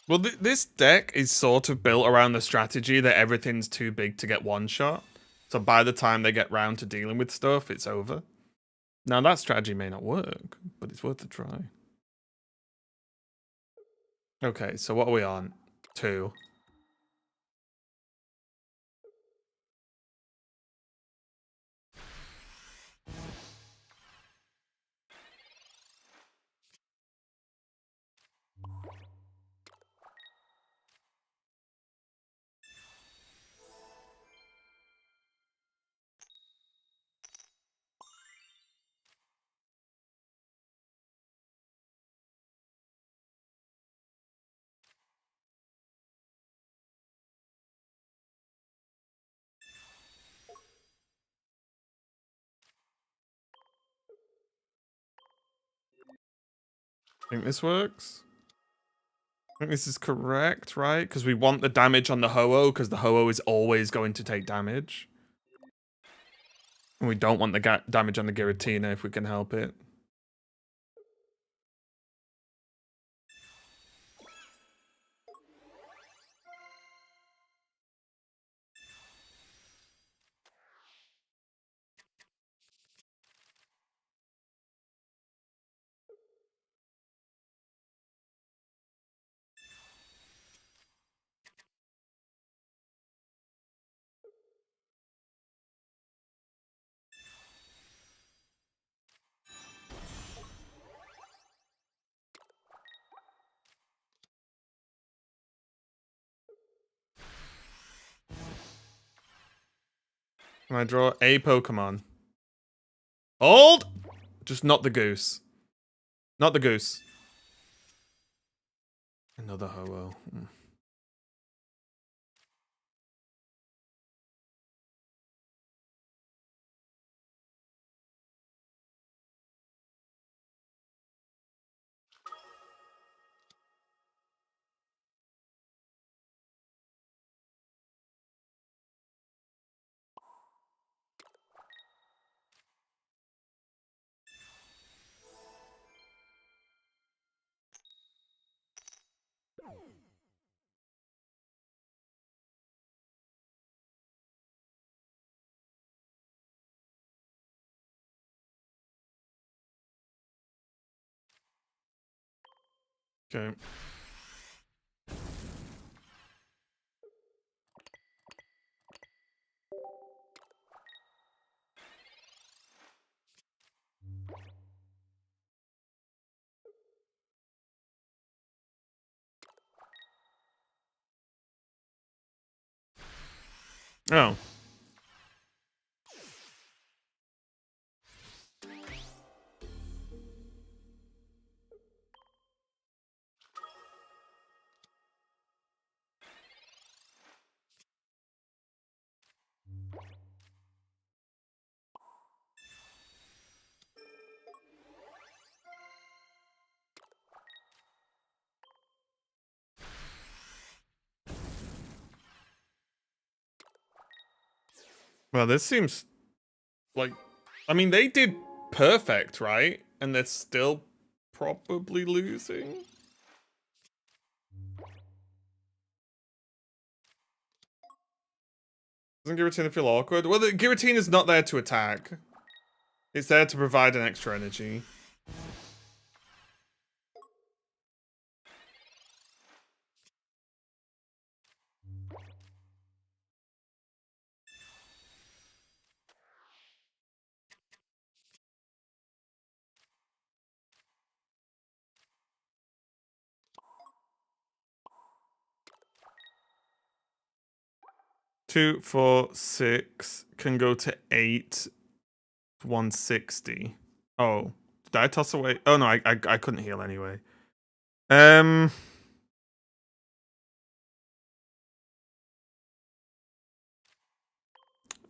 Well, this deck is sort of built around the strategy that everything's too big to get one shot. So by the time they get round to dealing with stuff, it's over. Now that strategy may not work, but it's worth a try. Okay, so what are we on? 2. I think this works. I think this is correct, right? Because we want the damage on the Ho-Oh, because the Ho-Oh is always going to take damage. And we don't want the damage on the Giratina if we can help it. Can I draw a Pokemon? Hold! Just not the goose. Not the goose. Another Ho-Oh. Okay. Oh. Well, this seems like, I mean, they did perfect, right? And they're still probably losing. Doesn't Giratina feel awkward? Well, the Giratina is not there to attack. It's there to provide an extra energy. Two, 4, 6 can go to 8, 160. Oh, did I toss away? Oh no, I couldn't heal anyway. It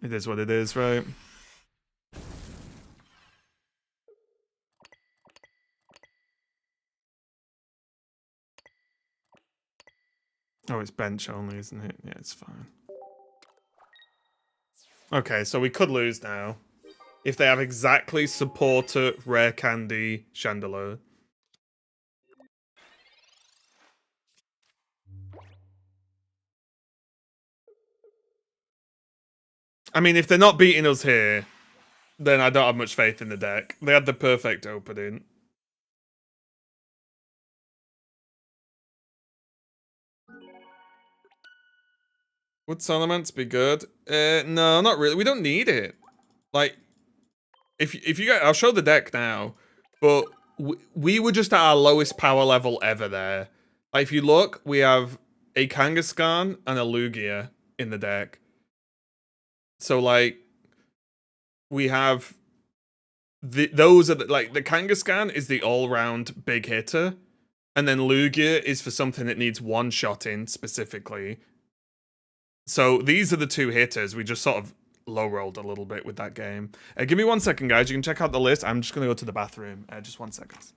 is what it is, right? Oh, it's bench only, isn't it? Yeah, it's fine. Okay, so we could lose now. If they have exactly supporter, rare candy, Chandelure. I mean, if they're not beating us here, then I don't have much faith in the deck. They had the perfect opening. Would Salamence be good? No, not really. We don't need it. Like, if you get, I'll show the deck now, but we were just at our lowest power level ever there. Like, if you look, we have a Kangaskhan and a Lugia in the deck. So, like, we have those are the, like, the Kangaskhan is the all-round big hitter, and then Lugia is for something that needs one shot in specifically. So these are the two hitters. We just sort of low rolled a little bit with that game. Give me 1 second, guys. You can check out the list. I'm just gonna go to the bathroom. Just 1 second.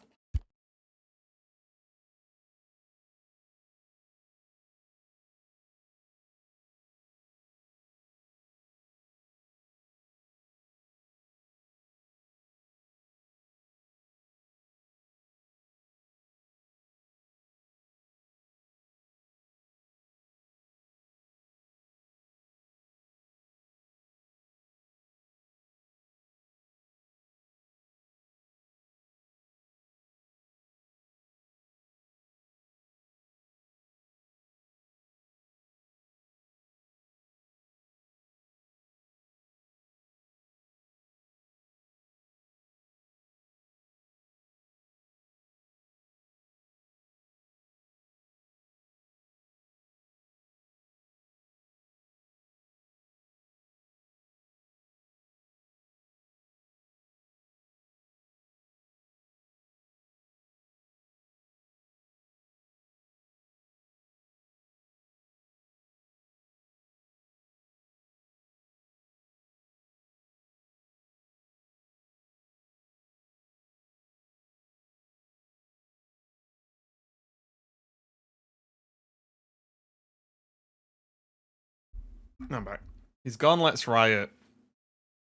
I'm back. He's gone. Let's riot.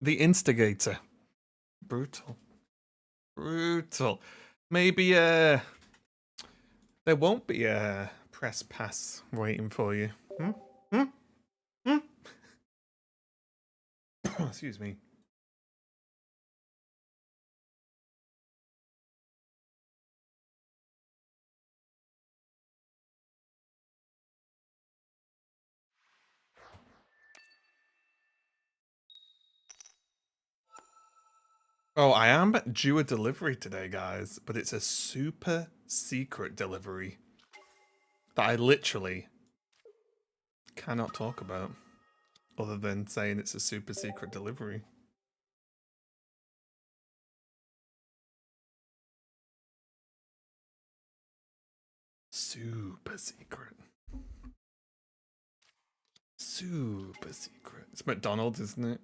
The instigator. Brutal. Brutal. Maybe there won't be a press pass waiting for you. Excuse me. Oh, I am due a delivery today, guys, but it's a super secret delivery that I literally cannot talk about other than saying it's a super secret delivery. Super secret. Super secret. It's McDonald's, isn't it?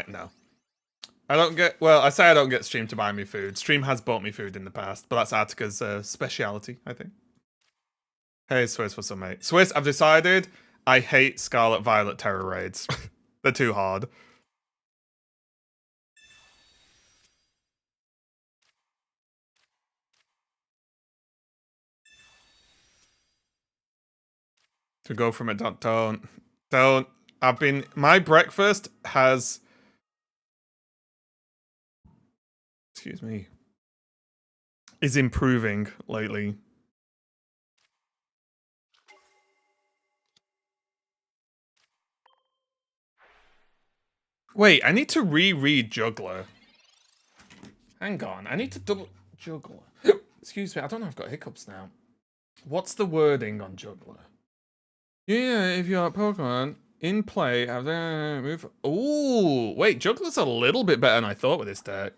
No. I don't get, well, I say I don't get Stream to buy me food. Stream has bought me food in the past, but that's Attica's speciality, I think. Hey, Swiss, what's up, mate? Swiss, I've decided I hate Scarlet Violet Terror Raids. They're too hard. To go from it, don't. My breakfast has, excuse me, is improving lately. Wait, I need to reread Juggler. Hang on, I need to double Juggler. Excuse me, I don't know if I've got hiccups now. What's the wording on Juggler? Yeah, if you're a Pokemon in play, have the move. Ooh, wait, Juggler's a little bit better than I thought with this deck.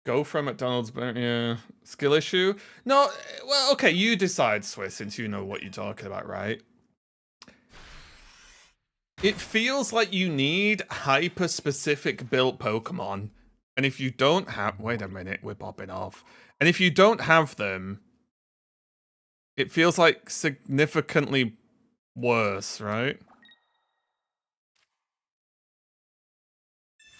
Go from McDonald's, yeah. Skill issue? No, well, okay, you decide, Swiss, since you know what you're talking about, right? It feels like you need hyper-specific built Pokemon. And if you don't have... Wait a minute, we're popping off. And if you don't have them, it feels like significantly worse, right?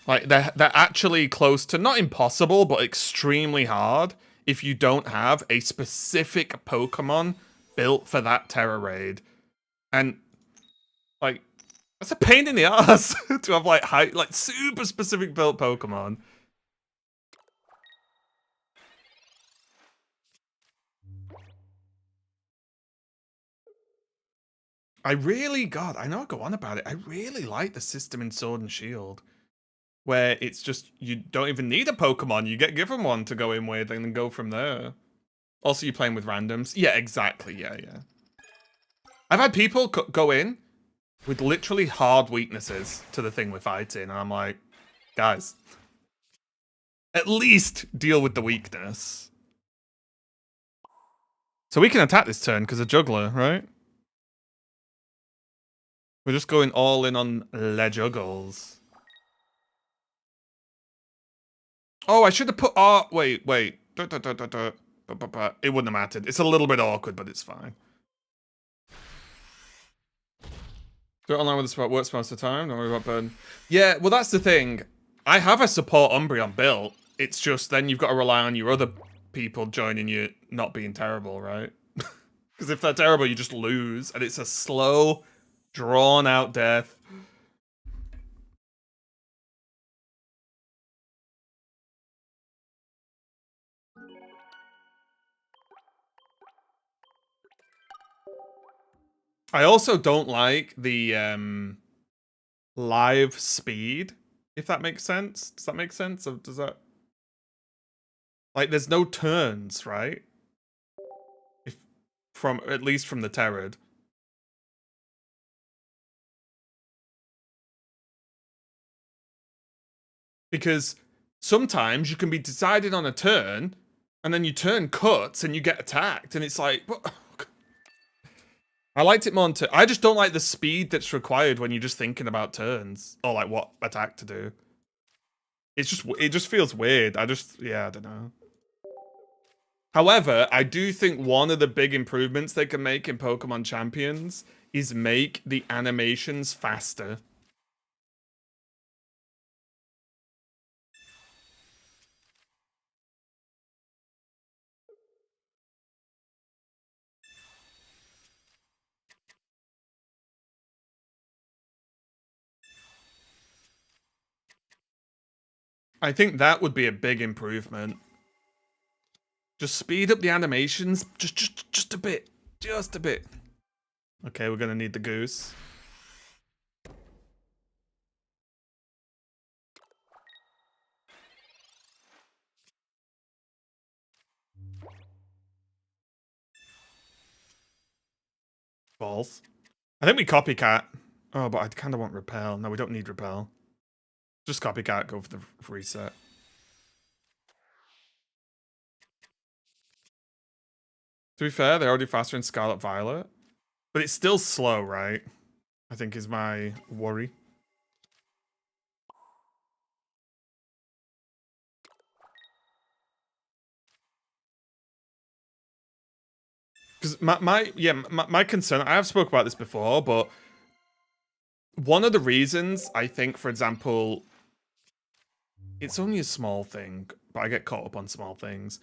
Like, they're actually close to, not impossible, but extremely hard if you don't have a specific Pokemon built for that Terra Raid. And, like, that's a pain in the ass to have, like, super specific built Pokemon. God, I know I go on about it. I really like the system in Sword and Shield, where it's just, you don't even need a Pokemon. You get given one to go in with and then go from there. Also, you're playing with randoms. Yeah, exactly. Yeah. I've had people go in with literally hard weaknesses to the thing we're fighting, and I'm like, guys, at least deal with the weakness. So we can attack this turn because of Juggler, right? We're just going all in on Le Juggles. Oh, I should have put... Oh, wait. It wouldn't have mattered. It's a little bit awkward, but it's fine. Do it online with the support works most of the time. Don't worry about burn. Yeah, well, that's the thing. I have a support Umbreon built. It's just then you've got to rely on your other people joining you not being terrible, right? Because if they're terrible, you just lose. And it's a slow, drawn-out death. I also don't like the live speed, if that makes sense. Does that make sense? Or does that... Like, there's no turns, right? At least from the Terrid. Because sometimes you can be decided on a turn, and then your turn cuts and you get attacked, and it's like, what? I liked it more I just don't like the speed that's required when you're just thinking about turns, or like what attack to do. It just feels weird. I don't know. However, I do think one of the big improvements they can make in Pokemon Champions is make the animations faster. I think that would be a big improvement. Just speed up the animations just a bit. Just a bit. Okay, we're gonna need the goose. Balls. I think we copycat. Oh, but I kind of want repel. No, we don't need repel. Just copycat, go for the reset. To be fair, they're already faster in Scarlet Violet. But it's still slow, right? I think is my worry. Because my concern, I have spoke about this before, but one of the reasons I think, for example, it's only a small thing, but I get caught up on small things.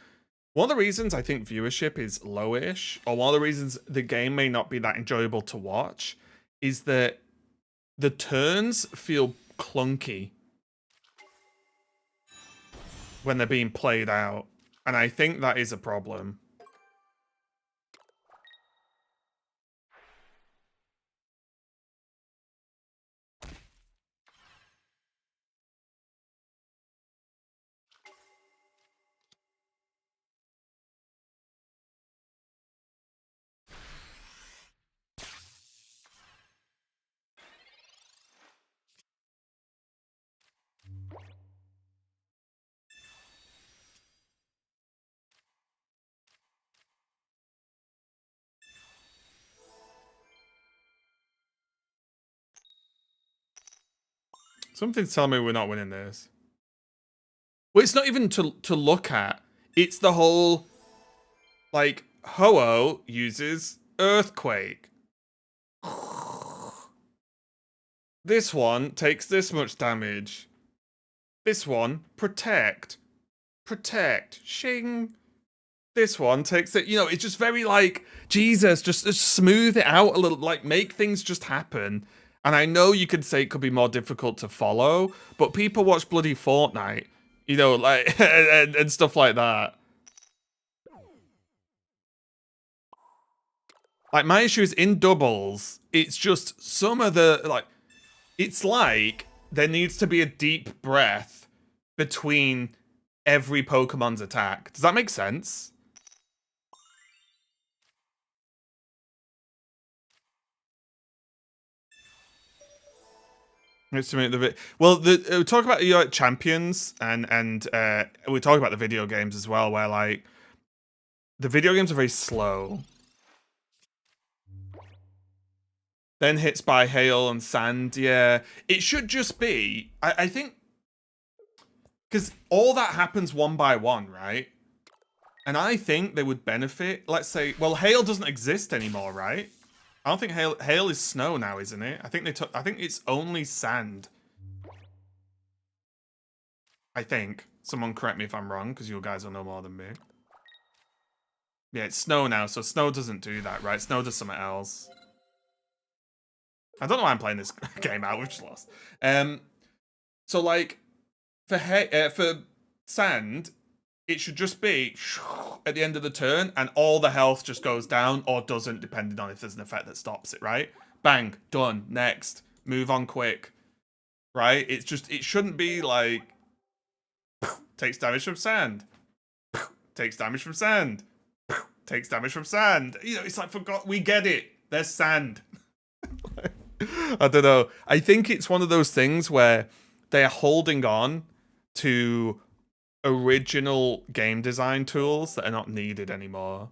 One of the reasons I think viewership is lowish, or one of the reasons the game may not be that enjoyable to watch, is that the turns feel clunky when they're being played out. And I think that is a problem. Something's telling me we're not winning this. Well, it's not even to look at. It's the whole, like, Ho-Oh uses Earthquake. This one takes this much damage. This one, Protect. Protect. Shing. This one takes it, you know, it's just very like, Jesus, just smooth it out a little, like, make things just happen. And I know you could say it could be more difficult to follow, but people watch bloody Fortnite, you know, like, and stuff like that. Like, my issue is in doubles, it's just some of the, like, it's like there needs to be a deep breath between every Pokemon's attack. Does that make sense? Well, we talk about champions and we talk about the video games as well, where like the video games are very slow. Then hits by hail and sand. Yeah, it should just be. I think because all that happens one by one, right? And I think they would benefit. Let's say, well, hail doesn't exist anymore, right? I don't think hail is snow now, isn't it? I think they took. I think it's only sand. I think. Someone correct me if I'm wrong, because you guys will know more than me. Yeah, it's snow now, so snow doesn't do that, right? Snow does something else. I don't know why I'm playing this game out. We've just lost. So like for sand, it should just be at the end of the turn, and all the health just goes down or doesn't, depending on if there's an effect that stops it. Right? Bang, done. Next, move on quick. Right? It's just it shouldn't be like takes damage from sand, takes damage from sand, takes damage from sand. You know, it's like we get it. There's sand. I don't know. I think it's one of those things where they are holding on to original game design tools that are not needed anymore.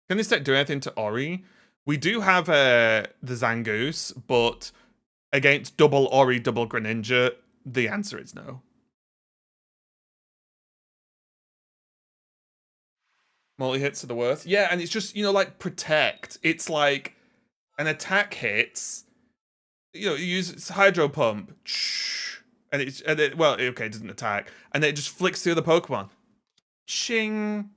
Can this deck do anything to Ori? We do have the Zangoose, but against double Ori, double Greninja, the answer is no. Multi-hits are the worst. Yeah, and it's just, you know, like Protect. It's like an attack hits, you know, you use Hydro Pump, and well, okay, it doesn't attack, and then it just flicks the other Pokemon. Shing,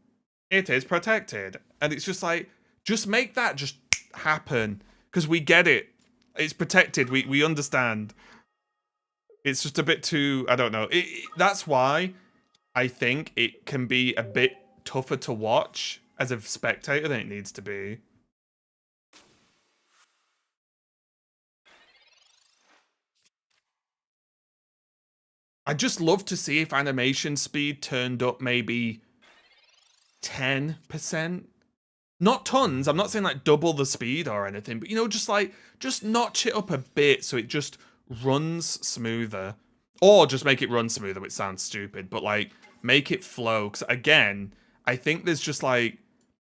it is protected, and it's just like, just make that just happen, because we get it. It's protected. We understand. It's just a bit too. I don't know. That's why I think it can be a bit tougher to watch as a spectator than it needs to be. I'd just love to see if animation speed turned up maybe 10%. Not tons. I'm not saying like double the speed or anything, but you know, just like, just notch it up a bit so it just runs smoother. Or just make it run smoother, which sounds stupid, but like, make it flow. Because again, I think there's just like,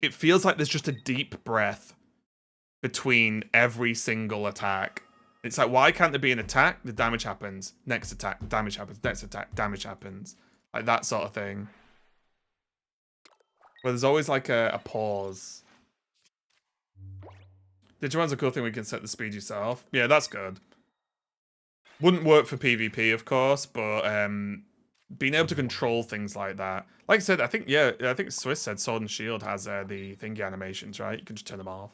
it feels like there's just a deep breath between every single attack. It's like, why can't there be an attack? The damage happens. Next attack, damage happens. Next attack, damage happens. Like that sort of thing. Where there's always like a pause. Digimon's a cool thing we can set the speed yourself. Yeah, that's good. Wouldn't work for PvP, of course, but being able to control things like that. Like I said, I think Swiss said Sword and Shield has the thingy animations, right? You can just turn them off.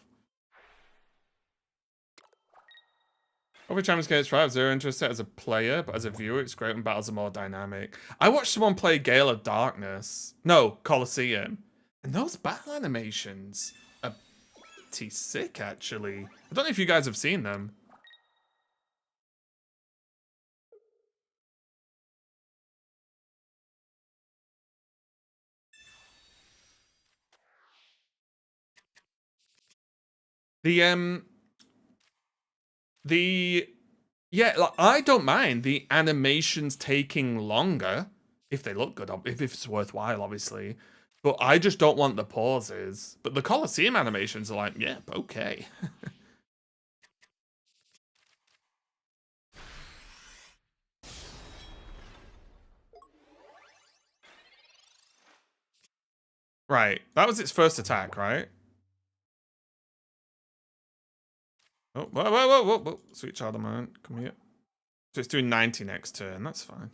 Over Champions Games 5, zero interest as a player, but as a viewer, it's great when battles are more dynamic. I watched someone play Gale of Darkness. No, Colosseum. And those battle animations are pretty sick, actually. I don't know if you guys have seen them. Yeah, like, I don't mind the animations taking longer if they look good, if it's worthwhile, obviously. But I just don't want the pauses. But the Colosseum animations are like, yeah, okay. Right, that was its first attack, right? Oh, whoa, whoa, whoa, whoa, whoa. Sweet child of mine, come here. So it's doing 90 next turn, that's fine.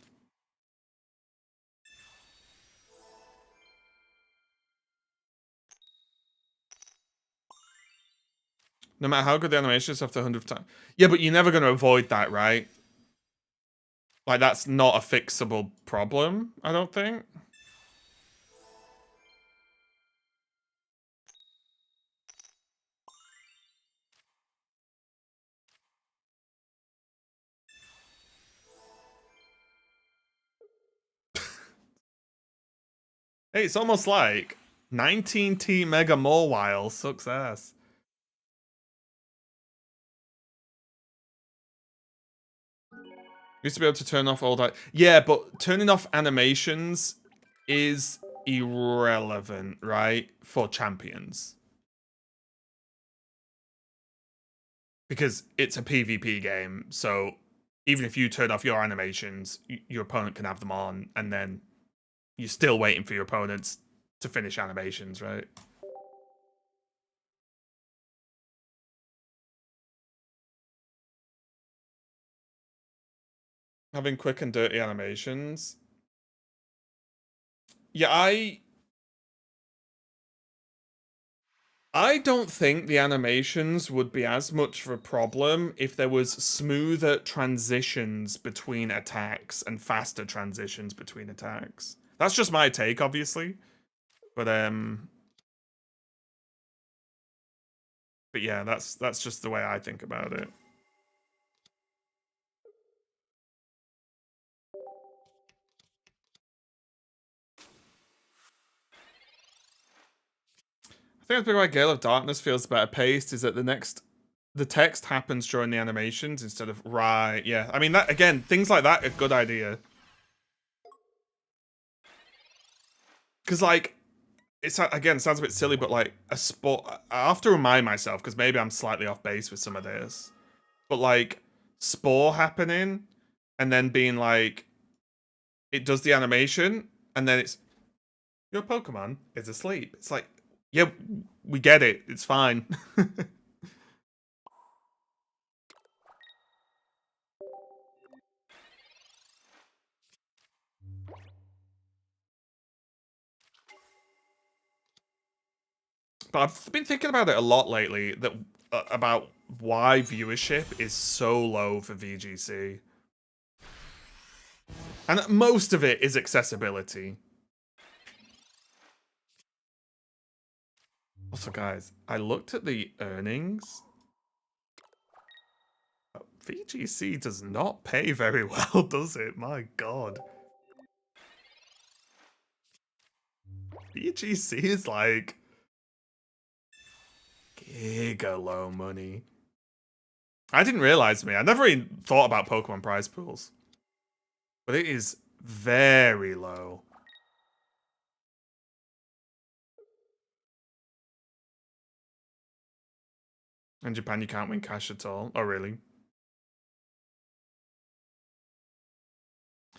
No matter how good the animation is after 100th time. Yeah, but you're never going to avoid that, right? Like, that's not a fixable problem, I don't think. Hey, it's almost like 19T Mega Mawile sucks ass. Used to be able to turn off all that. Yeah, but turning off animations is irrelevant, right? For champions. Because it's a PvP game, so even if you turn off your animations, your opponent can have them on, and then you're still waiting for your opponents to finish animations, right? Having quick and dirty animations. Yeah, I don't think the animations would be as much of a problem if there was smoother transitions between attacks and faster transitions between attacks. That's just my take, obviously. But yeah, that's just the way I think about it. I think that's why Gale of Darkness feels better paced is that the text happens during the animations instead of right, yeah. I mean that again, things like that are a good idea. Cause like it's again, it sounds a bit silly, but like a sport I have to remind myself, because maybe I'm slightly off base with some of this. But like Spore happening and then being like it does the animation and then it's your Pokemon is asleep. It's like, yeah, we get it. It's fine. But I've been thinking about it a lot lately, that about why viewership is so low for VGC. And most of it is accessibility. Also, guys, I looked at the earnings. VGC does not pay very well, does it? My god. VGC is like giga low money. I didn't realize I never even thought about Pokemon prize pools. But it is very low. In Japan, you can't win cash at all. Oh, really?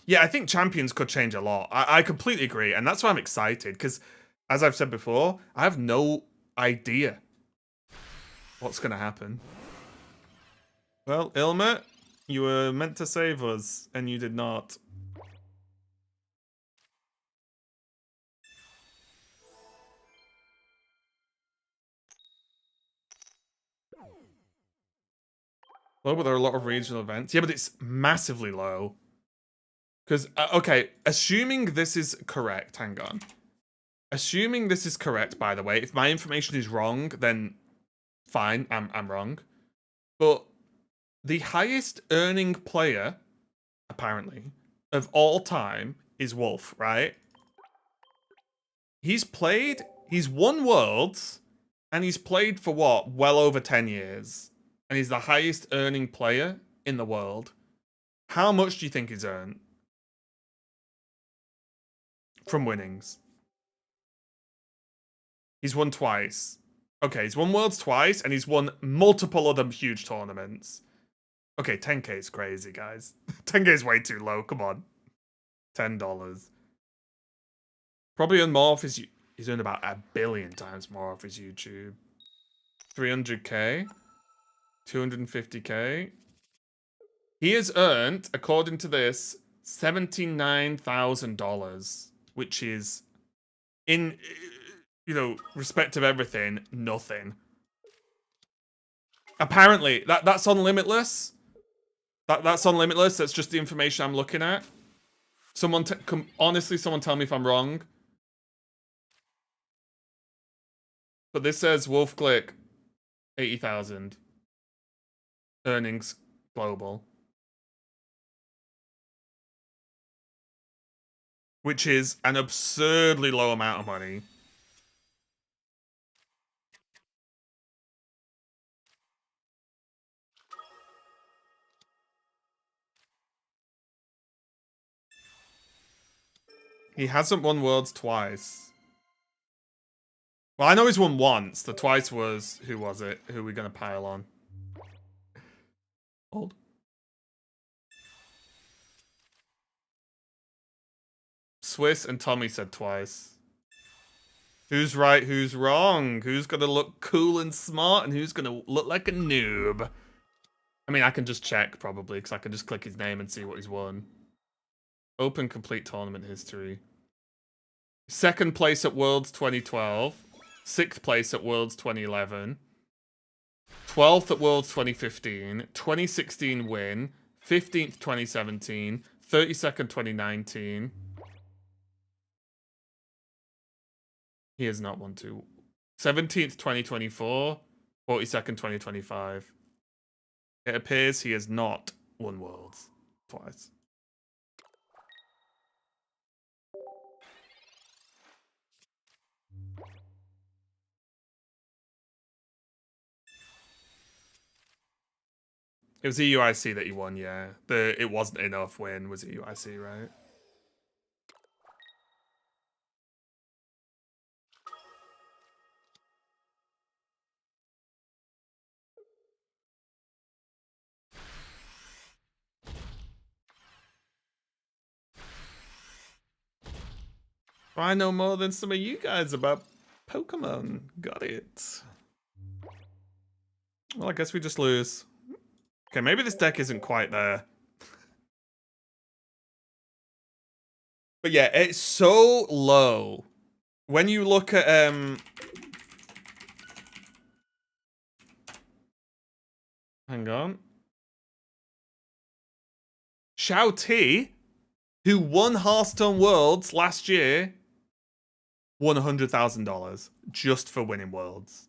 Yeah, I think champions could change a lot. I completely agree. And that's why I'm excited. Because, as I've said before, I have no idea what's going to happen. Well, Ilma, You were meant to save us, and you did not. Low, but there are a lot of regional events. Yeah, but it's massively low. Because, okay, assuming this is correct, hang on. Assuming this is correct, by the way, if my information is wrong, then fine, I'm wrong. But the highest earning player, apparently, of all time is Wolf, right? He's won Worlds, and he's played for what? Well over 10 years. And he's the highest earning player in the world. How much do you think he's earned? From winnings. He's won twice. Okay, he's won Worlds twice, and he's won multiple other huge tournaments. Okay, 10k is crazy, guys. 10k is way too low, come on. $10. Probably earned more off his... He's earned about 1 billion times more off his YouTube. 300k. 250k. He has earned, according to this, $79,000, which is, in, you know, respect of everything, nothing. Apparently, that's on Limitless. That's on Limitless. That's just the information I'm looking at. Someone, honestly, someone tell me if I'm wrong. But this says Wolf Glick, 80,000 earnings global, which is an absurdly low amount of money. He hasn't won Worlds twice. Well, I know he's won once. The twice was... Who was it? Who are we going to pile on? Old. Swiss and Tommy said twice. Who's right, who's wrong? Who's going to look cool and smart, and who's going to look like a noob? I mean, I can just check, probably, because I can just click his name and see what he's won. Open complete tournament history. 2nd place at Worlds 2012. 6th place at Worlds 2011. 12th at Worlds 2015. 2016 win. 15th 2017. 32nd 2019. He has not won 2. 17th 2024. 42nd 2025. It appears he has not won Worlds twice. It was the UIC that he won, yeah. It wasn't enough win was the UIC, right? I know more than some of you guys about Pokemon. Got it. Well, I guess we just lose. Okay, maybe this deck isn't quite there. But yeah, it's so low. When you look at hang on. Xiao Ti, who won Hearthstone Worlds last year, won $100,000 just for winning Worlds.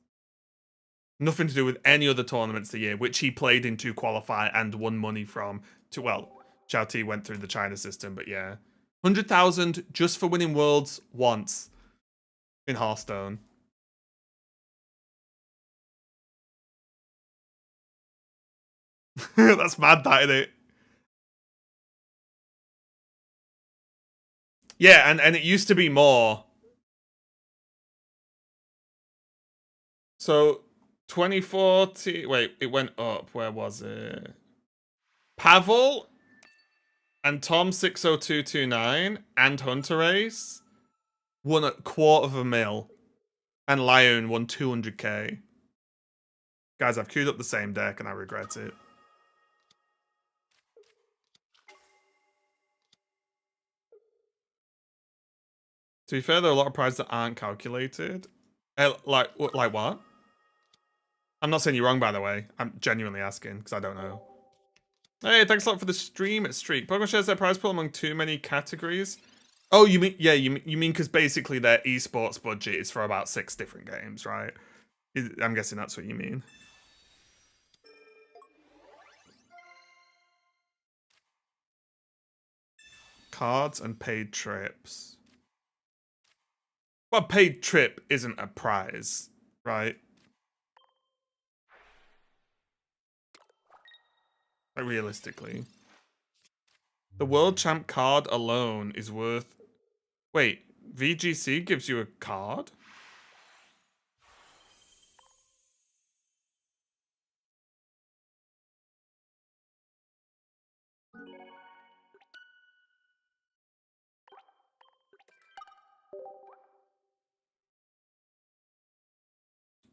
Nothing to do with any other tournaments the year, which he played in to qualify and won money from. Well, Xiao Ti went through the China system, but yeah. 100,000 just for winning Worlds once in Hearthstone. That's mad, that, isn't it? Yeah, and it used to be more. So 2040. Wait, it went up. Where was it? Pavel and Tom60229 and Hunter Ace won $250,000. And Lion won 200k. Guys, I've queued up the same deck and I regret it. To be fair, there are a lot of prizes that aren't calculated. Like what? I'm not saying you're wrong, by the way. I'm genuinely asking, because I don't know. Hey, thanks a lot for the stream at Streak. Pokemon shares their prize pool among too many categories. Oh, you mean, yeah, you mean because basically their esports budget is for about 6 different games, right? I'm guessing that's what you mean. Cards and paid trips. Well, paid trip isn't a prize, right? Like, realistically. The World Champ card alone is worth... Wait, VGC gives you a card?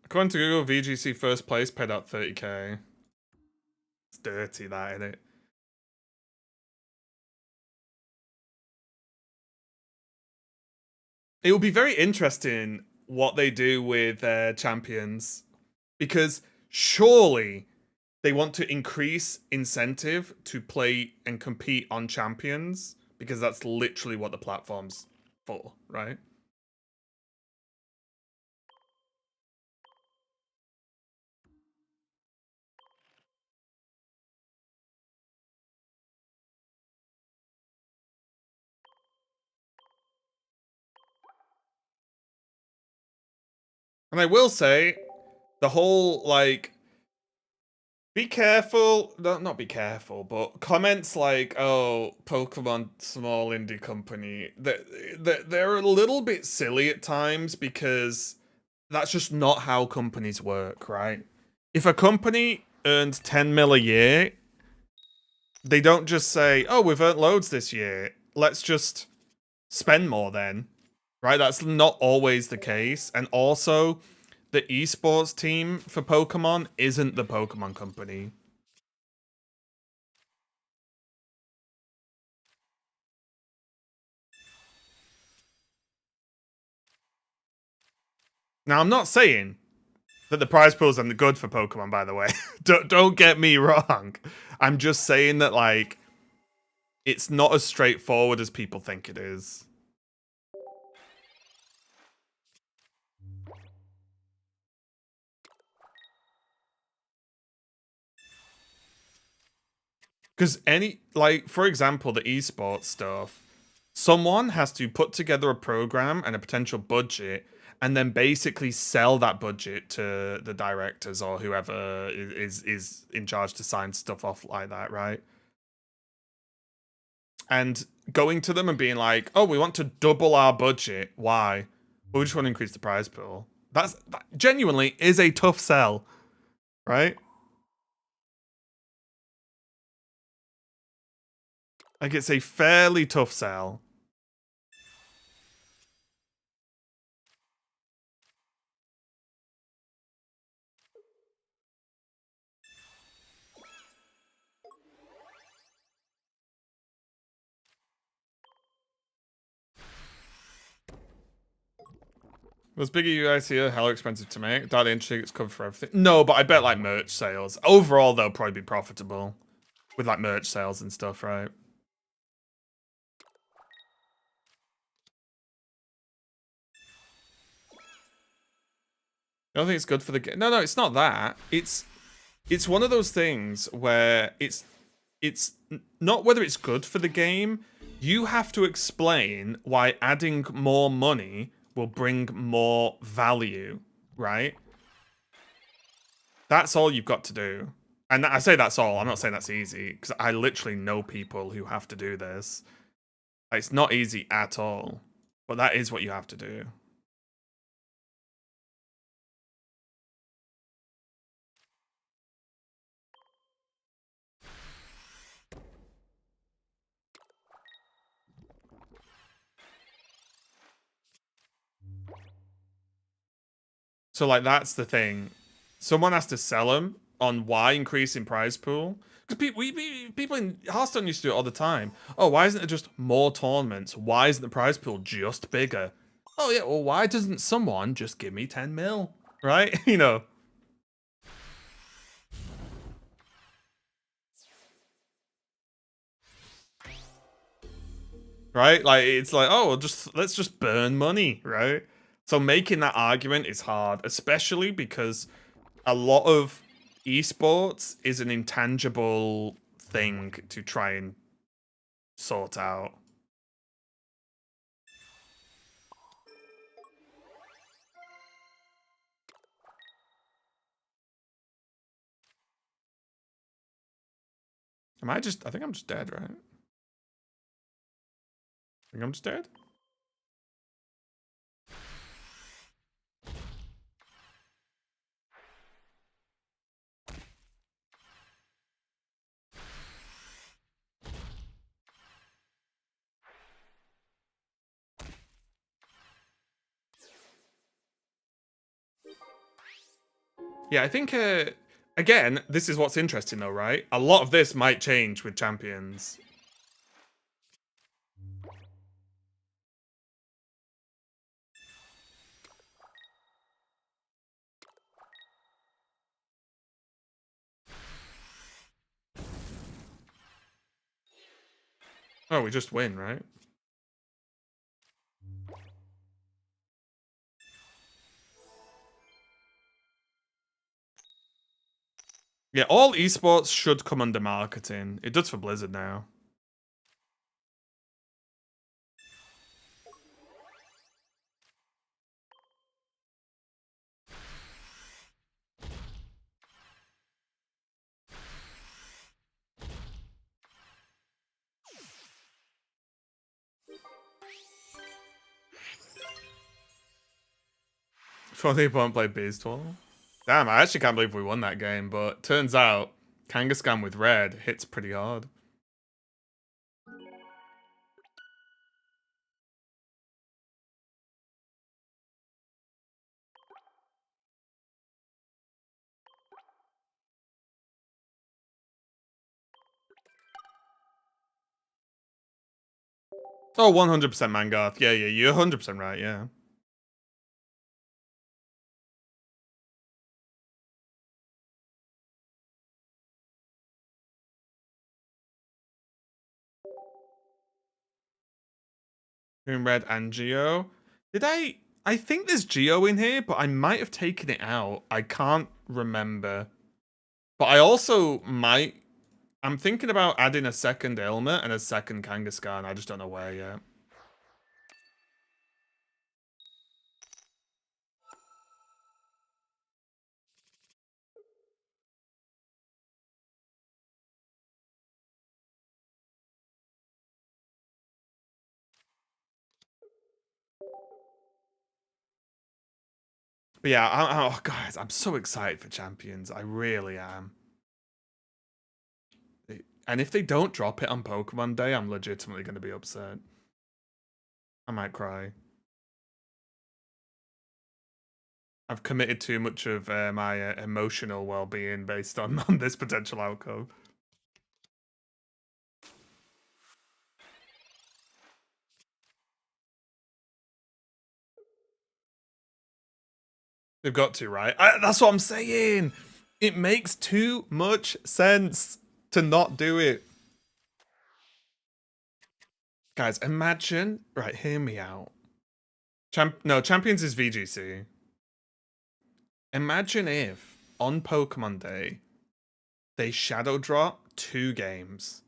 According to Google, VGC first place paid out 30k. It's dirty, that, isn't it? It will be very interesting what they do with their champions, because surely they want to increase incentive to play and compete on champions, because that's literally what the platform's for, right? And I will say, the whole, like, be careful, not be careful, but comments like, oh, Pokemon small indie company, they're a little bit silly at times, because that's just not how companies work, right? If a company earns 10 mil a year, they don't just say, oh, we've earned loads this year, let's just spend more then, right? That's not always the case. And also, the esports team for Pokemon isn't the Pokemon company. Now, I'm not saying that the prize pools aren't good for Pokemon, by the way. Don't get me wrong. I'm just saying that, like, it's not as straightforward as people think it is. Because for example, the esports stuff, someone has to put together a program and a potential budget, and then basically sell that budget to the directors or whoever is in charge to sign stuff off like that, right? And going to them and being like, oh, we want to double our budget. Why? Well, we just want to increase the prize pool. That genuinely is a tough sell, right? Like, it's a fairly tough sell. Was bigger you guys here hella expensive to make? Data entry it's covered for everything. No, but I bet like merch sales. Overall, they'll probably be profitable with like merch sales and stuff, right? I don't think it's good for the game. No, it's not that. It's one of those things where it's not whether it's good for the game. You have to explain why adding more money will bring more value, right? That's all you've got to do. And I say that's all. I'm not saying that's easy, because I literally know people who have to do this. It's not easy at all, but that is what you have to do. So, like, that's the thing. Someone has to sell them on why increasing prize pool. Because people in Hearthstone used to do it all the time. Oh, why isn't it just more tournaments? Why isn't the prize pool just bigger? Oh yeah, well, why doesn't someone just give me 10 mil? Right? You know. Right? Like it's like, oh, let's just burn money, right? So making that argument is hard, especially because a lot of esports is an intangible thing to try and sort out. I think I'm just dead, right? I think I'm just dead. Yeah, I think, again, this is what's interesting though, right? A lot of this might change with champions. Oh, we just win, right? Yeah, all esports should come under marketing. It does for Blizzard now. For the opponent played Beastwall. Damn, I actually can't believe we won that game, but turns out Kangaskhan with red hits pretty hard. Oh, 100% Mangarth. Yeah, you're 100% right, yeah. In red and Geo. Did I think there's Geo in here, but I might have taken it out. I can't remember. But I also might... I'm thinking about adding a second Ilma and a second Kangaskhan. I just don't know where yet. But yeah, oh, guys, I'm so excited for Champions. I really am. And if they don't drop it on Pokemon Day, I'm legitimately going to be upset. I might cry. I've committed too much of my emotional well-being based on this potential outcome. They've got to, right? That's what I'm saying. It makes too much sense to not do it. Guys, imagine... Right, hear me out. Champions is VGC. Imagine if, on Pokemon Day, they shadow drop 2 games.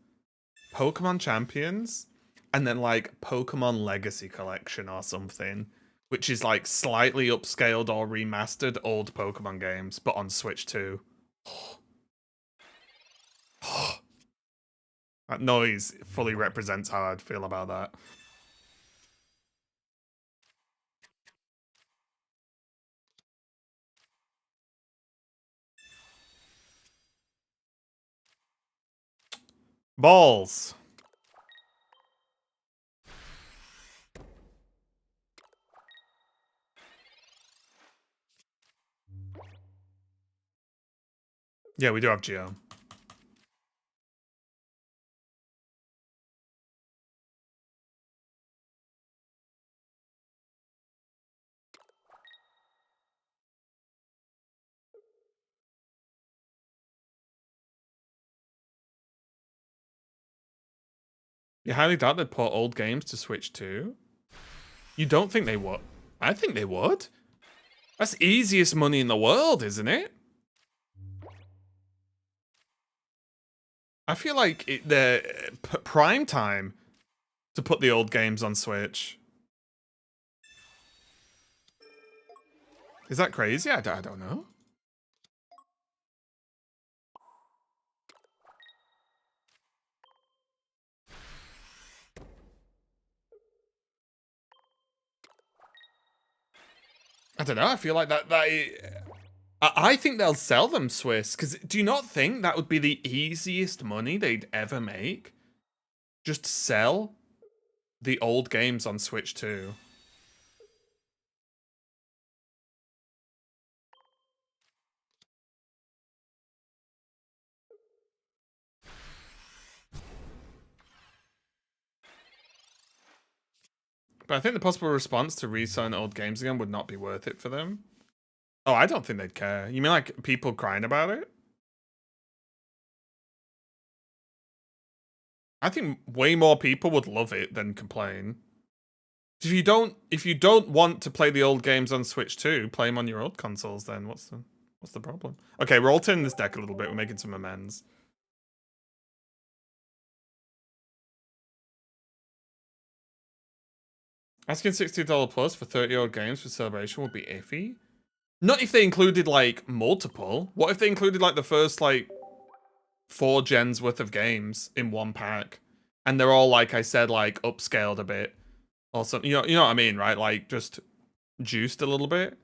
Pokemon Champions, and then like Pokemon Legacy Collection or something, which is like slightly upscaled or remastered old Pokemon games, but on Switch 2. That noise fully represents how I'd feel about that. Balls. Yeah, we do have Geo. You highly doubt they'd port old games to Switch 2? You don't think they would? I think they would. That's easiest money in the world, isn't it? I feel like the prime time to put the old games on Switch. Is that crazy? I don't know. I don't know. I feel like I think they'll sell them Swiss, because do you not think that would be the easiest money they'd ever make? Just sell the old games on Switch 2. But I think the possible response to reselling old games again would not be worth it for them. Oh, I don't think they'd care. You mean like people crying about it? I think way more people would love it than complain. If you don't want to play the old games on Switch 2, play them on your old consoles then. What's the problem? Okay, we're altering this deck a little bit. We're making some amends. Asking $60 plus for 30-year-old games for celebration would be iffy. Not if they included like multiple. What if they included like the first like 4 gens worth of games in one pack, and they're all, like I said, like upscaled a bit or something? You know what I mean, right? Like just juiced a little bit.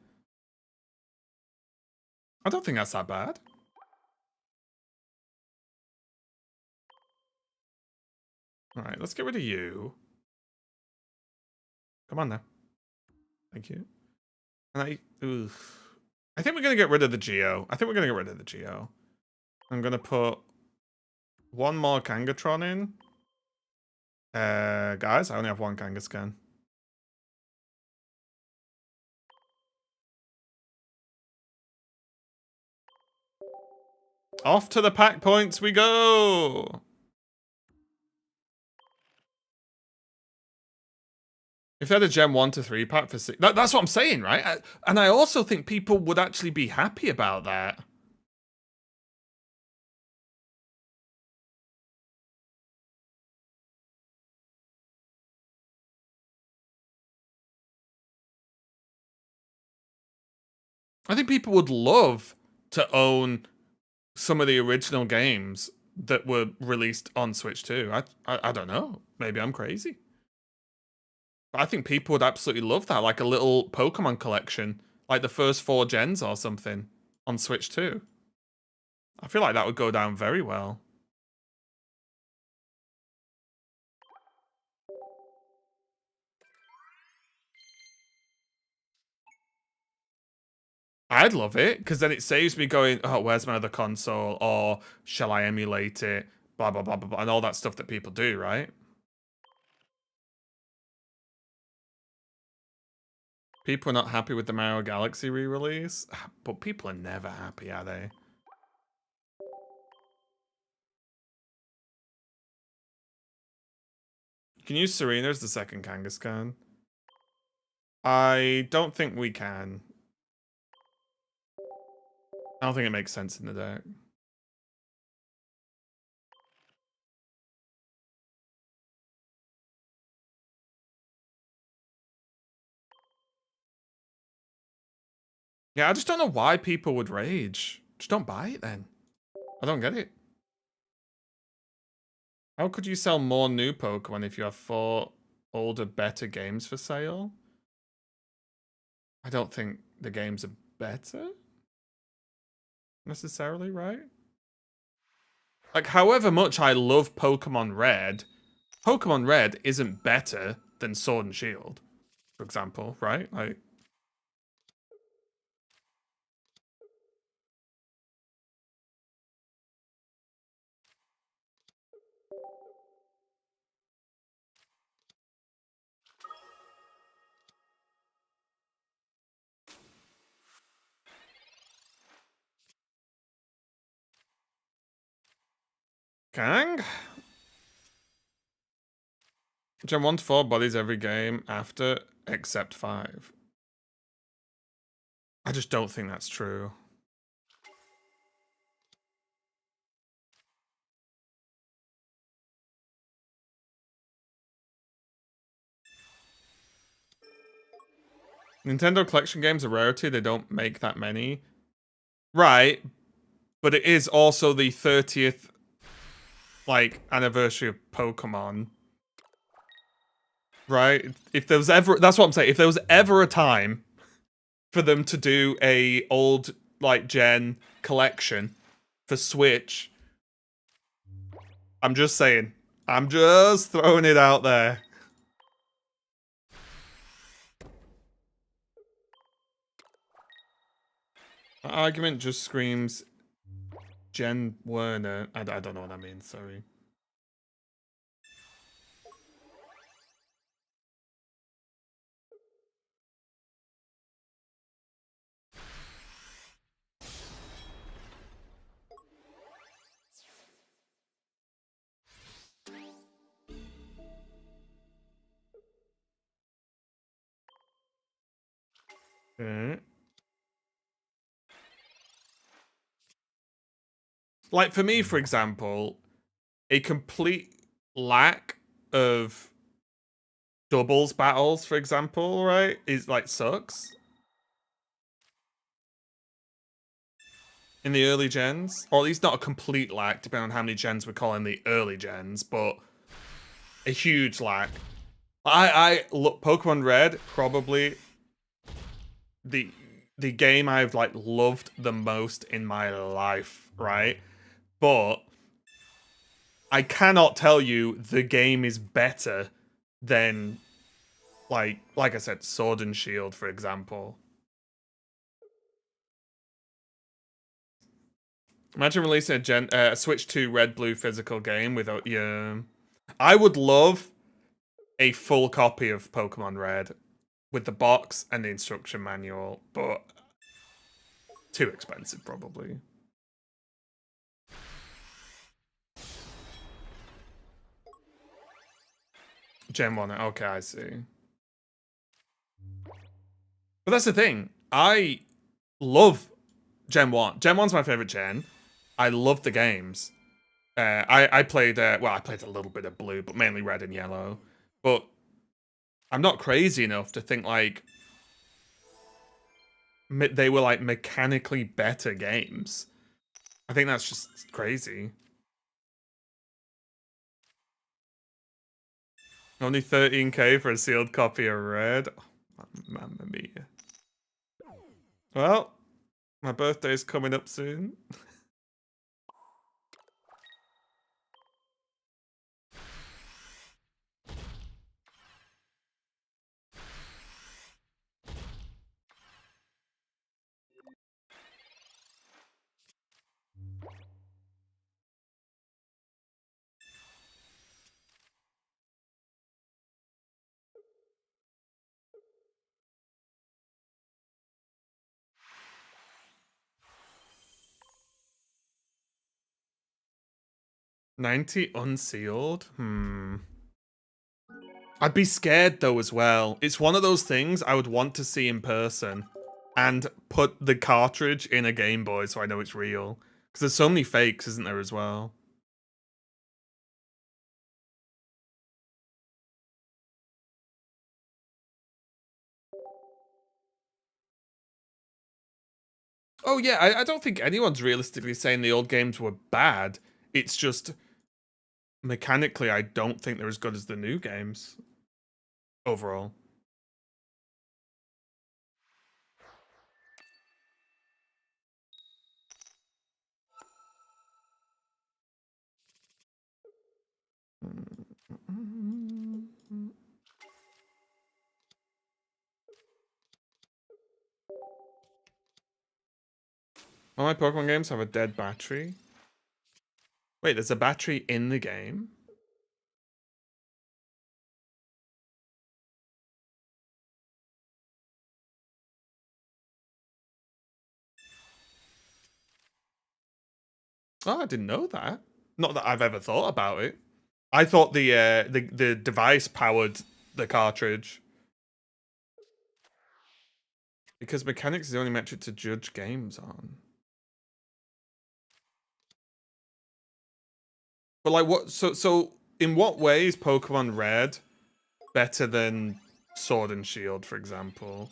I don't think that's that bad. All right, let's get rid of you. Come on now. Thank you. And I think we're gonna get rid of the Geo. I think we're gonna get rid of the Geo. I'm gonna put one more Kangatron in. Guys, I only have one Kangaskhan. Off to the pack points we go. If they had a Gen 1 to 3 pack for 6, that's what I'm saying, right? And I also think people would actually be happy about that. I think people would love to own some of the original games that were released on Switch 2. I don't know. Maybe I'm crazy. But I think people would absolutely love that, like a little Pokemon collection, like the first 4 gens or something on Switch 2. I feel like that would go down very well. I'd love it, because then it saves me going, oh, where's my other console? Or shall I emulate it? Blah, blah, blah, blah, blah, and all that stuff that people do, right? People are not happy with the Mario Galaxy re-release, but people are never happy, are they? You can use Serena as the second Kangaskhan. I don't think we can. I don't think it makes sense in the deck. Yeah, I just don't know why people would rage. Just don't buy it then. I don't get it. How could you sell more new Pokemon if you have 4 older, better games for sale? I don't think the games are better, necessarily, right? Like, however much I love Pokemon Red isn't better than Sword and Shield, for example, right? Like, Kang? Gen 1 to 4 bodies every game after, except 5. I just don't think that's true. Nintendo collection games are rarity, they don't make that many. Right, but it is also the 30th, like, anniversary of Pokemon. Right? If there was ever, that's what I'm saying, if there was ever a time for them to do a old, like, gen collection for Switch, I'm just saying. I'm just throwing it out there. That argument just screams Jen Werner. I don't know what that means, sorry. Okay. Like, for me, for example, a complete lack of doubles battles, for example, right, is, like, sucks. In the early gens. Or at least not a complete lack, depending on how many gens we call in the early gens, but a huge lack. I look, Pokemon Red, probably the game I've, like, loved the most in my life, right? But I cannot tell you the game is better than, like I said, Sword and Shield, for example. Imagine releasing a Switch 2 Red Blue physical game without, yeah. I would love a full copy of Pokemon Red with the box and the instruction manual, but too expensive, probably. Gen 1, okay, I see. But that's the thing. I love Gen 1. Gen 1's my favorite gen. I love the games. I played, well, I played a little bit of Blue, but mainly Red and Yellow. But I'm not crazy enough to think, like, they were, like, mechanically better games. I think that's just crazy. Only 13k for a sealed copy of Red. Oh, mamma mia. Well, my birthday's coming up soon. $90 unsealed? I'd be scared, though, as well. It's one of those things I would want to see in person and put the cartridge in a Game Boy so I know it's real. Because there's so many fakes, isn't there, as well? Oh, yeah, I don't think anyone's realistically saying the old games were bad. It's just, mechanically, I don't think they're as good as the new games. Overall. All my Pokemon games have a dead battery. Wait, there's a battery in the game? Oh, I didn't know that. Not that I've ever thought about it. I thought the device powered the cartridge. Because mechanics is the only metric to judge games on. But like what so in what way is Pokemon Red better than Sword and Shield, for example?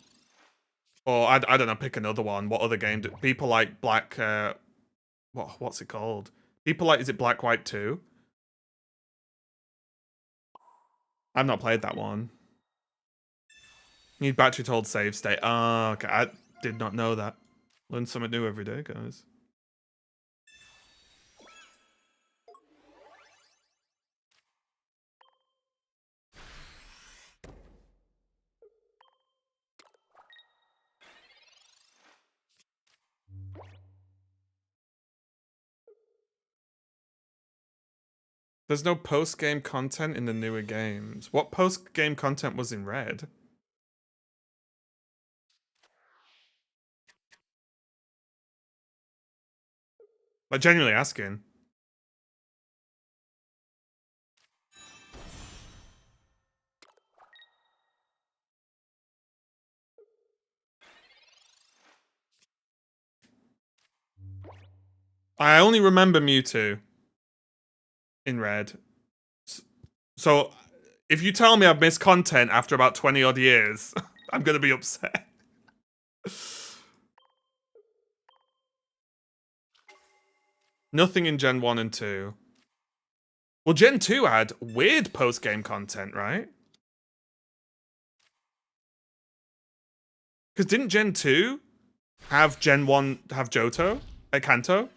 Or I don't know, pick another one. What other game do people like Black what's it called? People like, is it Black White 2? I've not played that one. Need battery to hold save state. Ah, okay. I did not know that. Learn something new every day, guys. There's no post-game content in the newer games. What post-game content was in Red? Like, genuinely asking. I only remember Mewtwo in Red. So, if you tell me I've missed content after about 20 odd years, I'm gonna be upset. Nothing in Gen 1 and 2. Well, Gen 2 had weird post-game content, right? Because didn't Gen 2 have Gen 1 have Johto at Kanto?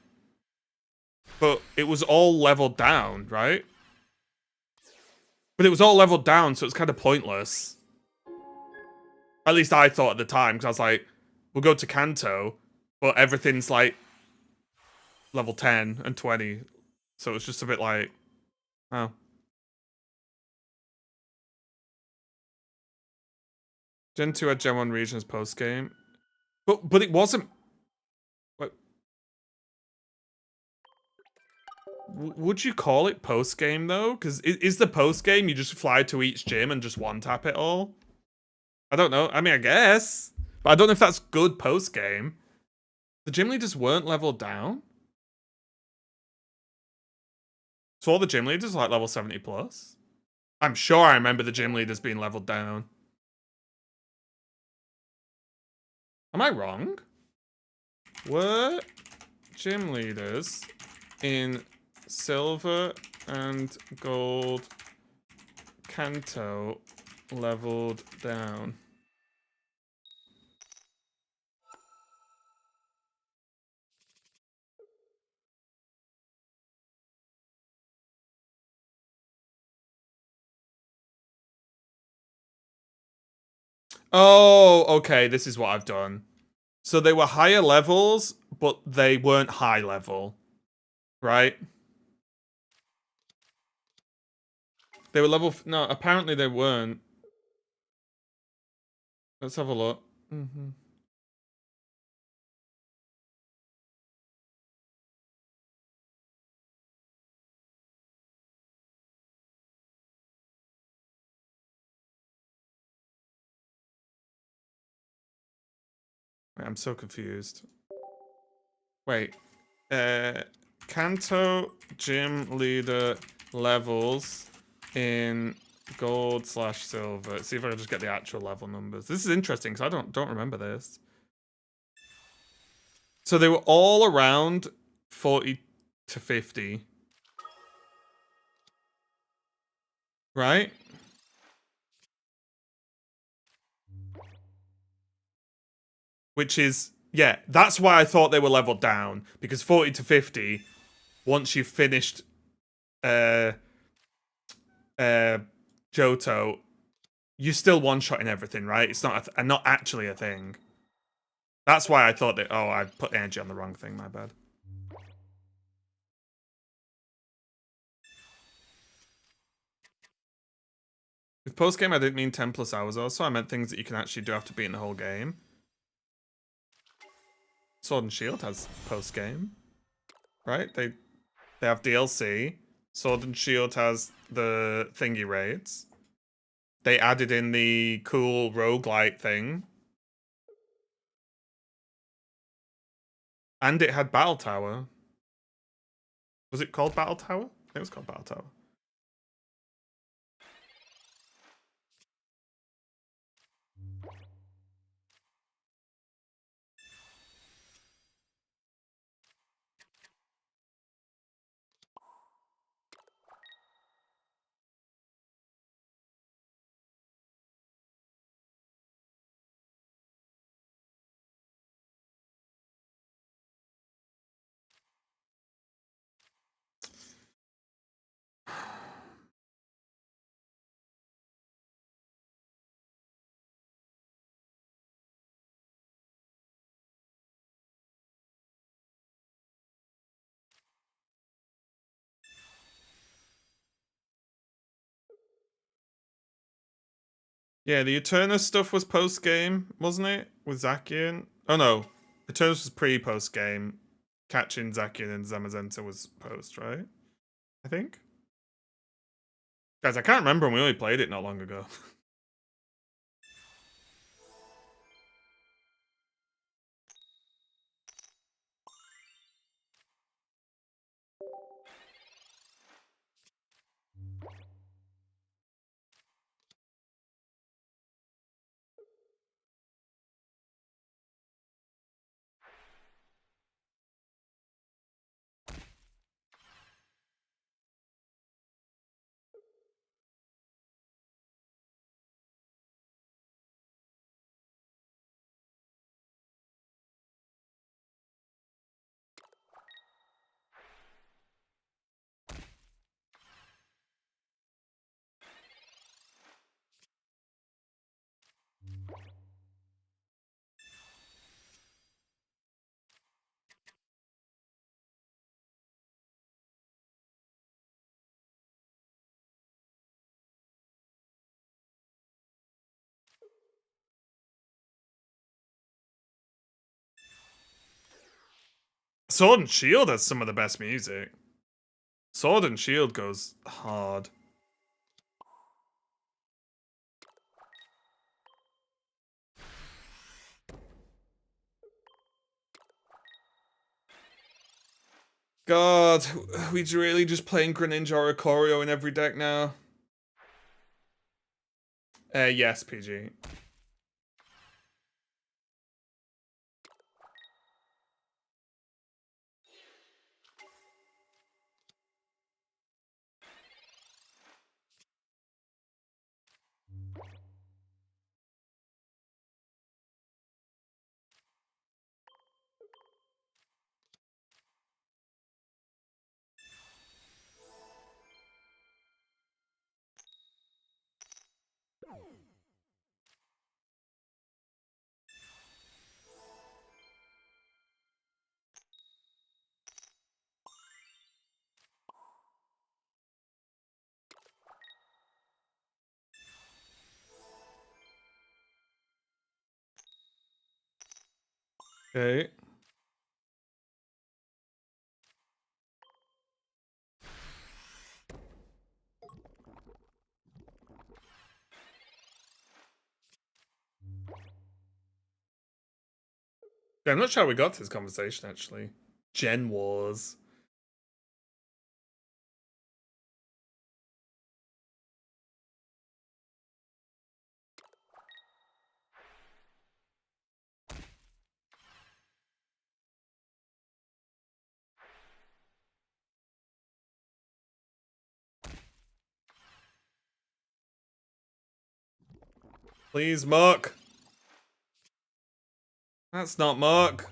But it was all leveled down, right? But it was all leveled down, so it's kind of pointless. At least I thought at the time, because I was like, we'll go to Kanto, but everything's like level 10 and 20. So it's just a bit like, oh. Gen 2 had Gen 1 regions post-game. But it wasn't... What? Would you call it post-game, though? Because is the post-game you just fly to each gym and just one-tap it all? I don't know. I mean, I guess. But I don't know if that's good post-game. The gym leaders weren't leveled down? So all the gym leaders are like level 70 plus? I'm sure I remember the gym leaders being leveled down. Am I wrong? Were gym leaders in Silver and Gold Kanto leveled down? Oh, okay, this is what I've done. So they were higher levels, but they weren't high level, right? They were level... No, apparently they weren't. Let's have a look. Wait, I'm so confused. Wait. Kanto gym leader levels in gold/silver. Let's see if I can just get the actual level numbers. This is interesting because I don't remember this. So they were all around 40 to 50. Right? Which is, yeah, that's why I thought they were leveled down. Because 40 to 50, once you've finished Johto, you're still one-shotting everything, right? It's not not actually a thing. That's why I thought that... Oh, I put energy on the wrong thing, my bad. With post-game, I didn't mean 10 plus hours also. I meant things that you can actually do after beating the whole game. Sword and Shield has post-game. Right? They have DLC. Sword and Shield has the thingy raids. They added in the cool roguelite thing. And it had Battle Tower. Was it called Battle Tower? I think it was called Battle Tower. Yeah, the Eternus stuff was post game, wasn't it? With Zacian? Oh no, Eternus was pre-post game. Catching Zacian and Zamazenta was post, right? I think. Guys, I can't remember, and we only played it not long ago. Sword and Shield has some of the best music. Sword and Shield goes hard. God, we really just playing Greninja or Ikorio in every deck now? Yes, PG. Okay. Yeah, I'm not sure how we got to this conversation, actually. Gen Wars. Please, Mark. That's not Mark.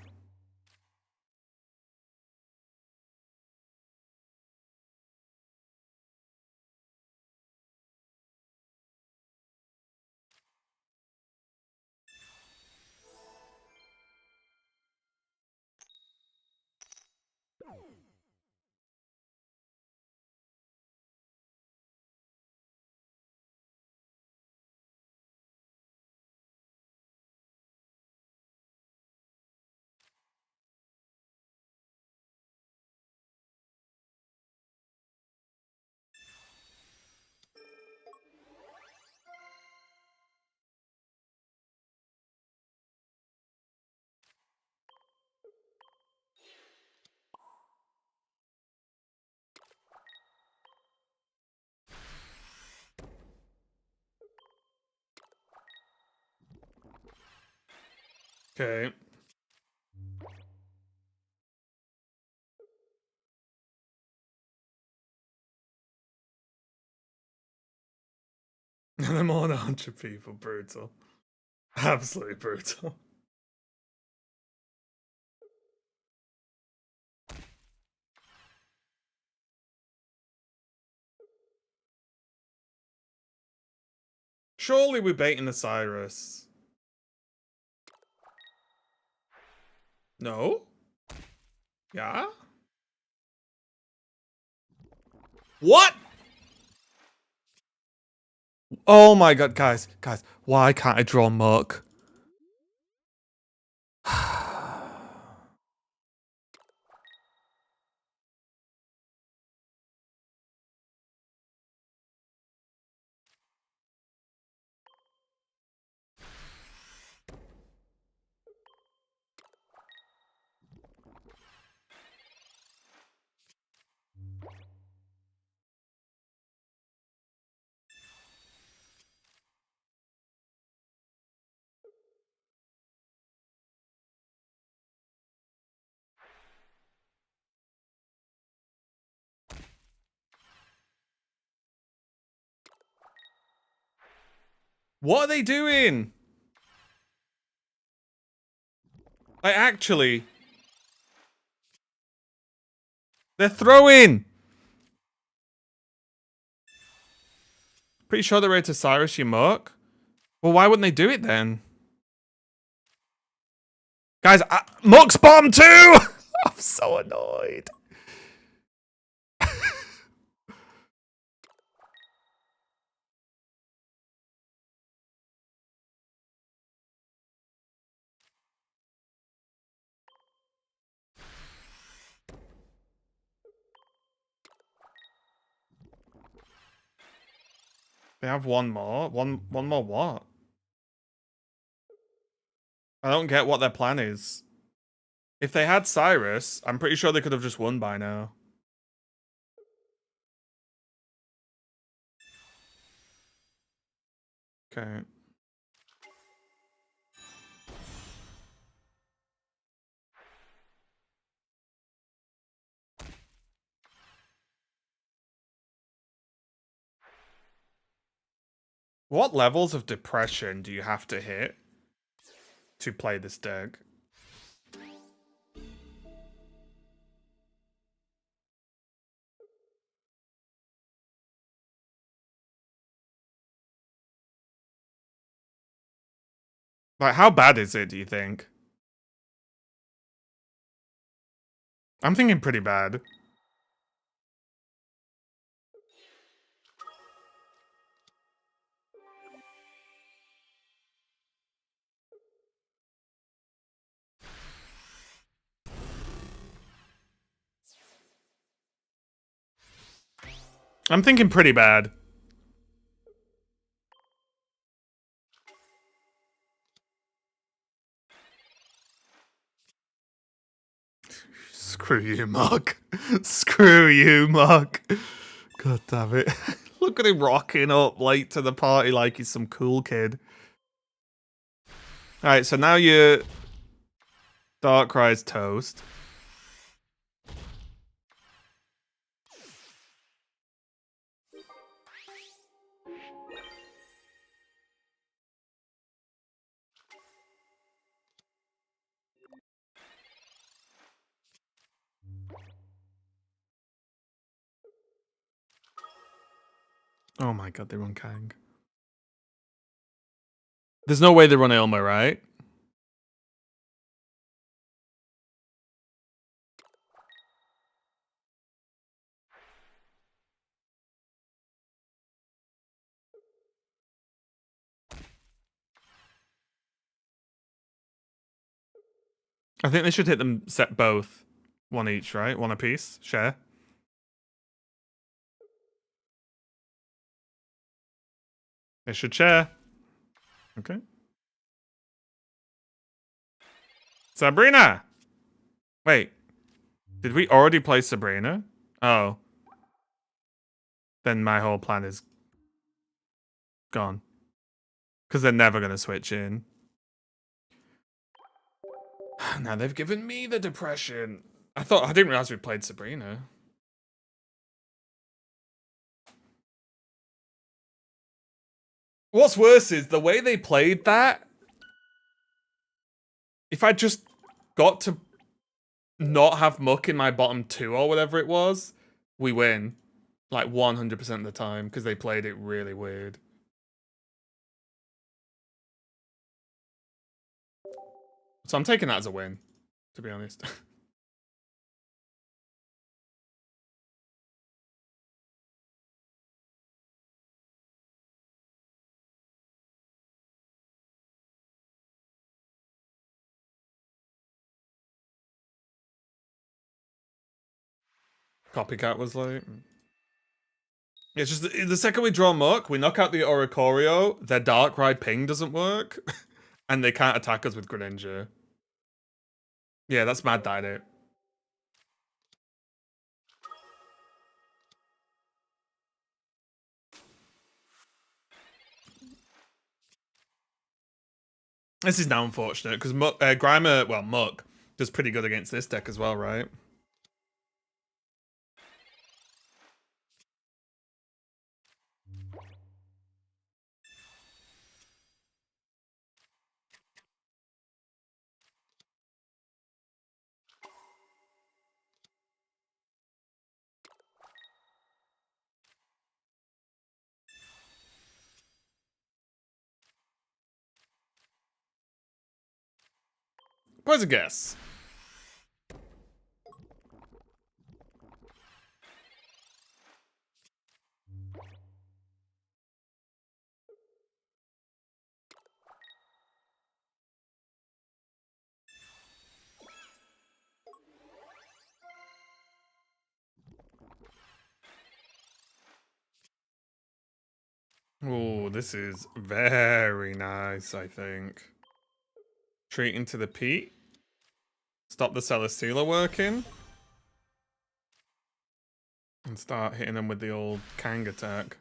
Okay. And I'm on 100 people. Brutal. Absolutely brutal. Surely we're baiting the Cyrus. No? Yeah? What? Oh my god, guys. Why can't I draw Muck? What are they doing? Like, actually. They're throwing! Pretty sure they're ready to Cyrus you Muck. Well, why wouldn't they do it then? Guys, Muck's bomb too! I'm so annoyed. They have one more? One more what? I don't get what their plan is. If they had Cyrus, I'm pretty sure they could have just won by now. Okay. What levels of depression do you have to hit to play this deck? Like, how bad is it, do you think? I'm thinking pretty bad. I'm thinking pretty bad. Screw you, Mark. Screw you, Mark. God damn it. Look at him rocking up late to the party like he's some cool kid. Alright, so now your Darkrai's toast. Oh my god, they run Kang. There's no way they run Ilma, right? I think they should hit them set both. One each, right? One apiece. Share. They should share. Okay. Sabrina! Wait. Did we already play Sabrina? Oh. Then my whole plan is gone. Because they're never going to switch in. Now they've given me the depression. I didn't realize we played Sabrina. What's worse is the way they played that. If I just got to not have Muck in my bottom 2 or whatever it was, we win. Like 100% of the time, because they played it really weird. So I'm taking that as a win, to be honest. Copycat was like... It's just the second we draw Muck, we knock out the Oricorio, their Darkrai ping doesn't work, and they can't attack us with Greninja. Yeah, that's mad died it. This is now unfortunate, because Grimer, well, Muck, does pretty good against this deck as well, right? Poison guess. Oh, this is very nice, I think. Treat into the Pete. Stop the Celesteela working. And start hitting them with the old Kang attack.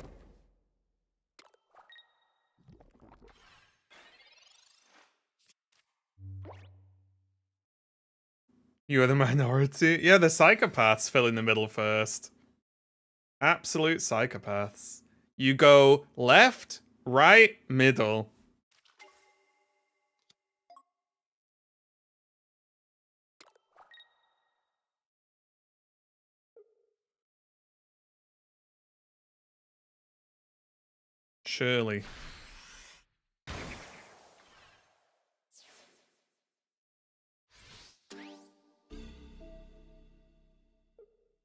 You are the minority? Yeah, the psychopaths fill in the middle first. Absolute psychopaths. You go left, right, middle. Surely.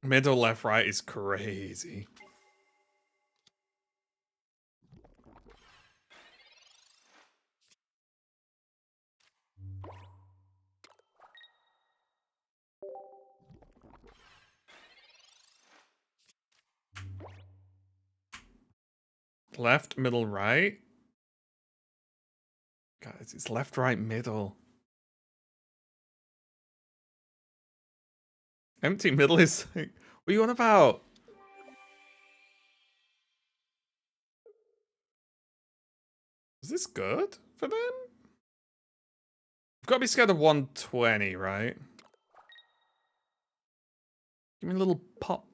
Middle, left, right is crazy. Left, middle, right? Guys, it's left, right, middle. Empty middle is like, what are you on about? Is this good for them? I've got to be scared of 120, right? Give me a little pop.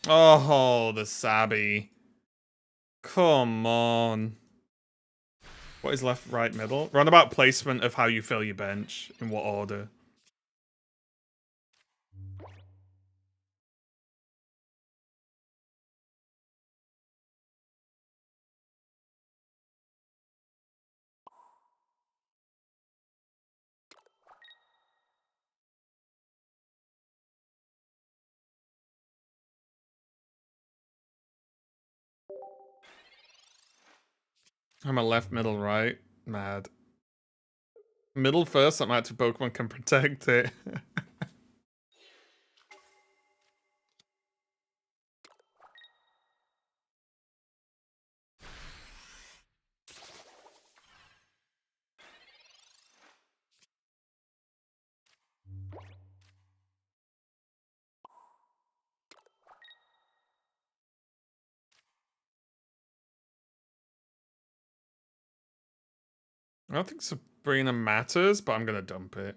Oh, the Sabby. Come on. What is left, right, middle? Roundabout placement of how you fill your bench. In what order? I'm a left, middle, right. Mad. Middle first, that might Pokemon can protect it. I don't think Sabrina matters, but I'm gonna dump it.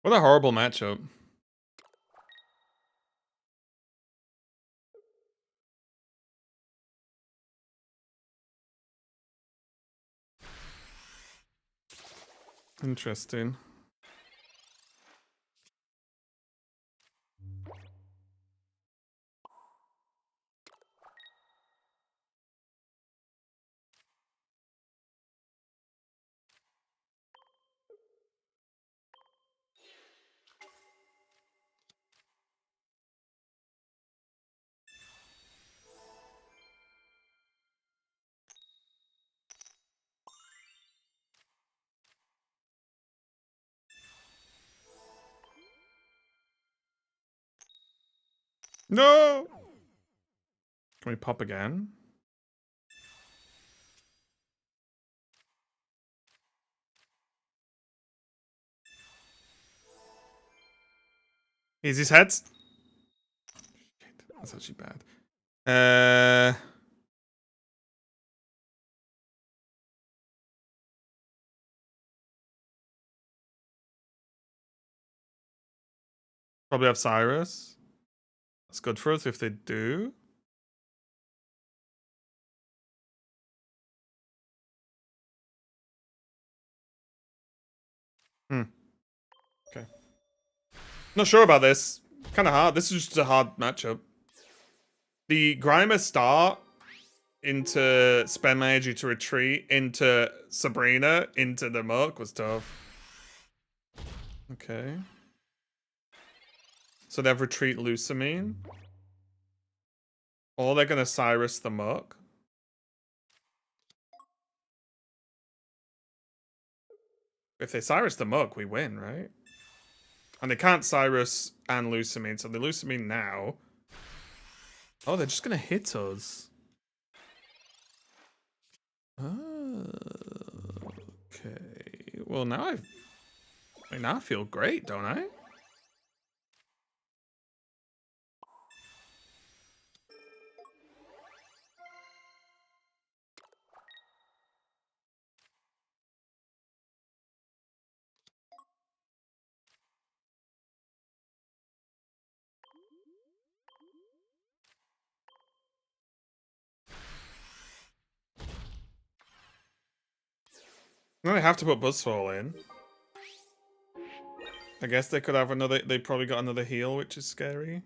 What a horrible matchup. Interesting. No! Can we pop again? Is his heads? Shit, that's actually bad. Probably have Cyrus. That's good for us if they do. Okay. Not sure about this. Kind of hard. This is just a hard matchup. The Grimer start into spend my energy to retreat into Sabrina into the Muck was tough. Okay. So they have retreat Lusamine. Or they're gonna Cyrus the Muck. If they Cyrus the Muck, we win, right? And they can't Cyrus and Lusamine, so they Lusamine now. Oh, they're just gonna hit us. Oh, okay. Well, now I feel great, don't I? No, they have to put Buzzfall in. I guess they could have another. They probably got another heal, which is scary.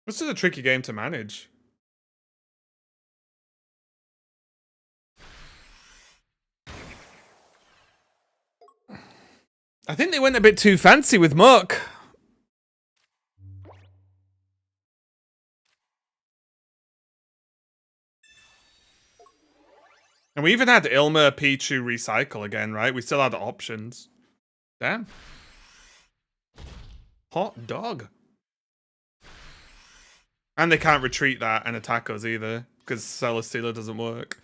This is a tricky game to manage. I think they went a bit too fancy with Muck. And we even had Ilma, Pichu recycle again, right? We still had options. Damn. Hot dog. And they can't retreat that and attack us either, because Celesteela doesn't work.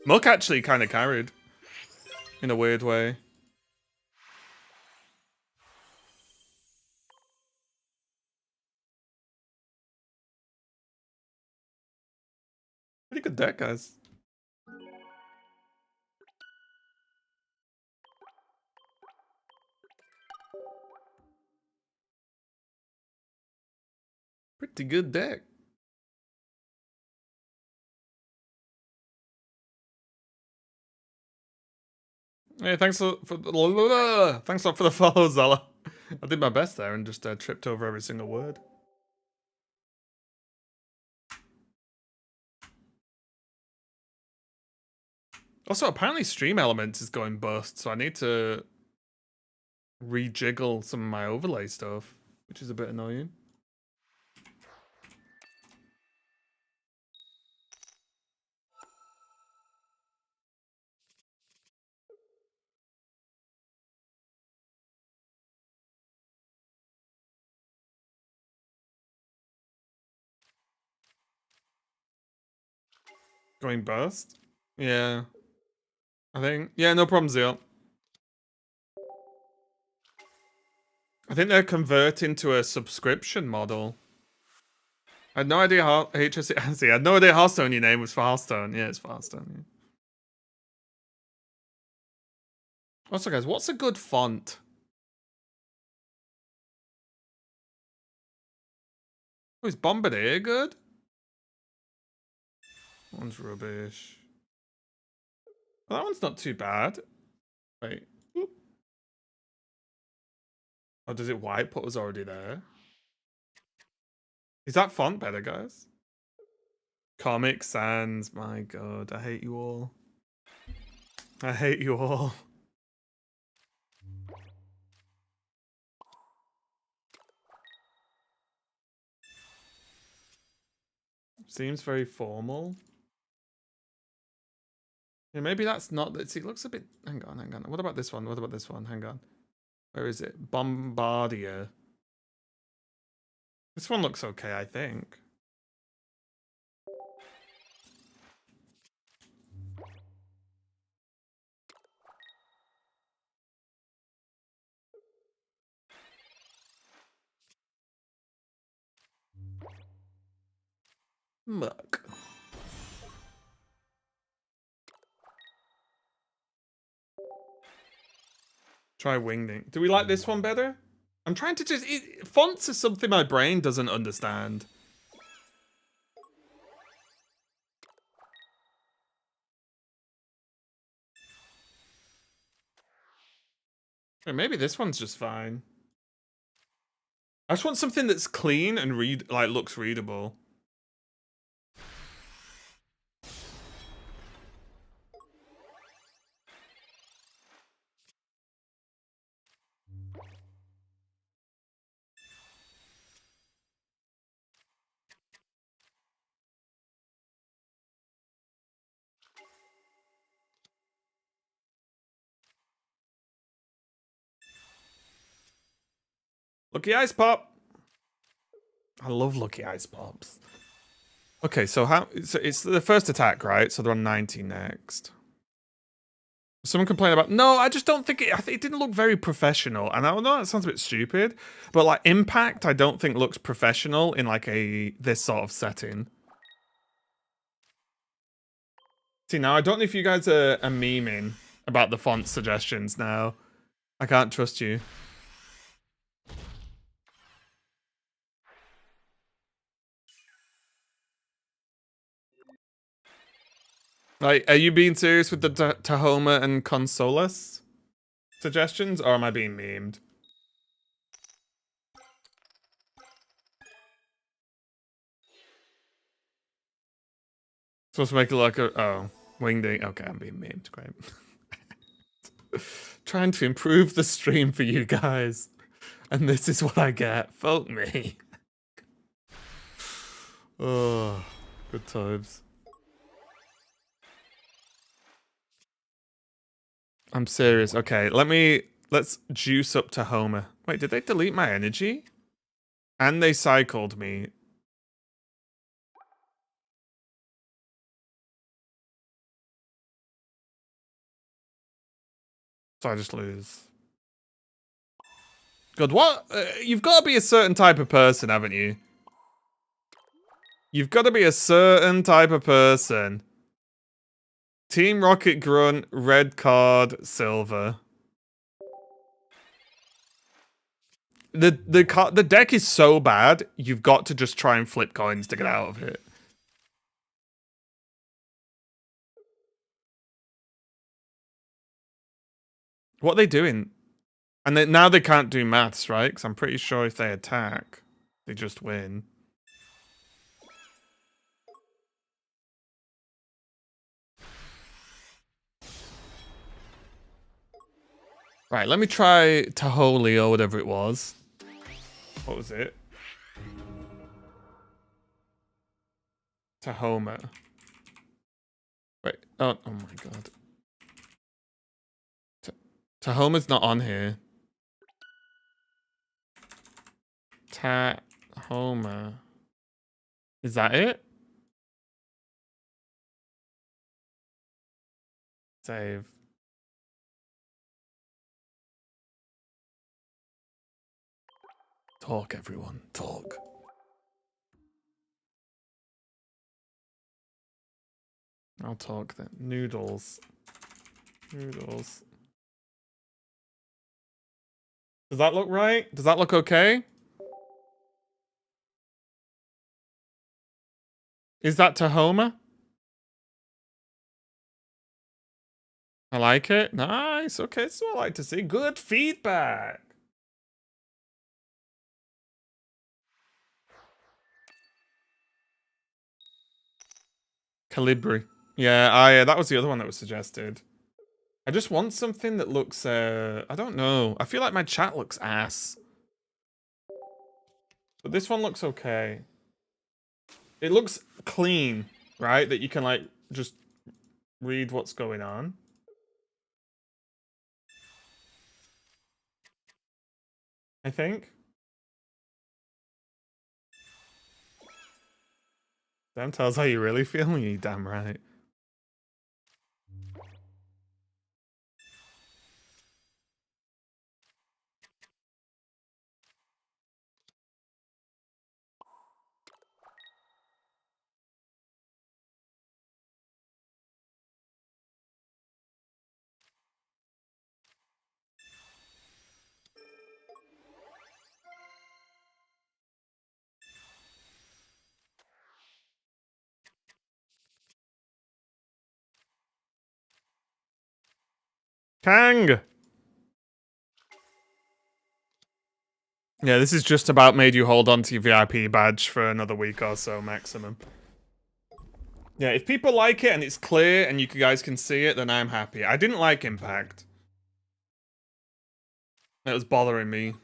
Muck actually kind of carried. In a weird way. Pretty good deck, guys. Pretty good deck. Hey, thanks for thanks a lot for the follow, Zala. I did my best there and just tripped over every single word. Also, apparently Stream Elements is going bust, so I need to rejiggle some of my overlay stuff, which is a bit annoying. Going bust? Yeah. I think. Yeah, no problem, Zeal. I think they're converting to a subscription model. I had no idea how HSC. I had no idea Hearthstone your name was for Hearthstone. Yeah, it's for Hearthstone. Yeah. Also, guys, what's a good font? Oh, is Bombardier good? That one's rubbish. Well, that one's not too bad. Wait. Oop. Oh, does it wipe what was already there? Is that font better, guys? Comic Sans. My god, I hate you all. I hate you all. Seems very formal. Yeah, maybe that's not. See, it looks a bit. Hang on, hang on. What about this one? What about this one? Hang on. Where is it? Bombardier. This one looks okay, I think. Look. Try Wingding. Do we like this one better? I'm trying to just... fonts is something my brain doesn't understand. Or maybe this one's just fine. I just want something that's clean and looks readable. Lucky Ice Pop. I love Lucky Ice Pops. Okay, so it's the first attack, right? So they're on 90 next. Someone complained about, no, I just don't think it didn't look very professional. And I know that sounds a bit stupid, but like Impact, I don't think looks professional in like this sort of setting. See, now I don't know if you guys are memeing about the font suggestions now. I can't trust you. Like, are you being serious with the Tahoma and Consolas suggestions, or am I being memed? Supposed to make it like Wingding. Okay, I'm being memed. Great. Trying to improve the stream for you guys, and this is what I get. Fuck me. Oh, good times. I'm serious. Okay, let's juice up Tahoma. Wait, did they delete my energy? And they cycled me. So I just lose. God, what? You've got to be a certain type of person, haven't you? You've got to be a certain type of person. Team Rocket Grunt, red card, silver. The deck is so bad, you've got to just try and flip coins to get out of it. What are they doing? And now they can't do maths, right? Because I'm pretty sure if they attack, they just win. Right, let me try Taholi or whatever it was. What was it? Tahoma. Wait, oh my god. Tahoma's not on here. Tahoma. Is that it? Save. Talk, everyone. Talk. I'll talk then. Noodles. Noodles. Does that look right? Does that look okay? Is that Tahoma? I like it. Nice. Okay, so I like to see good feedback. Calibri. Yeah, that was the other one that was suggested. I just want something that looks, I don't know. I feel like my chat looks ass. But this one looks okay. It looks clean, right? That you can, like, just read what's going on. I think. Damn tells how you really feel. You damn right. Kang! Yeah, this is just about made you hold on to your VIP badge for another week or so maximum. Yeah, if people like it and it's clear and you guys can see it, then I'm happy. I didn't like Impact. It was bothering me.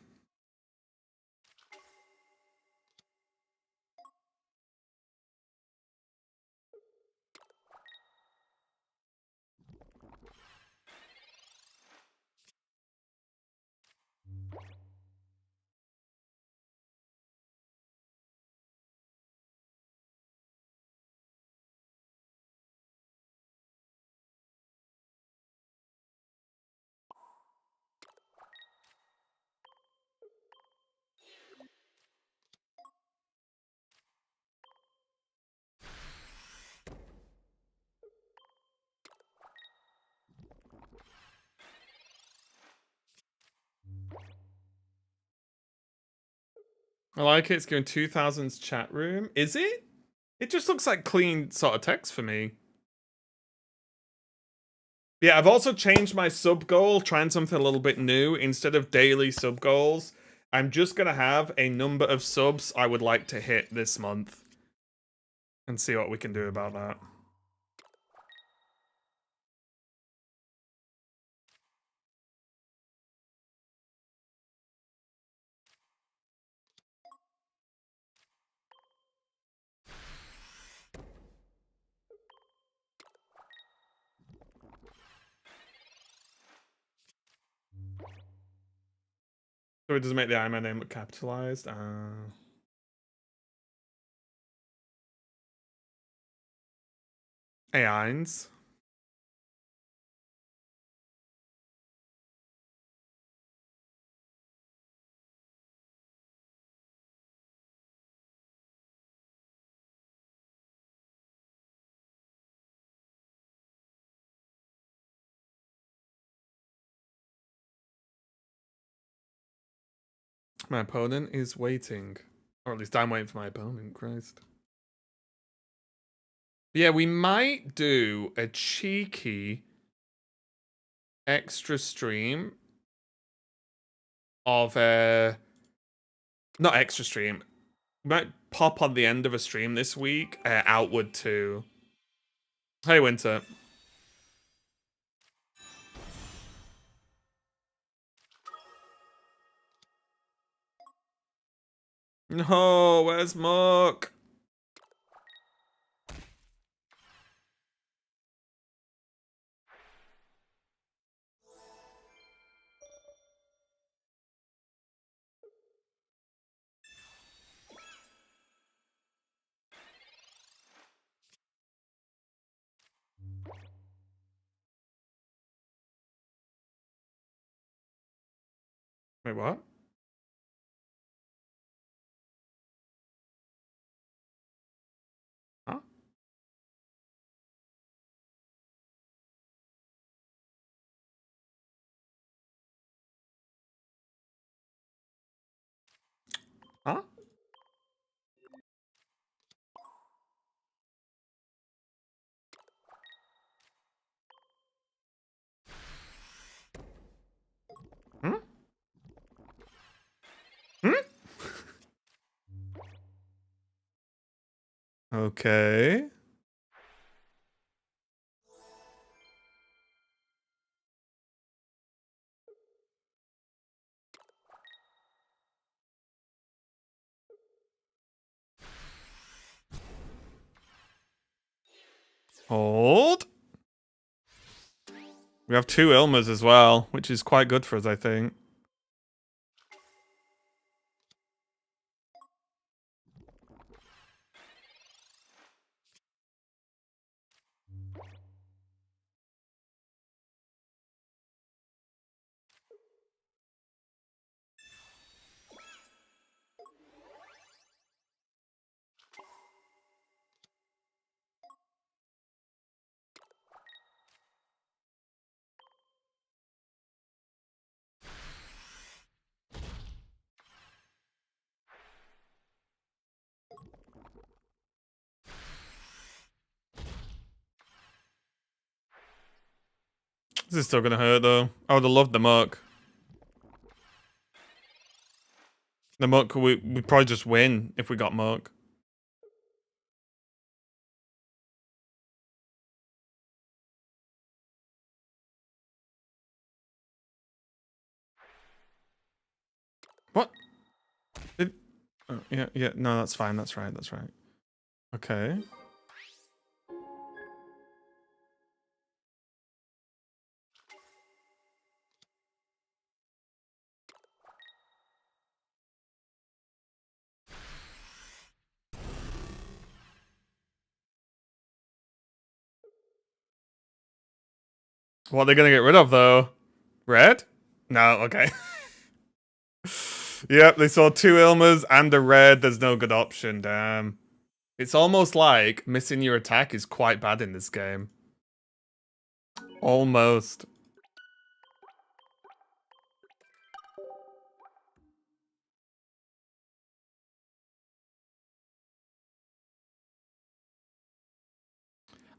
I like it. It's going 2000s chat room. Is it? It just looks like clean sort of text for me. Yeah, I've also changed my sub goal, trying something a little bit new. Instead of daily sub goals, I'm just going to have a number of subs I would like to hit this month. And see what we can do about that. So it doesn't make the Iron name look capitalized. AINs. My opponent is waiting. Or at least I'm waiting for my opponent, Christ. Yeah, we might do a cheeky extra stream of a... Not extra stream. We might pop on the end of a stream this week, Outward 2. Hey, Winter. No, where's Mark? Wait, what? Huh? Huh? Hmm? Hmm? Okay. Hold. We have 2 Ilmas as well, which is quite good for us, I think. This is still gonna hurt, though. I would have loved the Muck. The Muck, we'd probably just win if we got Muck. What? Oh, yeah, no, that's fine, that's right. Okay. What are they gonna get rid of, though? Red? No, okay. Yep, they saw 2 Ilmas and a red. There's no good option, damn. It's almost like missing your attack is quite bad in this game. Almost.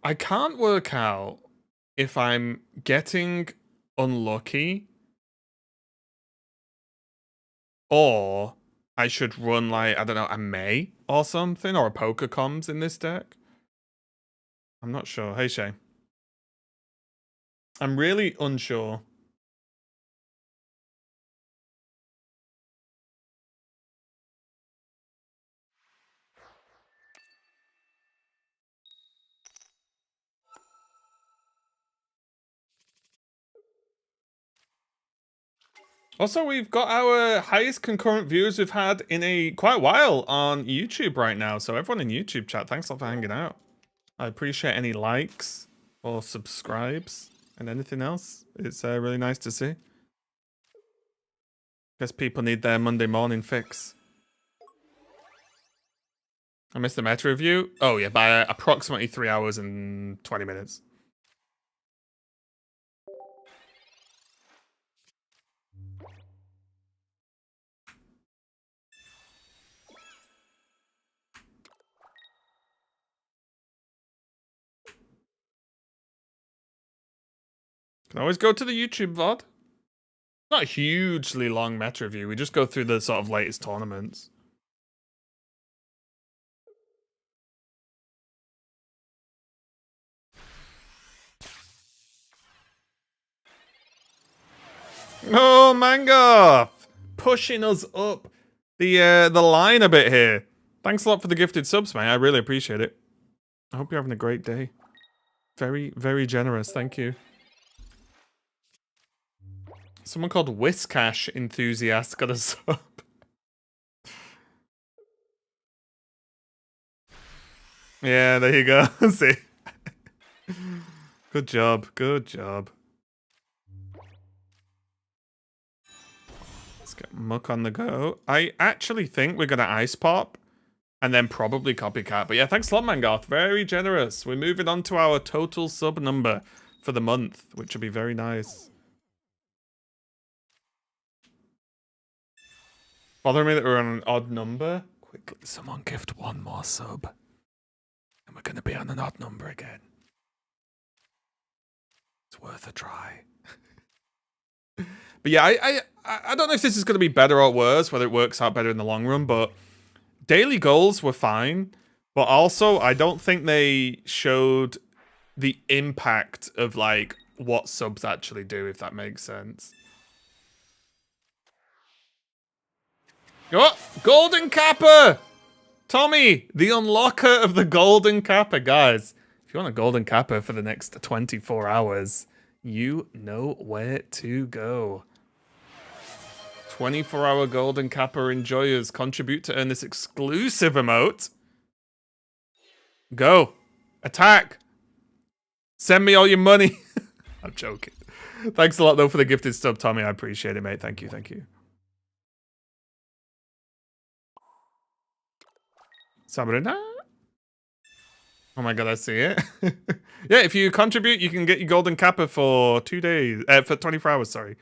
I can't work out if I'm getting unlucky or I should run like, I don't know, a May or something, or a Poker Comms in this deck. I'm not sure. Hey, Shay. I'm really unsure. Also, we've got our highest concurrent views we've had in quite a while on YouTube right now. So everyone in YouTube chat, thanks a lot for hanging out. I appreciate any likes or subscribes and anything else. It's really nice to see. Guess people need their Monday morning fix. I missed the meta review. Oh yeah, by approximately 3 hours and 20 minutes. Can always go to the YouTube VOD. Not a hugely long meta review. We just go through the sort of latest tournaments. Oh, Mangoth! Pushing us up the line a bit here. Thanks a lot for the gifted subs, mate. I really appreciate it. I hope you're having a great day. Very, very generous. Thank you. Someone called Whiskash Enthusiast got a sub. Yeah, there you go. See? Good job. Good job. Let's get Muck on the go. I actually think we're going to Ice Pop and then probably Copycat. But yeah, thanks a lot, Mangoth. Very generous. We're moving on to our total sub number for the month, which will be very nice. Bothering me that we're on an odd number. Quickly, someone gift one more sub. And we're going to be on an odd number again. It's worth a try. But yeah, I don't know if this is going to be better or worse, whether it works out better in the long run, but daily goals were fine. But also, I don't think they showed the impact of, like, what subs actually do, if that makes sense. Oh, Golden Kappa! Tommy, the unlocker of the Golden Kappa. Guys, if you want a Golden Kappa for the next 24 hours, you know where to go. 24-hour Golden Kappa enjoyers contribute to earn this exclusive emote. Go. Attack. Send me all your money. I'm joking. Thanks a lot, though, for the gifted sub, Tommy. I appreciate it, mate. Thank you, thank you. Sabrina? Oh my god, I see it. Yeah, if you contribute, you can get your Golden Kappa for 2 days. For 24 hours, sorry.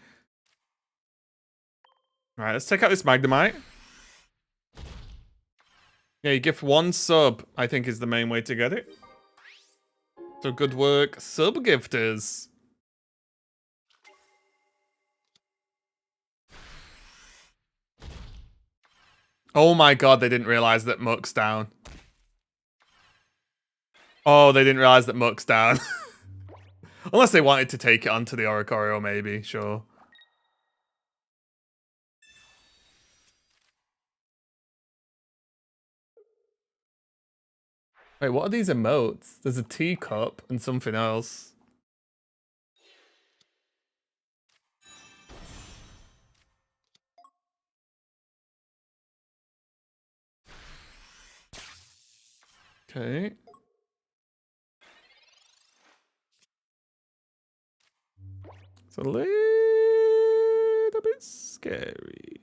Alright, let's take out this Magnemite. Yeah, you gift one sub, I think is the main way to get it. So good work, sub gifters. Oh my god, they didn't realize that Muck's down. Oh, they didn't realize that Muck's down. Unless they wanted to take it onto the Oricorio, maybe, sure. Wait, what are these emotes? There's a teacup and something else. Okay. It's a little bit scary.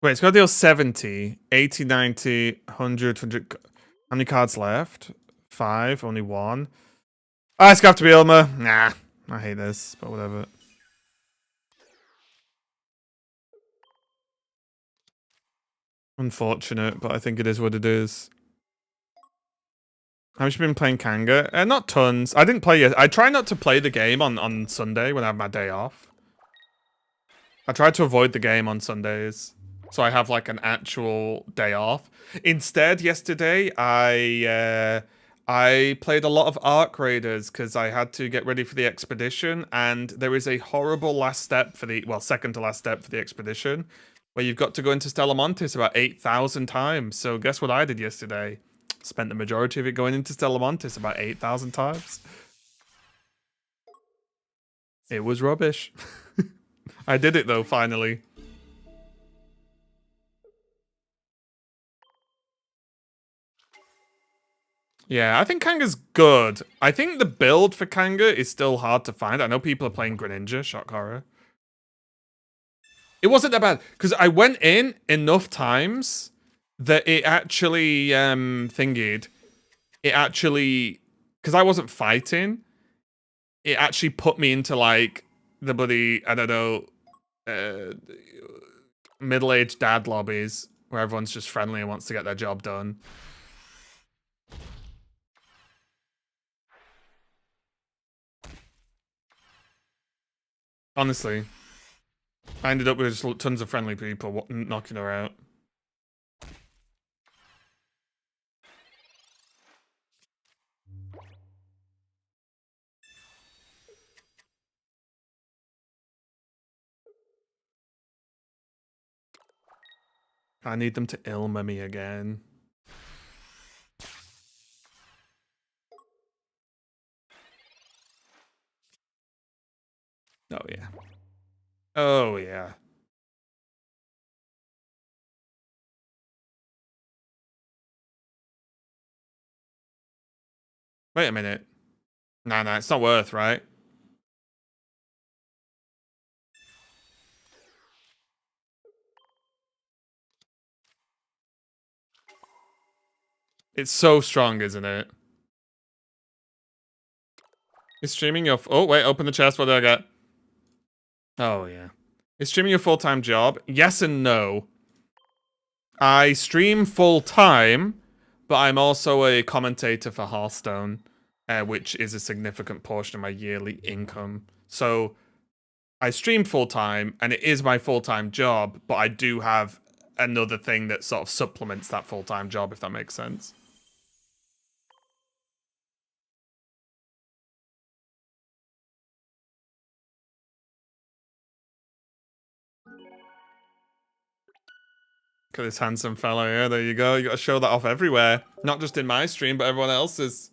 Wait, it's got to deal 70, 80, 90, 100, 100. How many cards left? 5, only 1. Ah, it's got to be Ilma. Nah, I hate this, but whatever. Unfortunate, but I think it is what it is. How much have you been playing Kanga? Not tons. I didn't play yet. I try not to play the game on Sunday when I have my day off. I try to avoid the game on Sundays. So I have like an actual day off. Instead, yesterday I played a lot of Arc Raiders because I had to get ready for the expedition, and there is a horrible last step for the second to last step for the expedition, where you've got to go into Stellamontis about 8,000 times. So guess what I did yesterday? Spent the majority of it going into Stellamontis about 8,000 times. It was rubbish. I did it though, finally. Yeah, I think Kanga's good. I think the build for Kanga is still hard to find. I know people are playing Greninja, shock horror. It wasn't that bad, because I went in enough times that it actually, thingied. It actually, because I wasn't fighting, it actually put me into, like, the bloody, I don't know, middle-aged dad lobbies, where everyone's just friendly and wants to get their job done. Honestly. I ended up with just tons of friendly people knocking her out. I need them to Ilma me again. Oh, yeah. Oh, yeah. Wait a minute. Nah, it's not worth, right? It's so strong, isn't it? Is streaming your... Oh, wait, open the chest. What do I get? Oh, yeah. Is streaming your full-time job? Yes and no. I stream full-time, but I'm also a commentator for Hearthstone, which is a significant portion of my yearly income. So I stream full-time, and it is my full-time job, but I do have another thing that sort of supplements that full-time job, if that makes sense. Look at this handsome fellow here. There you go. You got to show that off everywhere. Not just in my stream, but everyone else's.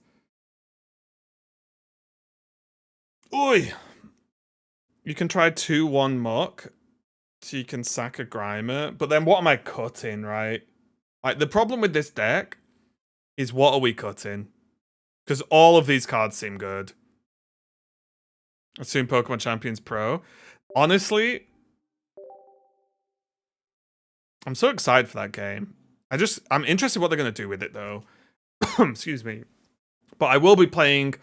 Oi! You can try 2-1 muck. So you can sack a Grimer. But then what am I cutting, right? Like, the problem with this deck is what are we cutting? Because all of these cards seem good. Assume Pokemon Champions Pro. Honestly, I'm so excited for that game. I'm interested what they're going to do with it, though. Excuse me. But I will be playing...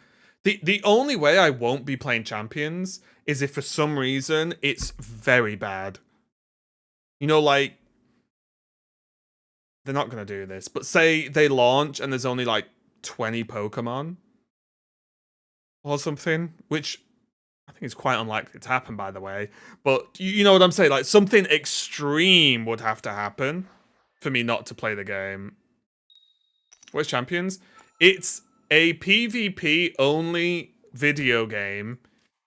The only way I won't be playing Champions is if for some reason it's very bad. You know, like... They're not going to do this. But say they launch and there's only, like, 20 Pokemon. Or something. Which... I think it's quite unlikely to happen, by the way. But you know what I'm saying? Like, something extreme would have to happen for me not to play the game. What's Champions? It's a PvP-only video game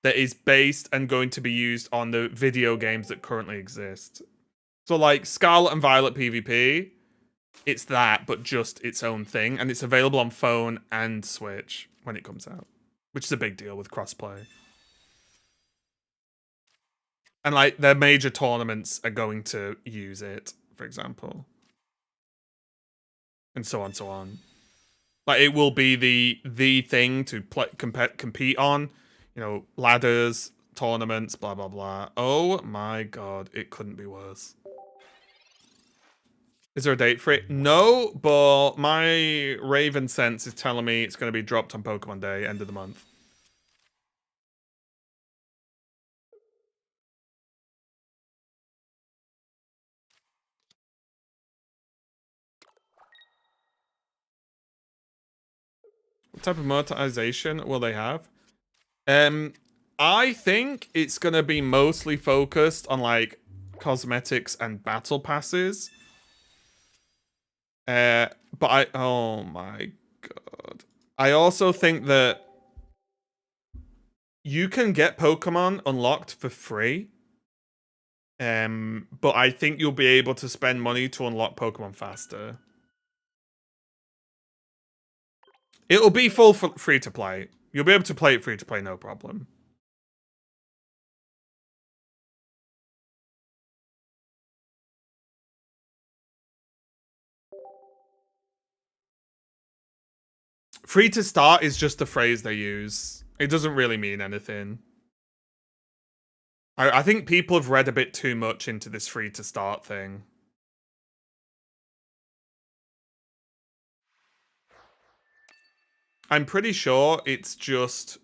that is based and going to be used on the video games that currently exist. So, like, Scarlet and Violet PvP, it's that, but just its own thing. And it's available on phone and Switch when it comes out. Which is a big deal with crossplay. And, like, their major tournaments are going to use it, for example. And so on, so on. Like, it will be the thing to compete on. You know, ladders, tournaments, blah, blah, blah. Oh my god, it couldn't be worse. Is there a date for it? No, but my Raven sense is telling me it's going to be dropped on Pokemon Day, end of the month. What type of monetization will they have? I think it's going to be mostly focused on, like, cosmetics and battle passes. But oh my god. I also think that you can get Pokemon unlocked for free. But I think you'll be able to spend money to unlock Pokemon faster. It'll be full free to play. You'll be able to play it free to play, no problem. Free to start is just the phrase they use. It doesn't really mean anything. I think people have read a bit too much into this free to start thing. I'm pretty sure it's just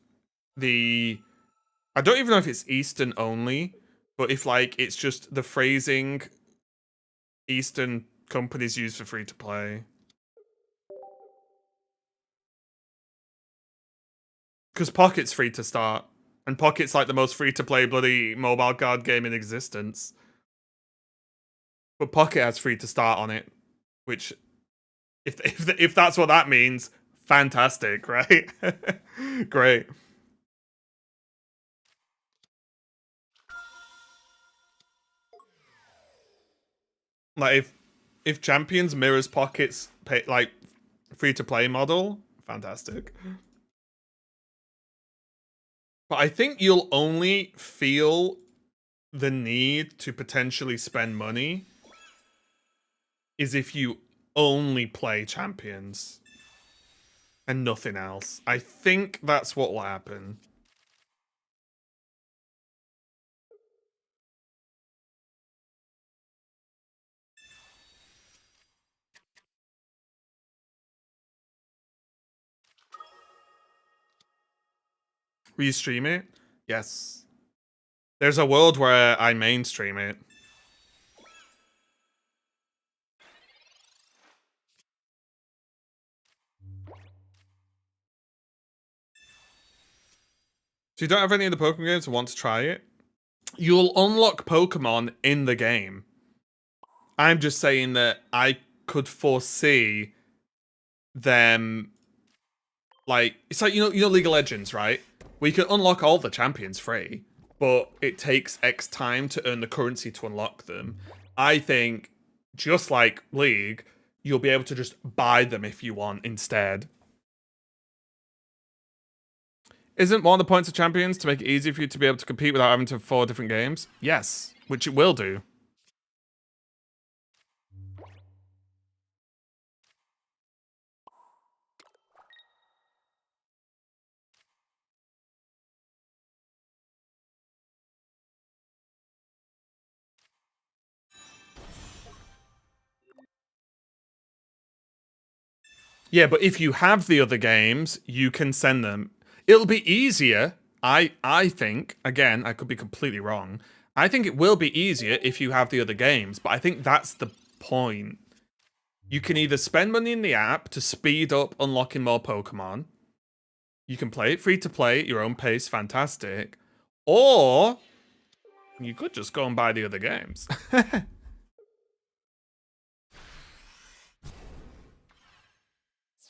the... I don't even know if it's Eastern only, but if like it's just the phrasing Eastern companies use for free to play. Because Pocket's free to start. And Pocket's like the most free to play bloody mobile card game in existence. But Pocket has free to start on it. Which, if that's what that means, fantastic, right? Great. Like if Champions mirrors Pocket's like free to play model, fantastic. But I think you'll only feel the need to potentially spend money is if you only play Champions and nothing else. I think that's what will happen. Will you stream it? Yes. There's a world where I mainstream it. So you don't have any of the Pokemon games and want to try it? You'll unlock Pokemon in the game. I'm just saying that I could foresee them, like, it's like, you know League of Legends, right? We can unlock all the champions free, but it takes X time to earn the currency to unlock them. I think, just like League, you'll be able to just buy them if you want instead. Isn't one of the points of Champions to make it easy for you to be able to compete without having to have 4 different games? Yes, which it will do. Yeah, but if you have the other games, you can send them. It'll be easier, I think. Again, I could be completely wrong. I think it will be easier if you have the other games, but I think that's the point. You can either spend money in the app to speed up unlocking more Pokemon. You can play it free to play at your own pace, fantastic. Or you could just go and buy the other games.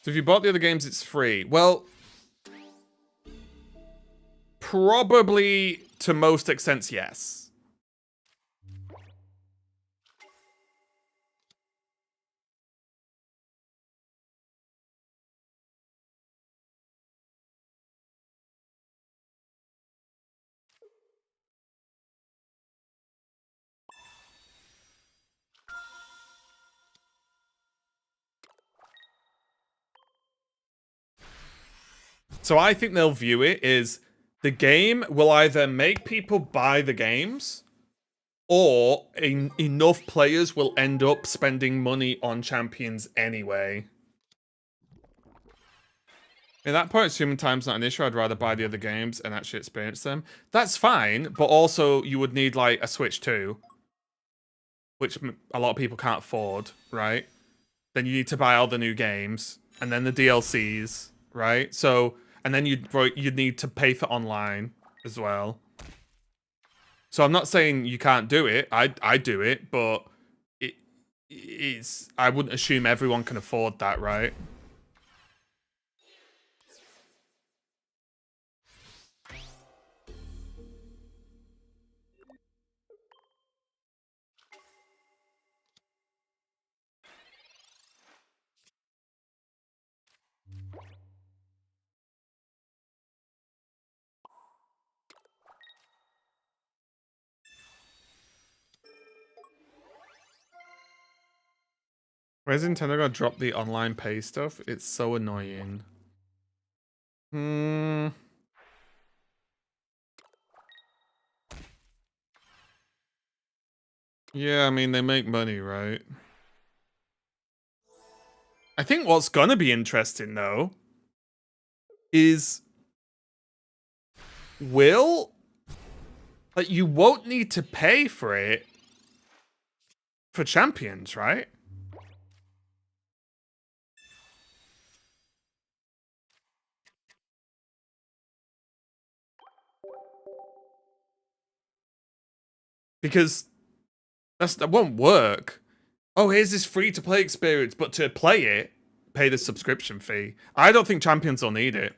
So if you bought the other games, it's free. Well, probably to most extents, yes. So I think they'll view it as the game will either make people buy the games or enough players will end up spending money on champions anyway. At that point, assuming time's not an issue, I'd rather buy the other games and actually experience them. That's fine, but also you would need like a Switch 2, which a lot of people can't afford, right? Then you need to buy all the new games and then the DLCs, right? So, and then you'd need to pay for online as well. So I'm not saying you can't do it. I do it, but it's I wouldn't assume everyone can afford that, right? Where's Nintendo gonna drop the online pay stuff? It's so annoying. Hmm. Yeah, I mean, they make money, right? I think what's gonna be interesting, though, is will... Like, you won't need to pay for it for champions, right? Because that won't work. Oh, here's this free-to-play experience, but to play it, pay the subscription fee. I don't think champions will need it.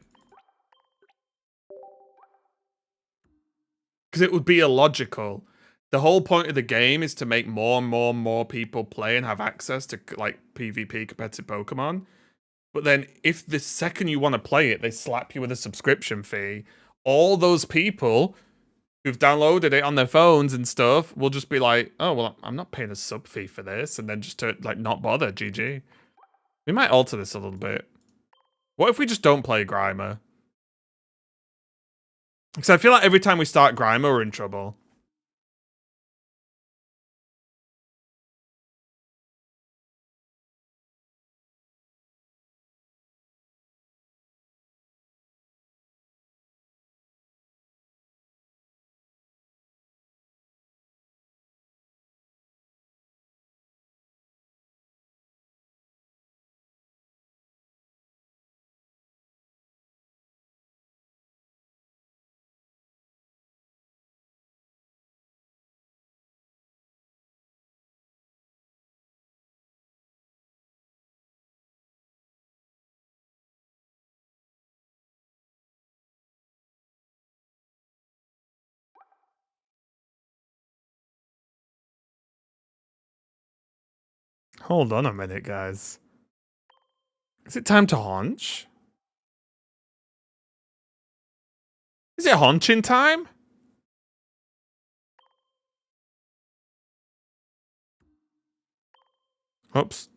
Because it would be illogical. The whole point of the game is to make more and more and more people play and have access to, like, PvP competitive Pokemon. But then if the second you want to play it, they slap you with a subscription fee, all those people who've downloaded it on their phones and stuff will just be like, oh, well, I'm not paying a sub fee for this, and then just to, like, not bother, GG. We might alter this a little bit. What if we just don't play Grimer? Because I feel like every time we start Grimer, we're in trouble. Hold on a minute, guys. Is it time to haunch? Is it haunching time? Oops.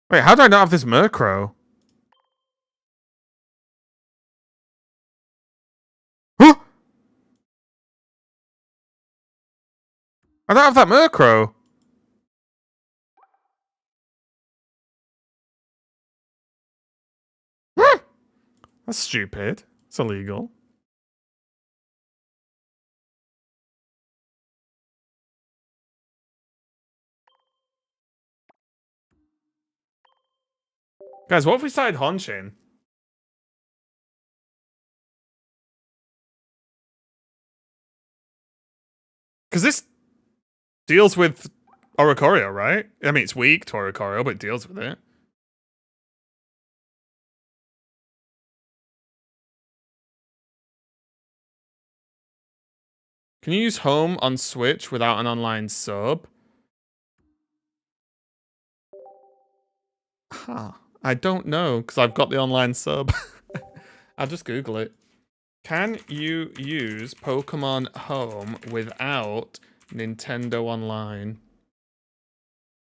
Wait, how do I not have this Murkrow? Huh? I don't have that Murkrow. Huh? That's stupid. It's illegal. Guys, what if we started haunching? Because this deals with Oricorio, right? I mean, it's weak to Oricorio, but it deals with it. Can you use home on Switch without an online sub? Huh. I don't know, because I've got the online sub. I'll just Google it. Can you use Pokemon Home without Nintendo Online?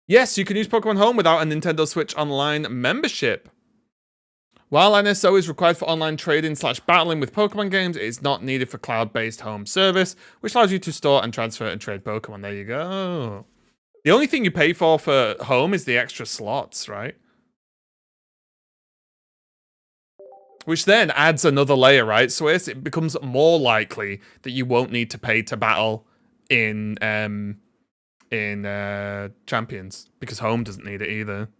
Yes, you can use Pokemon Home without a Nintendo Switch Online membership. While NSO is required for online trading/battling with Pokemon games, it is not needed for cloud-based home service, which allows you to store and transfer and trade Pokemon. There you go. The only thing you pay for home is the extra slots, right? Which then adds another layer, right? So it becomes more likely that you won't need to pay to battle in Champions, because home doesn't need it either.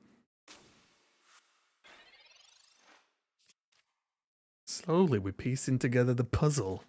Slowly, we're piecing together the puzzle.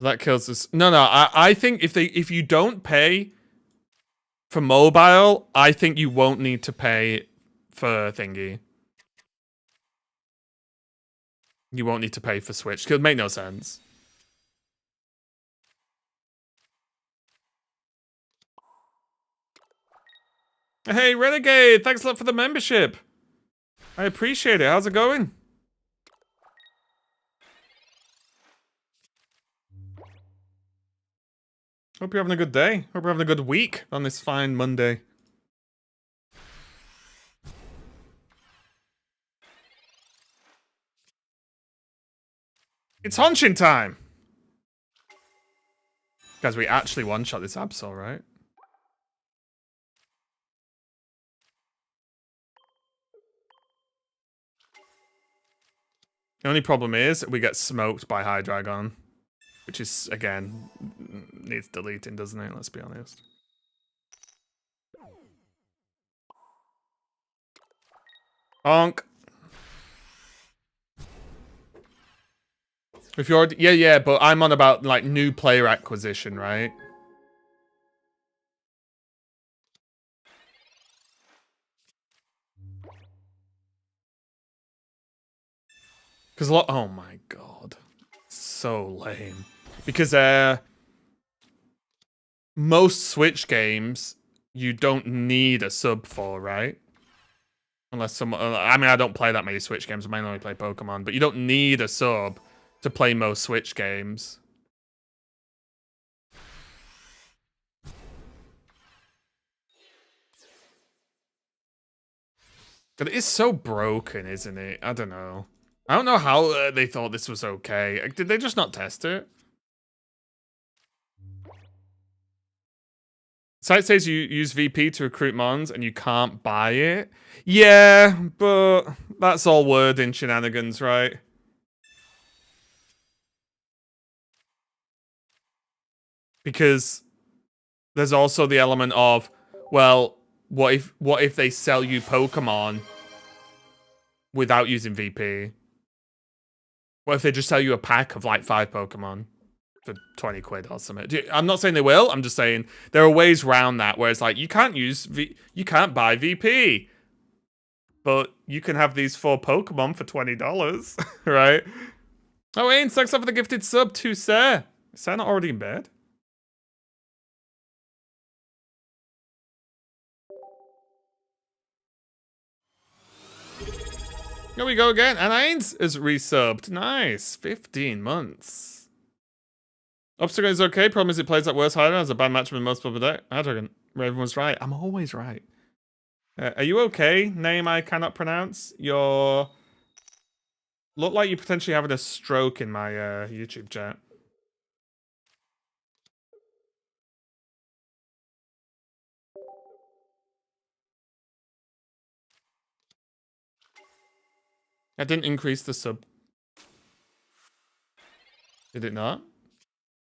That kills us. No, I think if you don't pay for mobile, I think you won't need to pay for thingy. You won't need to pay for Switch. Could make no sense. Hey, Renegade! Thanks a lot for the membership. I appreciate it. How's it going? Hope you're having a good day. Hope you're having a good week on this fine Monday. It's Honshin time! Guys, we actually one-shot this Absol, right? The only problem is we get smoked by Hydreigon. Which is, again, needs deleting, doesn't it? Let's be honest. Honk. If you're... Yeah, but I'm on about, like, new player acquisition, right? Because a lot... Oh, my God. So lame. Because, most Switch games, you don't need a sub for, right? Unless someone... I mean, I don't play that many Switch games. I mainly only play Pokemon. But you don't need a sub to play most Switch games. But it is so broken, isn't it? I don't know. I don't know how they thought this was okay. Did they just not test it? Site says you use VP to recruit Mons and you can't buy it. Yeah, but that's all wording shenanigans, right? Because there's also the element of, well, what if they sell you Pokemon without using VP? What if they just sell you a pack of like 5 Pokemon for 20 quid or something? I'm not saying they will. I'm just saying there are ways around that where it's like you can't buy VP, but you can have these 4 Pokemon for $20, right? Oh, Ains, thanks for the gifted sub to Sir. Is Sir not already in bed? Here we go again. And Ains is resubbed. Nice. 15 months. Obstacle is okay. Problem is it plays that worse Hydra has a bad matchup in most popular deck. Hydra, Raven was right. I'm always right. Are you okay? Name I cannot pronounce. You're... Look like you're potentially having a stroke in my YouTube chat. I didn't increase the sub. Did it not?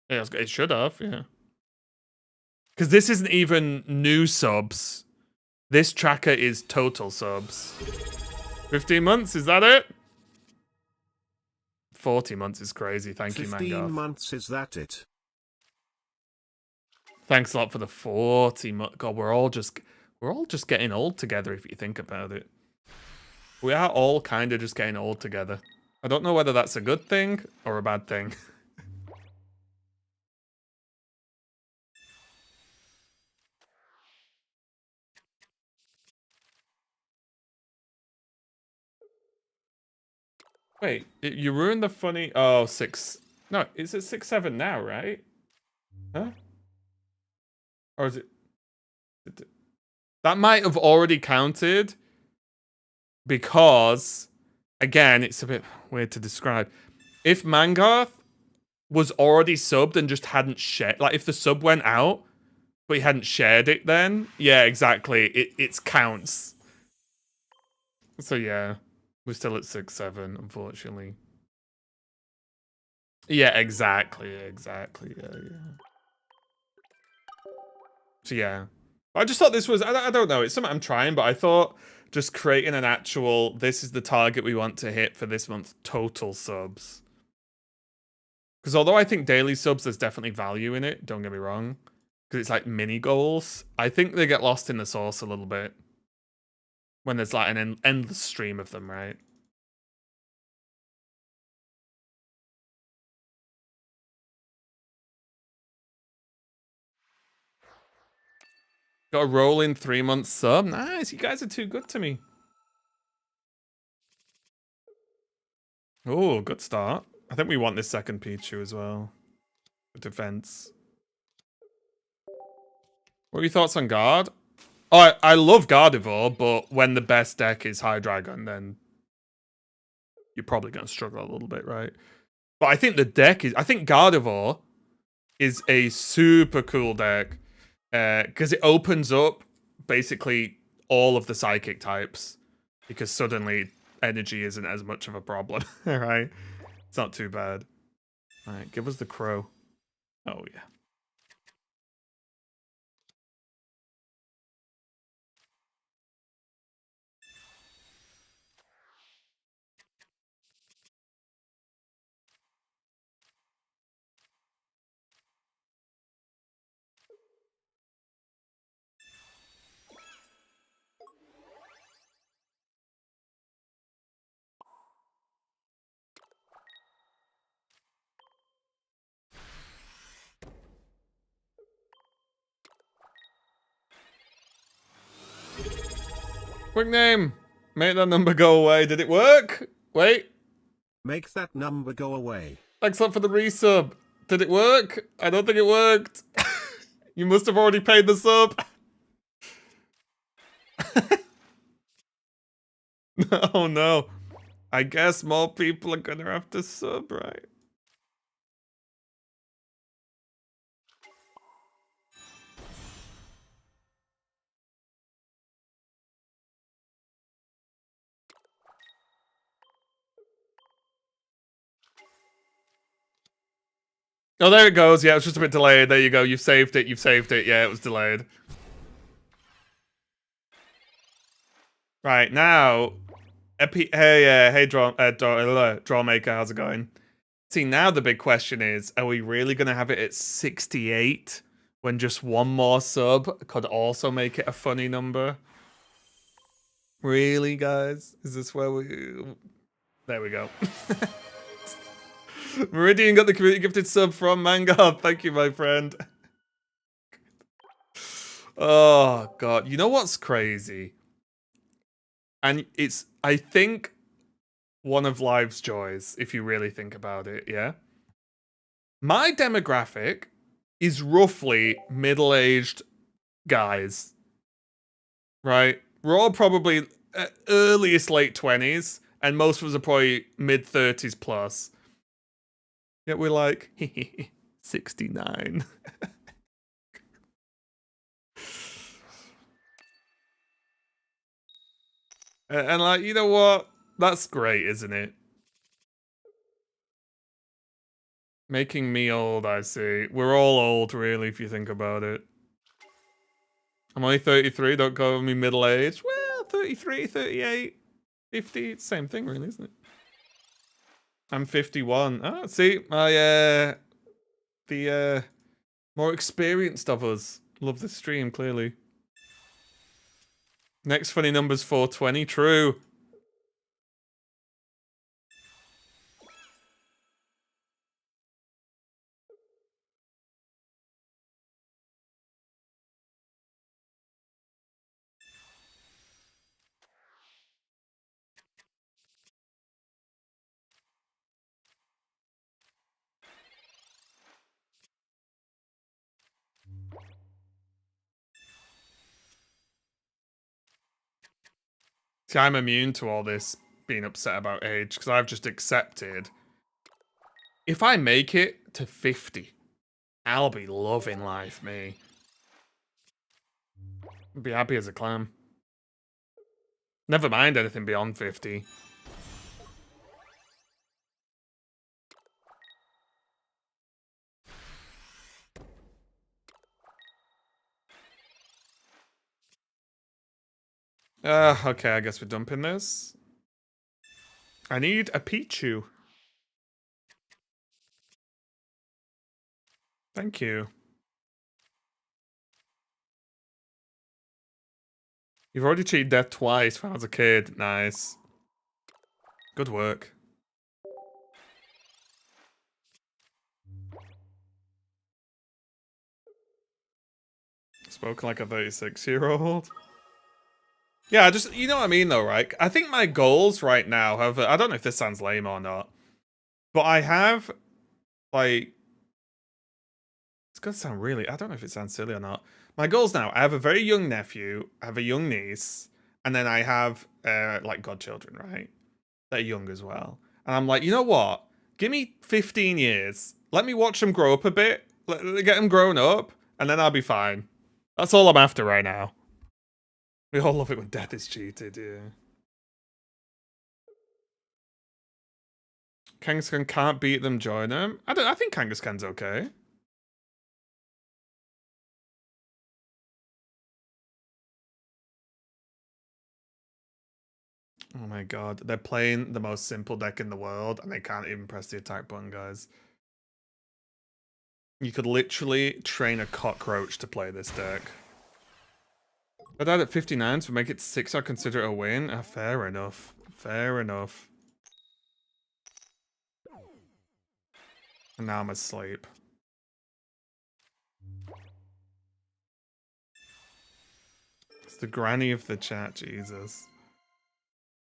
Yeah, it should have, yeah. Because this isn't even new subs. This tracker is total subs. 15 months, is that it? 40 months is crazy. Thank you, Mangoth. 15 months, is that it? Thanks a lot for the 40 months. God, we're all just getting old together if you think about it. We are all kind of just getting old together. I don't know whether that's a good thing or a bad thing. Wait, you ruined the funny... Oh, 6... No, is it 6-7 now, right? Huh? Or is it... That might have already counted because, again, it's a bit weird to describe. If Mangarth was already subbed and just hadn't shared... Like, if the sub went out, but he hadn't shared it then, yeah, exactly. It counts. So, yeah. We're still at 6-7, unfortunately. Yeah, exactly, yeah. So, yeah. I just thought this was... I don't know, it's something I'm trying, but I thought just creating an actual... This is the target we want to hit for this month's total subs. Because although I think daily subs, there's definitely value in it, don't get me wrong. Because it's like mini goals. I think they get lost in the sauce a little bit. When there's like an endless stream of them, right? Got a rolling 3-month sub. Nice. You guys are too good to me. Oh, good start. I think we want this second Pichu as well. Defense. What are your thoughts on Guard? Oh, I love Gardevoir, but when the best deck is Hydreigon, then you're probably going to struggle a little bit, right? But I think the deck is... I think Gardevoir is a super cool deck because it opens up basically all of the Psychic types because suddenly energy isn't as much of a problem, right? It's not too bad. All right, give us the Crow. Oh, yeah. Quick name. Make that number go away. Did it work? Wait. Make that number go away. Thanks a lot for the resub. Did it work? I don't think it worked. You must have already paid the sub. Oh no. I guess more people are gonna have to sub, right? Oh, there it goes. Yeah, it was just a bit delayed. There you go. You've saved it. You've saved it. Yeah, it was delayed. Right, now... Hey, Drawmaker, how's it going? See, now the big question is, are we really going to have it at 68 when just one more sub could also make it a funny number? Really, guys? Is this where we... There we go. Meridian got the community gifted sub from Mangard. Thank you, my friend. Oh, God. You know what's crazy? And it's, I think, one of life's joys, if you really think about it, yeah? My demographic is roughly middle-aged guys, right? We're all probably earliest late 20s, and most of us are probably mid-30s plus. Yet we're like, 69. And like, you know what? That's great, isn't it? Making me old, I see. We're all old, really, if you think about it. I'm only 33, don't call me middle-aged. Well, 33, 38, 50, it's the same thing, really, isn't it? I'm 51. Oh, see, the more experienced of us love the stream, clearly. Next funny number's 420, true. See, I'm immune to all this being upset about age, because I've just accepted. If I make it to 50, I'll be loving life, me. I'll be happy as a clam. Never mind anything beyond 50. Okay, I guess we're dumping this. I need a Pichu. Thank you. You've already cheated death twice when I was a kid. Nice. Good work. Spoken like a 36-year-old. Yeah, just, you know what I mean though, right? I think my goals right now have, I don't know if this sounds lame or not, but I have, like, it's gonna sound really, I don't know if it sounds silly or not. My goals now, I have a very young nephew, I have a young niece, and then I have, like, godchildren, right? They're young as well. And I'm like, you know what? Give me 15 years. Let me watch them grow up a bit. Get them grown up, and then I'll be fine. That's all I'm after right now. We all love it when death is cheated, yeah. Kangaskhan can't beat them, join them. I think Kangaskhan's okay. Oh my god, they're playing the most simple deck in the world and they can't even press the attack button, guys. You could literally train a cockroach to play this deck. I died at 59, so make it 6, I'll consider it a win. Fair enough. Fair enough. And now I'm asleep. It's the granny of the chat, Jesus.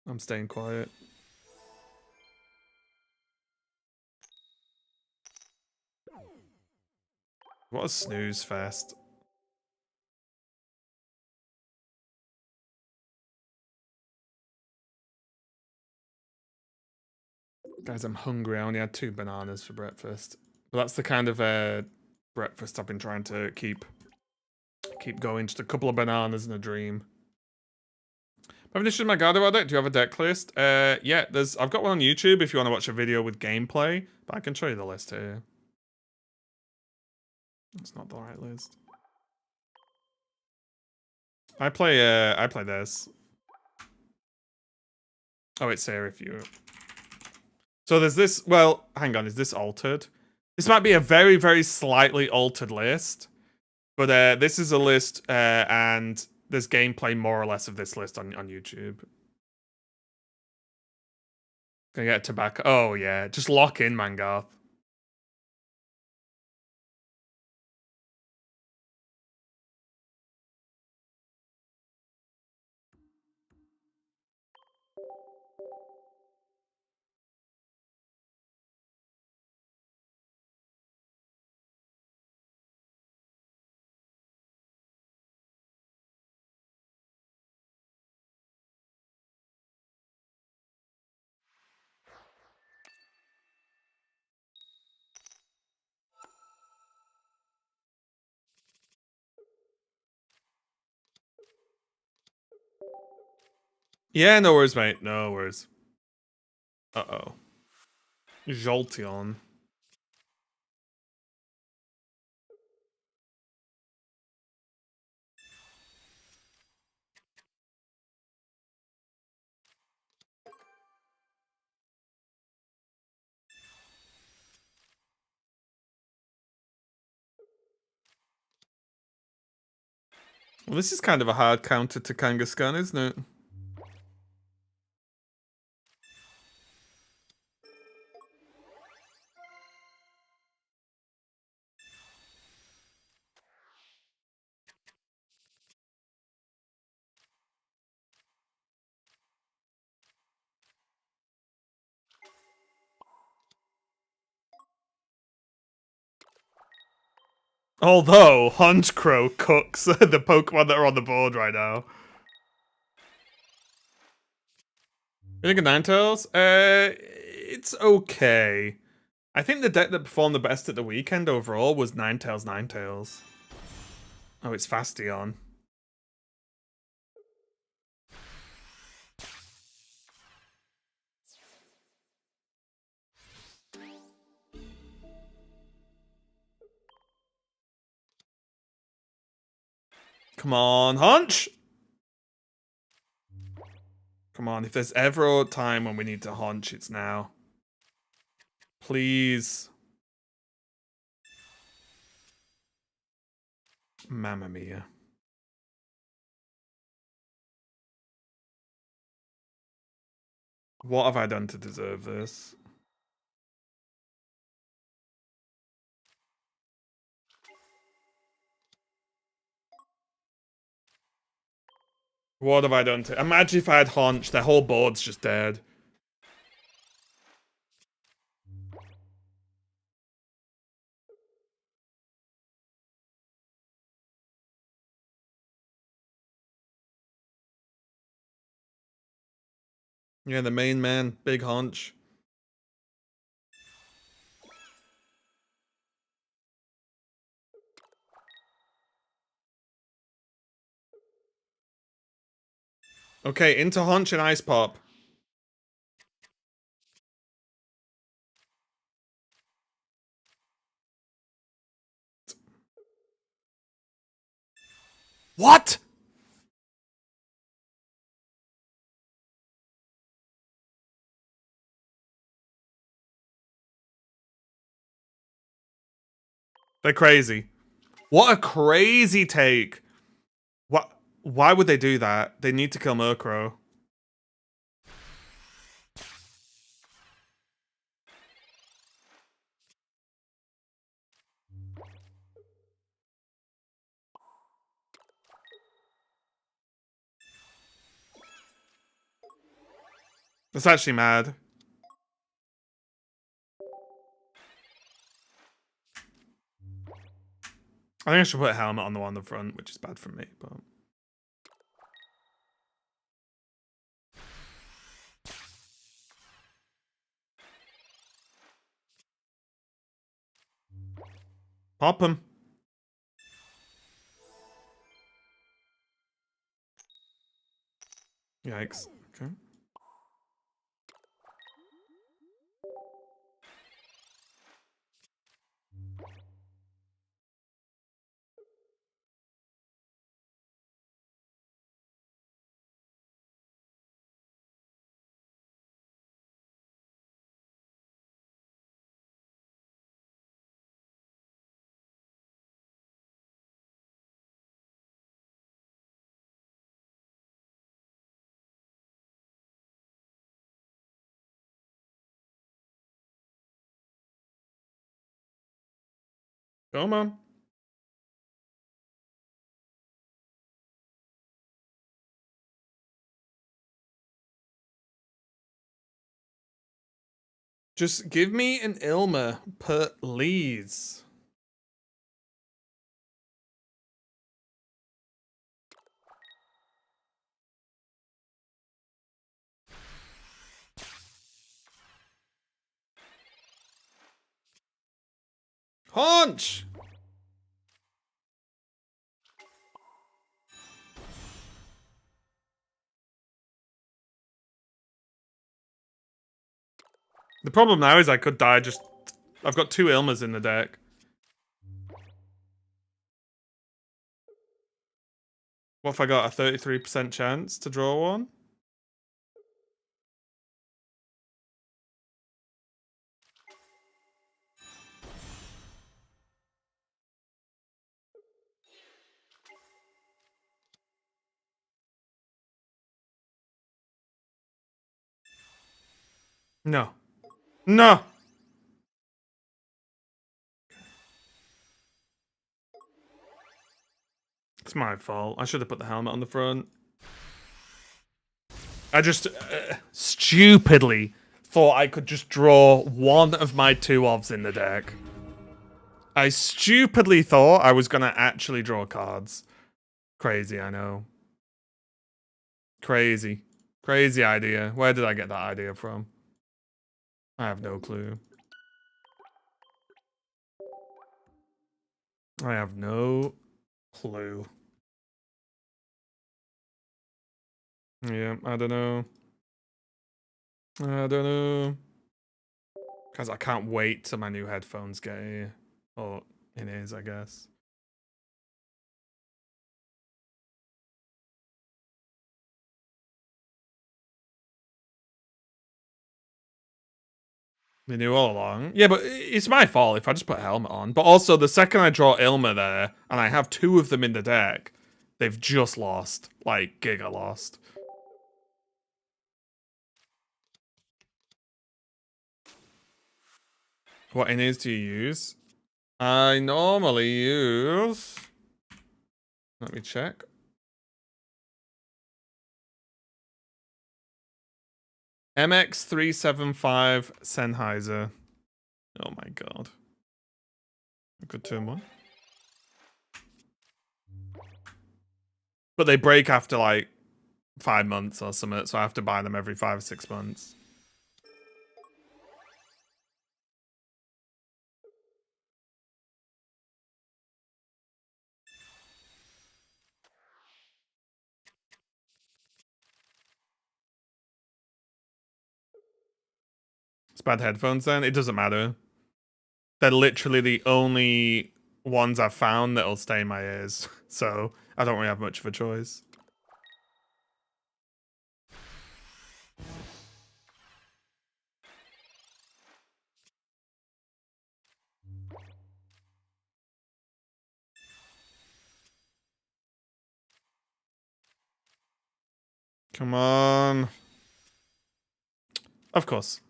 I'm staying quiet. What a snooze fest. Guys, I'm hungry. I only had 2 bananas for breakfast. But that's the kind of breakfast I've been trying to keep going. Just a couple of bananas and a dream. I've initiated my Gardevoir deck. Do you have a deck list? Yeah, I've got one on YouTube if you want to watch a video with gameplay, but I can show you the list here. It's not the right list. I play this. Oh, it's here if you... So there's this, well, hang on, is this altered? This might be a very, very slightly altered list. But this is a list, and there's gameplay more or less of this list on YouTube. Gonna get tobacco. Oh, yeah. Just lock in, Mangarth. Yeah, no worries, mate. No worries. Uh-oh. Jolteon. Well, this is kind of a hard counter to Kangaskhan, isn't it? Although, Honchkrow cooks the Pokemon that are on the board right now. You think of Ninetales? It's okay. I think the deck that performed the best at the weekend overall was Ninetales. Oh, it's Fastion. Come on, Hunch! Come on, if there's ever a time when we need to hunch, it's now. Please. Mamma mia. What have I done to deserve this? What have I done to... Imagine if I had Haunch, their whole board's just dead. Yeah, the main man, big Haunch. Okay, into Haunch and Ice Pop. What? They're crazy. What a crazy take. What? Why would they do that? They need to kill Murkrow. That's actually mad. I think I should put a helmet on the one on the front, which is bad for me, but... Pop him. Yikes. Okay. Come on. Just give me an Ilma, please. Haunch! The problem now is I could die just... I've got 2 Ilmas in the deck. What if I got a 33% chance to draw one? No. No! It's my fault. I should have put the helmet on the front. I just stupidly thought I could just draw one of my 2 ofs in the deck. I stupidly thought I was gonna actually draw cards. Crazy, I know. Crazy. Crazy idea. Where did I get that idea from? I have no clue. I have no clue. Yeah, I don't know. I don't know. Because I can't wait till my new headphones get here. Or in ears, I guess. They knew all along. Yeah, but it's my fault if I just put a helmet on. But also, the second I draw Ilma there, and I have 2 of them in the deck, they've just lost. Like, giga lost. What innings do you use? I normally use... Let me check. MX375 Sennheiser. Oh my god. A good turn one. But they break after like 5 months or something, so I have to buy them every 5 or 6 months. It's bad headphones then? It doesn't matter. They're literally the only ones I've found that'll stay in my ears. So I don't really have much of a choice. Come on. Of course.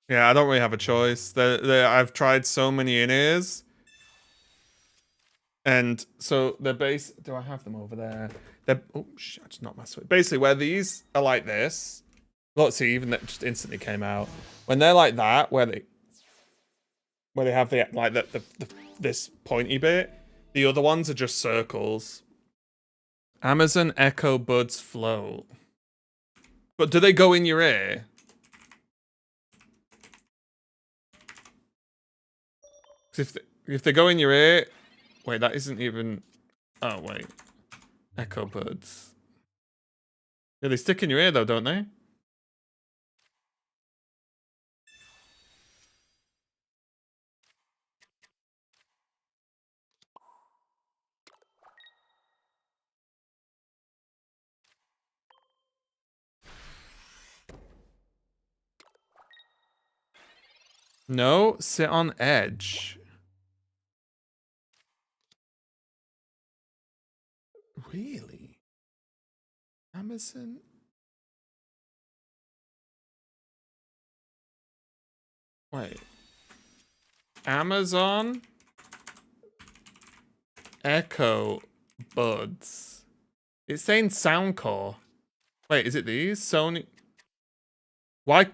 Yeah, I don't really have a choice. I've tried so many in-ears. And so they're do I have them over there? They're, oh shit, I just knocked my switch. Basically, where these are like this. Look, see, even that just instantly came out. When they're like that, where they have the like this pointy bit, the other ones are just circles. Amazon Echo Buds Float. But do they go in your ear? If they go in your ear, wait, that isn't even. Oh wait, Echo Buds. Yeah, they stick in your ear though, don't they? No, sit on edge. Really? Amazon? Wait. Amazon Echo Buds. It's saying Soundcore. Wait, is it these? Sony? Why? Do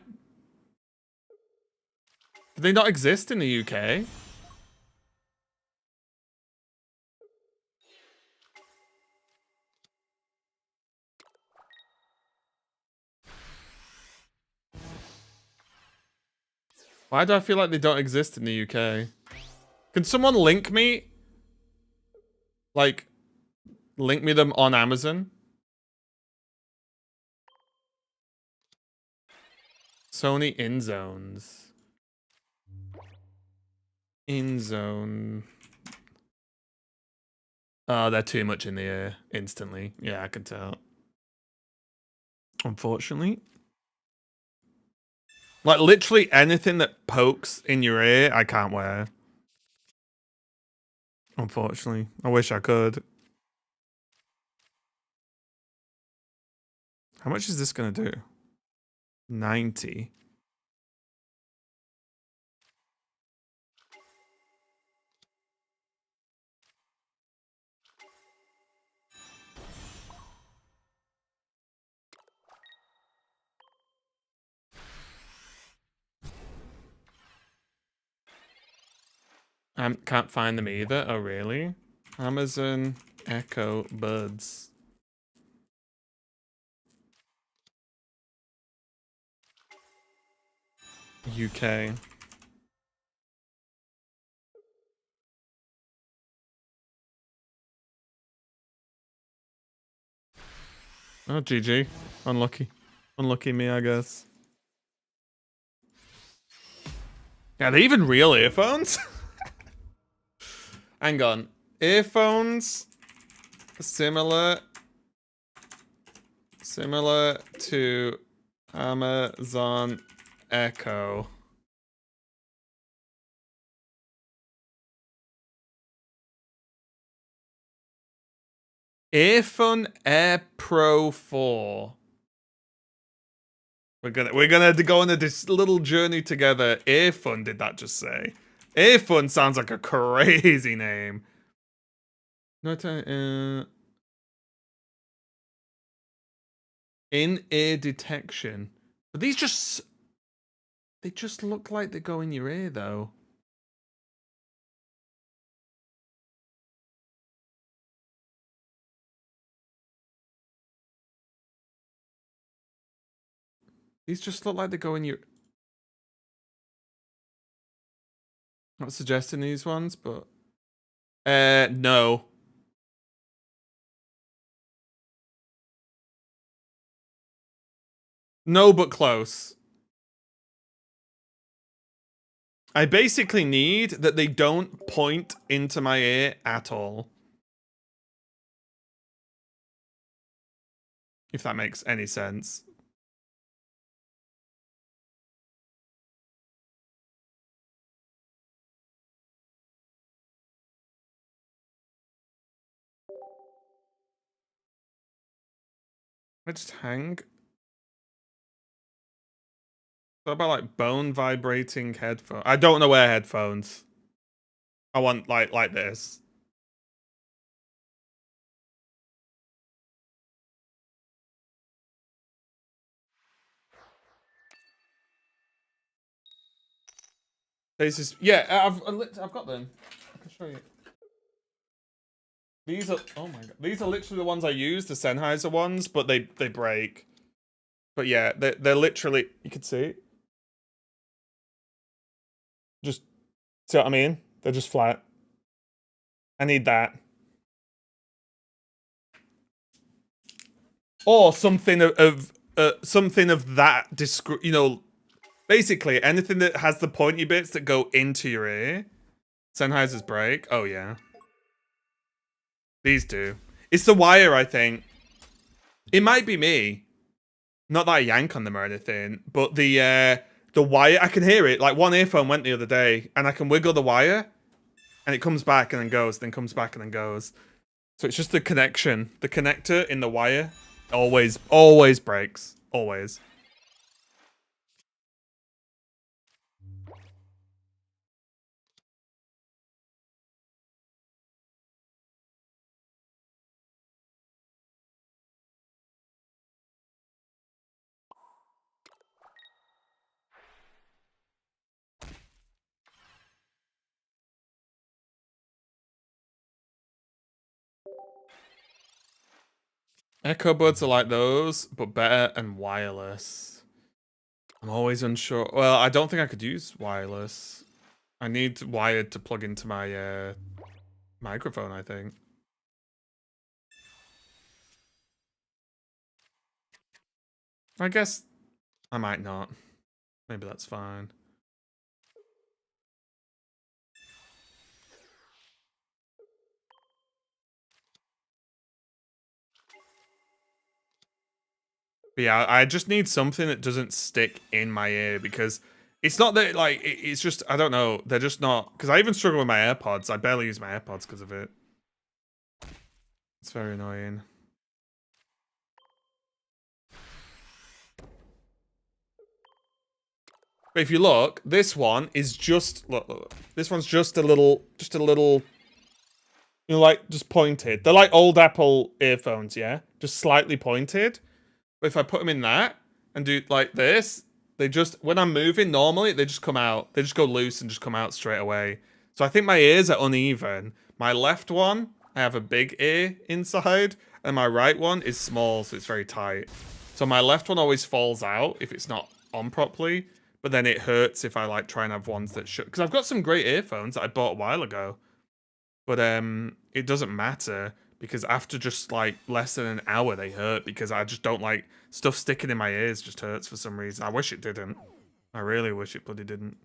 they not exist in the UK? Why do I feel like they don't exist in the UK? Can someone link me? Like, link me them on Amazon? Sony InZones. InZone. Oh, they're too much in the ear instantly. Yeah, I can tell. Unfortunately. Like, literally anything that pokes in your ear, I can't wear. Unfortunately. I wish I could. How much is this going to do? 90. I can't find them either. Oh, really? Amazon Echo Buds. UK. Oh, GG. Unlucky. Unlucky me, I guess. Are they even real earphones? Hang on. Earphones similar to Amazon Echo. Earphone Air Pro 4. We're gonna go on this little journey together. Earphone, did that just say? Earphone sounds like a crazy name. In-ear detection. But these just... They just look like they go in your ear, though. These just look like they go in your... Not suggesting these ones, but... no. No, but close. I basically need that they don't point into my ear at all. If that makes any sense. I just hang. What about like bone vibrating headphones? I don't know wear headphones. I want like this. This is I've got them. I can show you. These are oh my god. These are literally the ones I use, the Sennheiser ones, but they break. But yeah, they're literally you can see. Just see what I mean? They're just flat. I need that. Or something of that you know, basically anything that has the pointy bits that go into your ear. Sennheiser's break. Oh yeah. These do. It's the wire, I think. It might be me. Not that I yank on them or anything, but the wire, I can hear it. Like one earphone went the other day, and I can wiggle the wire, and it comes back and then goes, then comes back and then goes. So it's just the connection. The connector in the wire always breaks. Always. Echo buds are like those, but better and wireless. I'm always unsure. Well, I don't think I could use wireless. I need wired to plug into my microphone, I think. I guess I might not. Maybe that's fine. But yeah, I just need something that doesn't stick in my ear because it's not that, like, it's just, I don't know, they're just not, because I even struggle with my AirPods. I barely use my AirPods because of it. It's very annoying. But if you look, this one is just, look. This one's just a little, you know, like, just pointed. They're like old Apple earphones, yeah? Just slightly pointed. But if I put them in that and do like this, they just, when I'm moving normally, they just come out. They just go loose and just come out straight away. So I think my ears are uneven. My left one, I have a big ear inside, and my right one is small, so it's very tight. So my left one always falls out if it's not on properly, but then it hurts if I like try and have ones that should. Because I've got some great earphones that I bought a while ago, but it doesn't matter. Because after just like less than an hour, they hurt because I just don't like stuff sticking in my ears. Just hurts for some reason. I wish it didn't. I really wish it bloody didn't.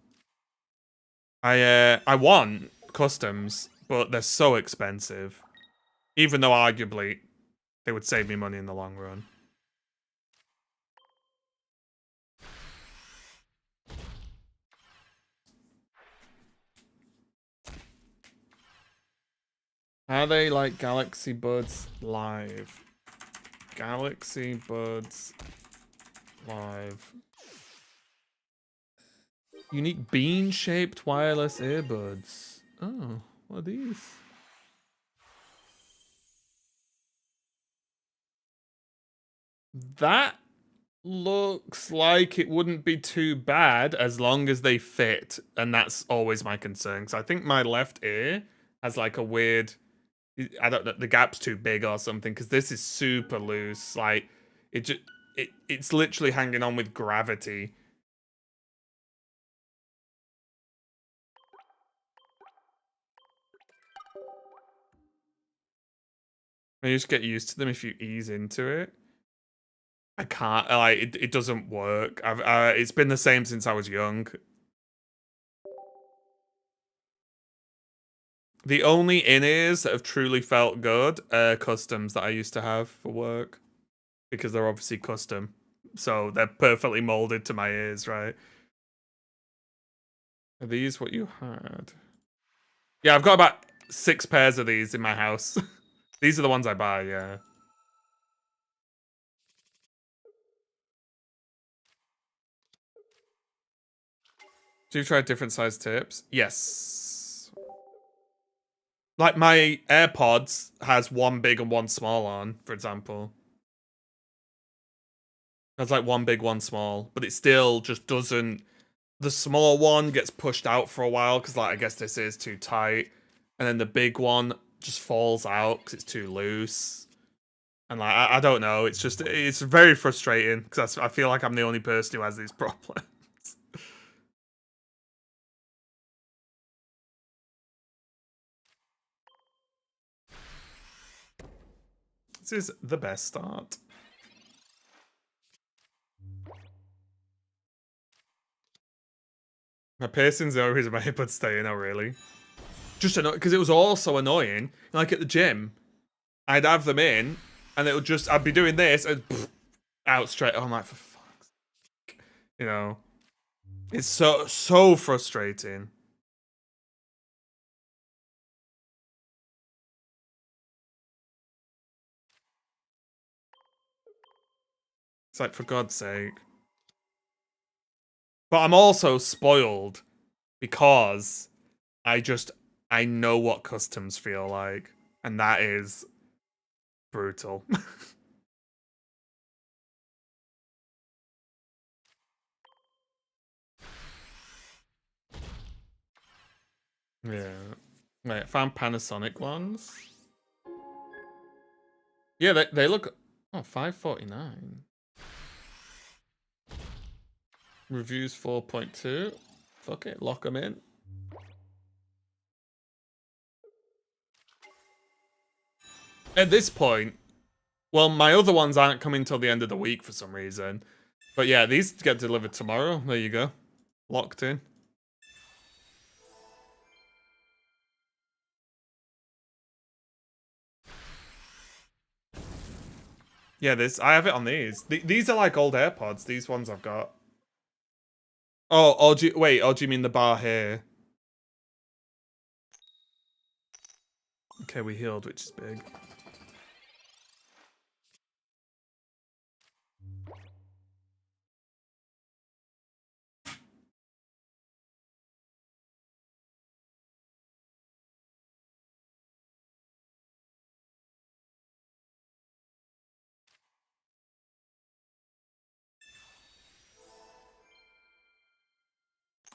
I want customs, but they're so expensive. Even though arguably they would save me money in the long run. Are they like Galaxy Buds Live? Galaxy Buds Live. Unique bean-shaped wireless earbuds. Oh, what are these? That looks like it wouldn't be too bad as long as they fit, and that's always my concern. Because I think my left ear has like a weird, I don't know, the gap's too big or something. Because this is super loose, like it just it's literally hanging on with gravity. You just get used to them if you ease into it. I can't, like, it doesn't work. It's been the same since I was young. The only in-ears that have truly felt good are customs that I used to have for work. Because they're obviously custom. So they're perfectly molded to my ears, right? Are these what you had? Yeah, I've got about 6 pairs of these in my house. These are the ones I buy, yeah. Do you try different size tips? Yes. Like my AirPods has one big and one small on, for example. Has like one big, one small, but it still just doesn't. The small one gets pushed out for a while because, like, I guess this is too tight, and then the big one just falls out because it's too loose. And like, I don't know. It's very frustrating because I feel like I'm the only person who has these problems. This is the best start. My piercing's the only reason my hip would stay in. Oh, really? Just because it was also annoying. Like at the gym, I'd have them in, and it would just I'd be doing this and pff, out straight. Oh, I'm like, for fuck's sake. You know, it's so frustrating. It's like, for God's sake. But I'm also spoiled because I know what customs feel like, and that is brutal. Yeah. Wait, found Panasonic ones. Yeah, they look. Oh, $5.49. Reviews 4.2. Fuck it, lock them in. At this point, well, my other ones aren't coming till the end of the week for some reason. But yeah, these get delivered tomorrow. There you go. Locked in. Yeah, I have it on these. These are like old AirPods. These ones I've got. Oh, do you mean the bar here? Okay, we healed, which is big.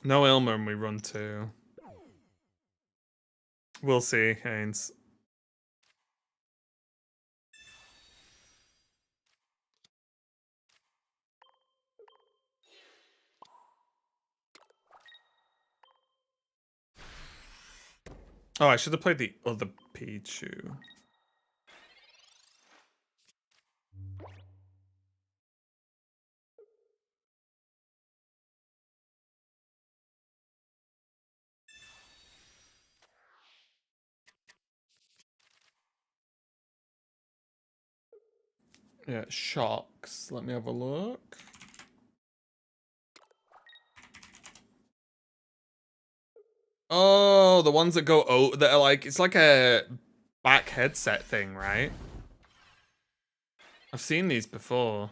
No Ilma and we run 2. We'll see, Haynes. Oh, I should have played the other Pichu. Yeah, shocks. Let me have a look. Oh, the ones that go that are like, it's like a back headset thing, right? I've seen these before.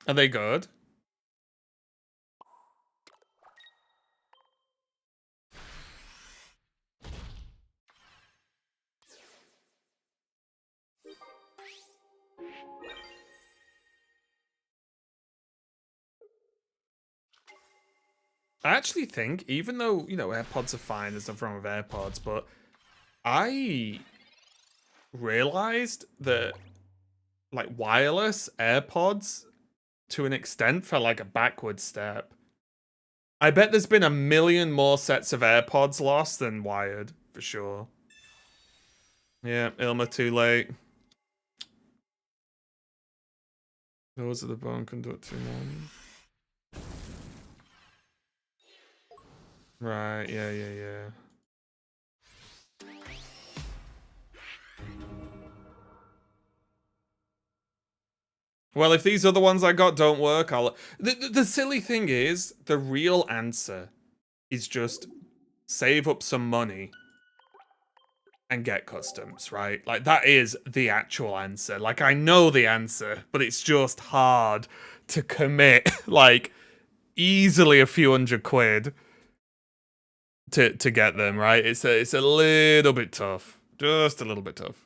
Are they good? I actually think, even though, you know, AirPods are fine, there's nothing wrong with AirPods, but I realized that, like, wireless AirPods, to an extent, felt like a backward step. I bet there's been a million more sets of AirPods lost than wired, for sure. Yeah, Ilma too late. Those are the bone conducting ones. Right, yeah. Well, if these other ones I got don't work, I'll... The silly thing is, the real answer is just save up some money and get customs, right? Like, that is the actual answer. Like, I know the answer, but it's just hard to commit, like, easily a few £100 to get them, right? It's a little bit tough. Just a little bit tough.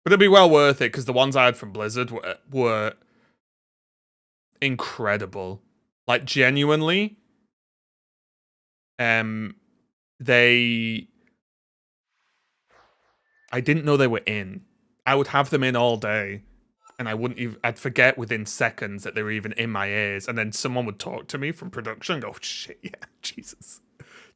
But it'd be well worth it, because the ones I had from Blizzard were incredible. Like, genuinely, they... I didn't know they were in. I would have them in all day, and I wouldn't even... I'd forget within seconds that they were even in my ears, and then someone would talk to me from production and go, oh, shit, yeah, Jesus.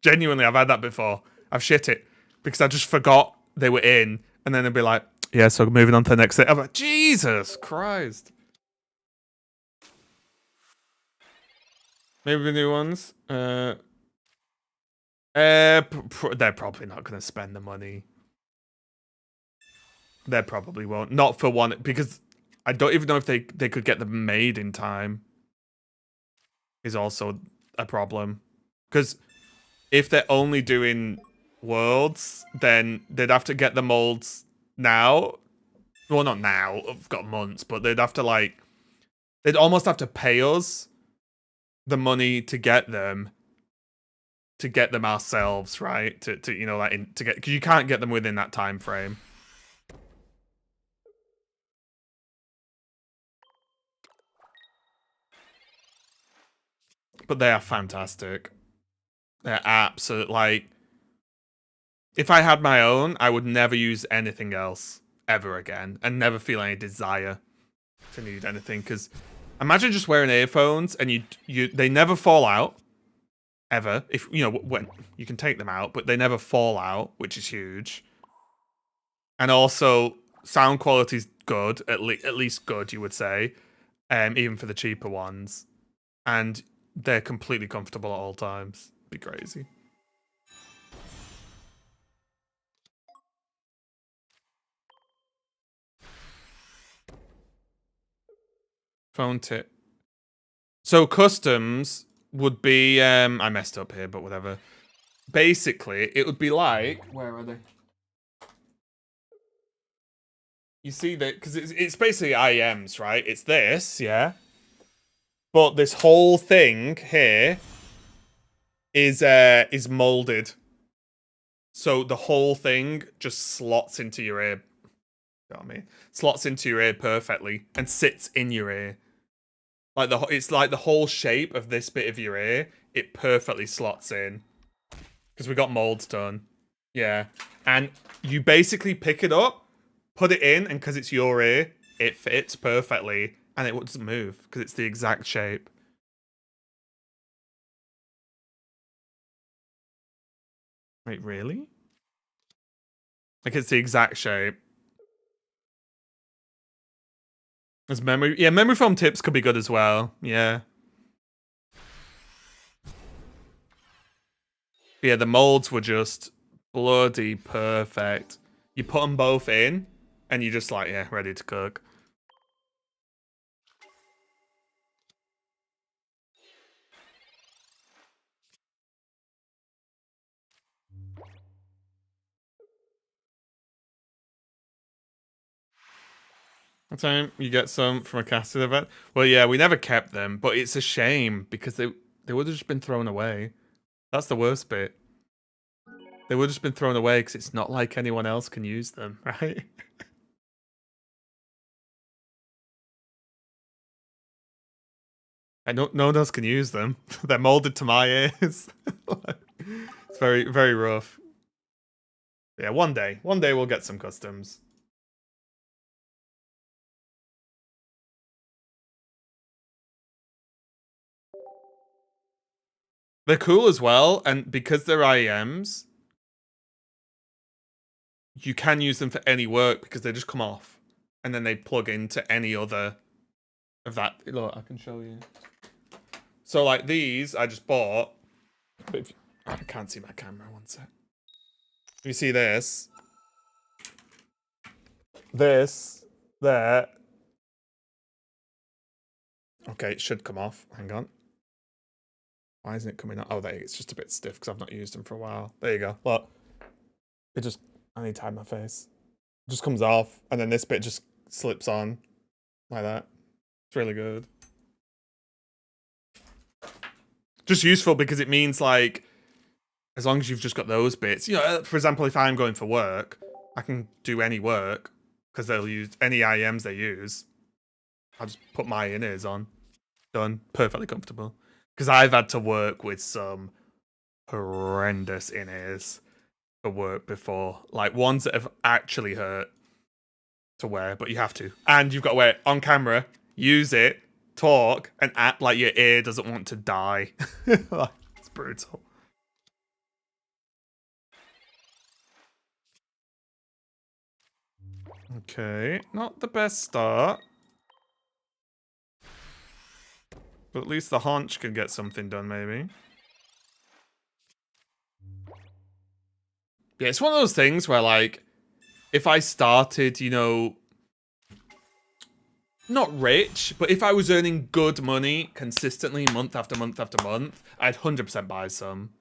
Genuinely, I've had that before. I've shit it, because I just forgot they were in, and then they'd be like, yeah, so moving on to the next thing. I'm like, Jesus Christ. Maybe the new ones. They're probably not going to spend the money. They probably won't. Not for one, because I don't even know if they could get them made in time. Is also a problem. Because if they're only doing worlds, then they'd have to get the molds now. Well, not now. I've got months, but they'd have to, like... They'd almost have to pay us the money to get them ourselves, right? To you know, like, to get... Because you can't get them within that time frame. But they are fantastic. They're absolute, like... If I had my own, I would never use anything else ever again, and never feel any desire to need anything. Because imagine just wearing earphones and they never fall out ever. If you know when you can take them out, but they never fall out, which is huge. And also, sound quality's good, at least good, you would say, even for the cheaper ones. And they're completely comfortable at all times. Be crazy. Phone tip. So customs would be I messed up here, but whatever. Basically, it would be like, where are they? You see that, because it's basically IEMs, right? It's this, yeah. But this whole thing here is molded. So the whole thing just slots into your ear. You know what I mean? Slots into your ear perfectly and sits in your ear. Like it's like the whole shape of this bit of your ear, it perfectly slots in. Because we got molds done. Yeah. And you basically pick it up, put it in, and because it's your ear, it fits perfectly. And it doesn't move, because it's the exact shape. Wait, really? Like, it's the exact shape. There's memory... Yeah, memory foam tips could be good as well. Yeah. Yeah, the molds were just bloody perfect. You put them both in, and you're just like, yeah, ready to cook. One time you get some from a casted event. Well, yeah, we never kept them, but it's a shame because they would have just been thrown away. That's the worst bit. They would have just been thrown away because it's not like anyone else can use them, right? And no one else can use them. They're molded to my ears. It's very, very rough. Yeah, one day we'll get some customs. They're cool as well, and because they're IEMs, you can use them for any work because they just come off, and then they plug into any other of that. Look, I can show you. So like these, I just bought. But if, I can't see my camera. One sec. You see this, there. Okay, it should come off. Hang on. Why isn't it coming out? Oh, there. It's just a bit stiff because I've not used them for a while. There you go. Look, it just. I need to hide my face. It just comes off, and then this bit just slips on, like that. It's really good. Just useful because it means like, as long as you've just got those bits, you know, for example, if I'm going for work, I can do any work because they'll use any IEMs they use. I'll just put my in-ears on. Done. Perfectly comfortable. Because I've had to work with some horrendous in-ears for work before. Like ones that have actually hurt to wear, but you have to. And you've got to wear it on camera, use it, talk, and act like your ear doesn't want to die. Like, it's brutal. Okay, not the best start. But at least the haunch can get something done, maybe. Yeah, it's one of those things where, like, if I started, you know, not rich, but if I was earning good money consistently month after month after month, I'd 100% buy some.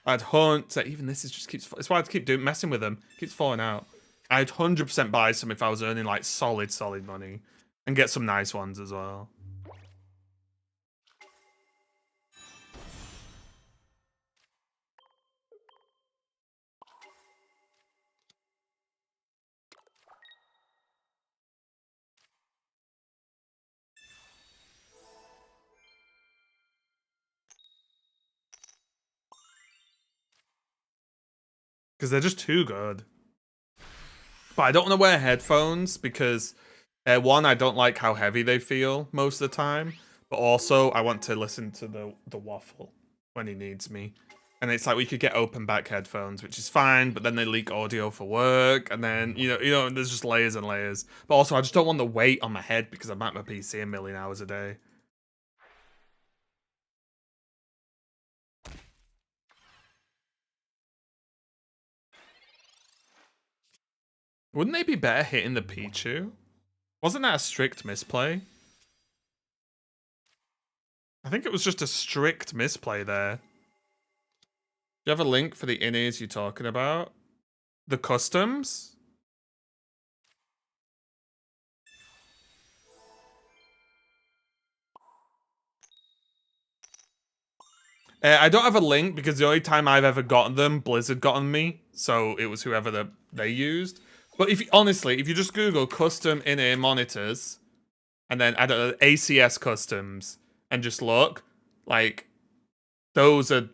I'd hunt. Even this is just keeps. It's why I keep messing with them. Keeps falling out. I'd 100% buy some if I was earning like solid money, and get some nice ones as well. Because they're just too good. But I don't want to wear headphones because, one, I don't like how heavy they feel most of the time. But also, I want to listen to the waffle when he needs me. And it's like we could get open back headphones, which is fine, but then they leak audio for work, and then you know, there's just layers and layers. But also, I just don't want the weight on my head because I'm at my PC a million hours a day. Wouldn't they be better hitting the Pichu? Wasn't that a strict misplay? I think it was just a strict misplay there. Do you have a link for the in-ears you're talking about? The customs? I don't have a link because the only time I've ever gotten them, Blizzard got on me. So it was whoever they used. But honestly, if you just Google custom in-ear monitors, and then add ACS customs, and just look, like, those are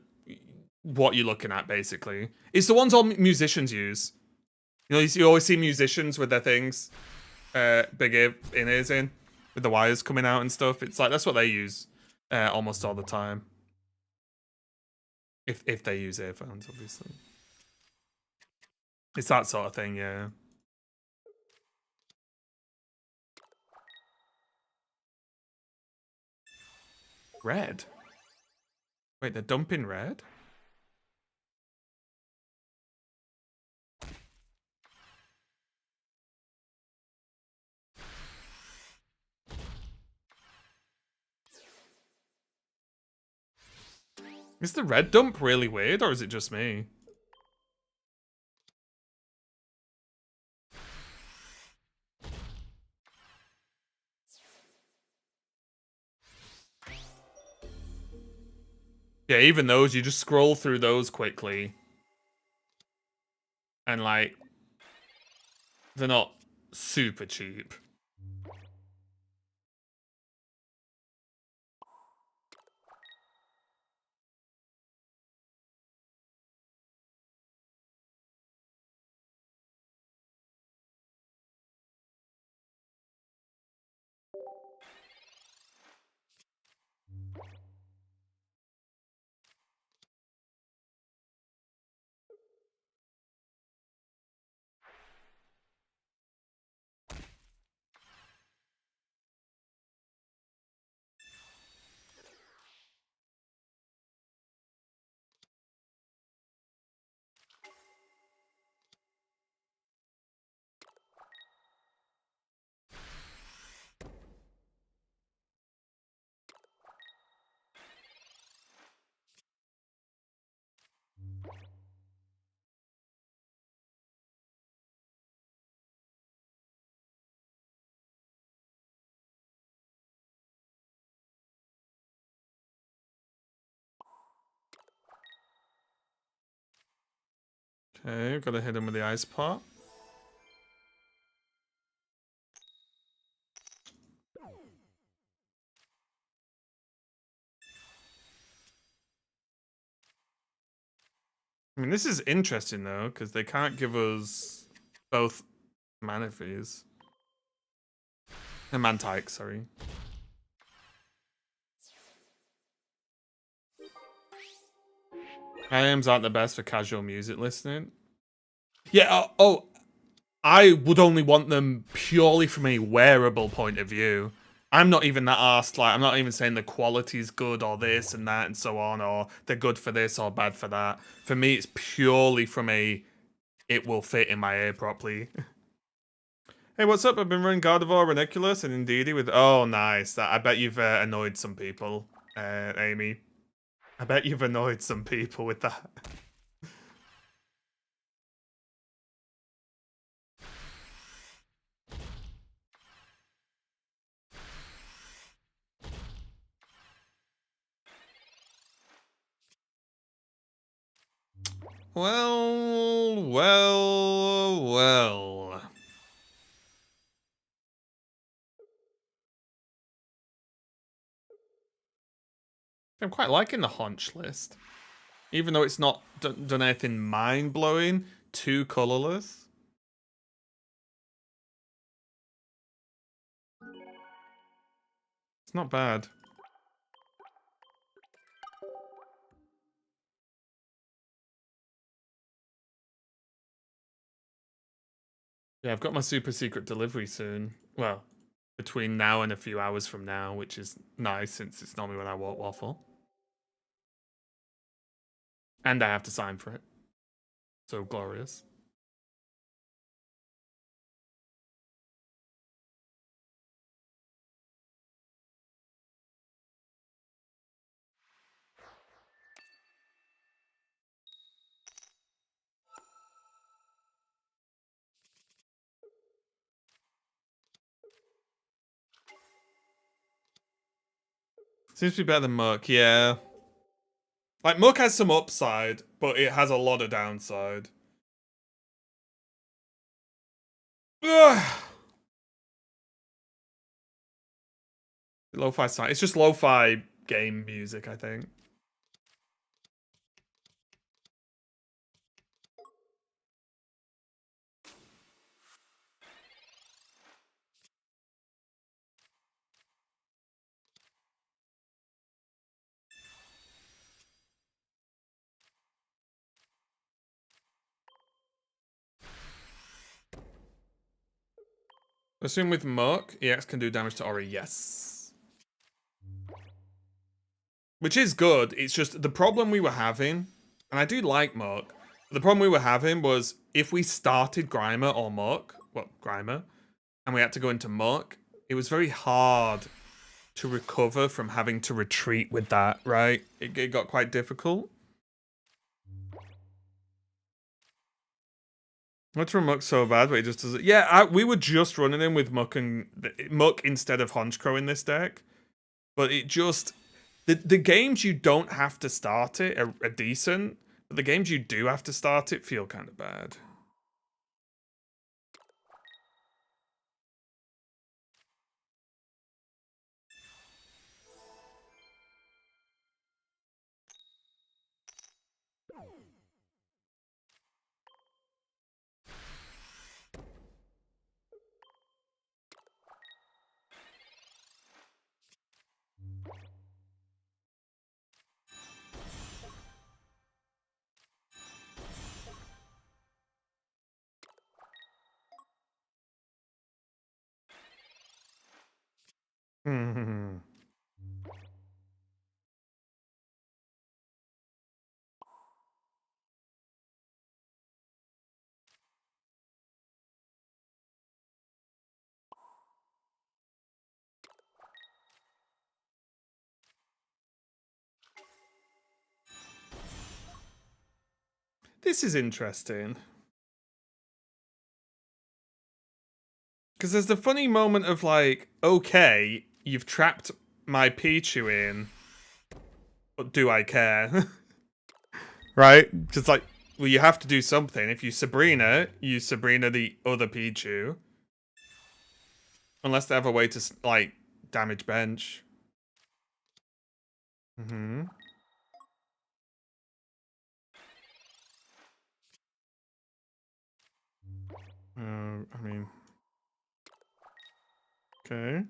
what you're looking at, basically. It's the ones all musicians use. You know, you always see musicians with their things, big in-ears in, with the wires coming out and stuff. It's like, that's what they use almost all the time. If they use earphones, obviously. It's that sort of thing, yeah. Red? Wait, they're dumping red? Is the red dump really weird, or is it just me? Yeah, even those, you just scroll through those quickly. And, like, they're not super cheap. Okay, gotta hit him with the ice pot. I mean, this is interesting, though, because they can't give us both Manaphy's. Mantike, sorry. IMs aren't the best for casual music listening. Yeah, I would only want them purely from a wearable point of view. I'm not even that arsed, like, I'm not even saying the quality's good or this and that and so on, or they're good for this or bad for that. For me, it's purely from a, it will fit in my ear properly. Hey, what's up? I've been running Gardevoir, Ranunculus, and Indeedee with... Oh, nice. I bet you've annoyed some people, Amy. I bet you've annoyed some people with that. Well. I'm quite liking the haunch list. Even though it's not done anything mind-blowing, too colorless. It's not bad. Yeah, I've got my super secret delivery soon. Well, between now and a few hours from now, which is nice since it's normally when I walk waffle. And I have to sign for it. So glorious. Seems to be better than Muck, yeah. Like, Muck has some upside, but it has a lot of downside. Ugh. Lo-fi sound. It's just lo-fi game music, I think. Assume with Muck, EX can do damage to Ori, yes. Which is good, it's just the problem we were having, and I do like Muck, the problem we were having was if we started Grimer or Muck, well, Grimer, and we had to go into Muck, it was very hard to recover from having to retreat with that, right? It got quite difficult. What's from Muck so bad, but he just does it. Yeah, we were just running him with Muck instead of Honchkrow in this deck, but it just The games you don't have to start it are decent, but the games you do have to start it feel kind of bad. Hmm. This is interesting. Because there's the funny moment of like, okay, you've trapped my Pichu in, but do I care? Right? Just like, well, you have to do something. If you Sabrina the other Pichu. Unless they have a way to, like, damage bench. Mm-hmm. I mean... Okay.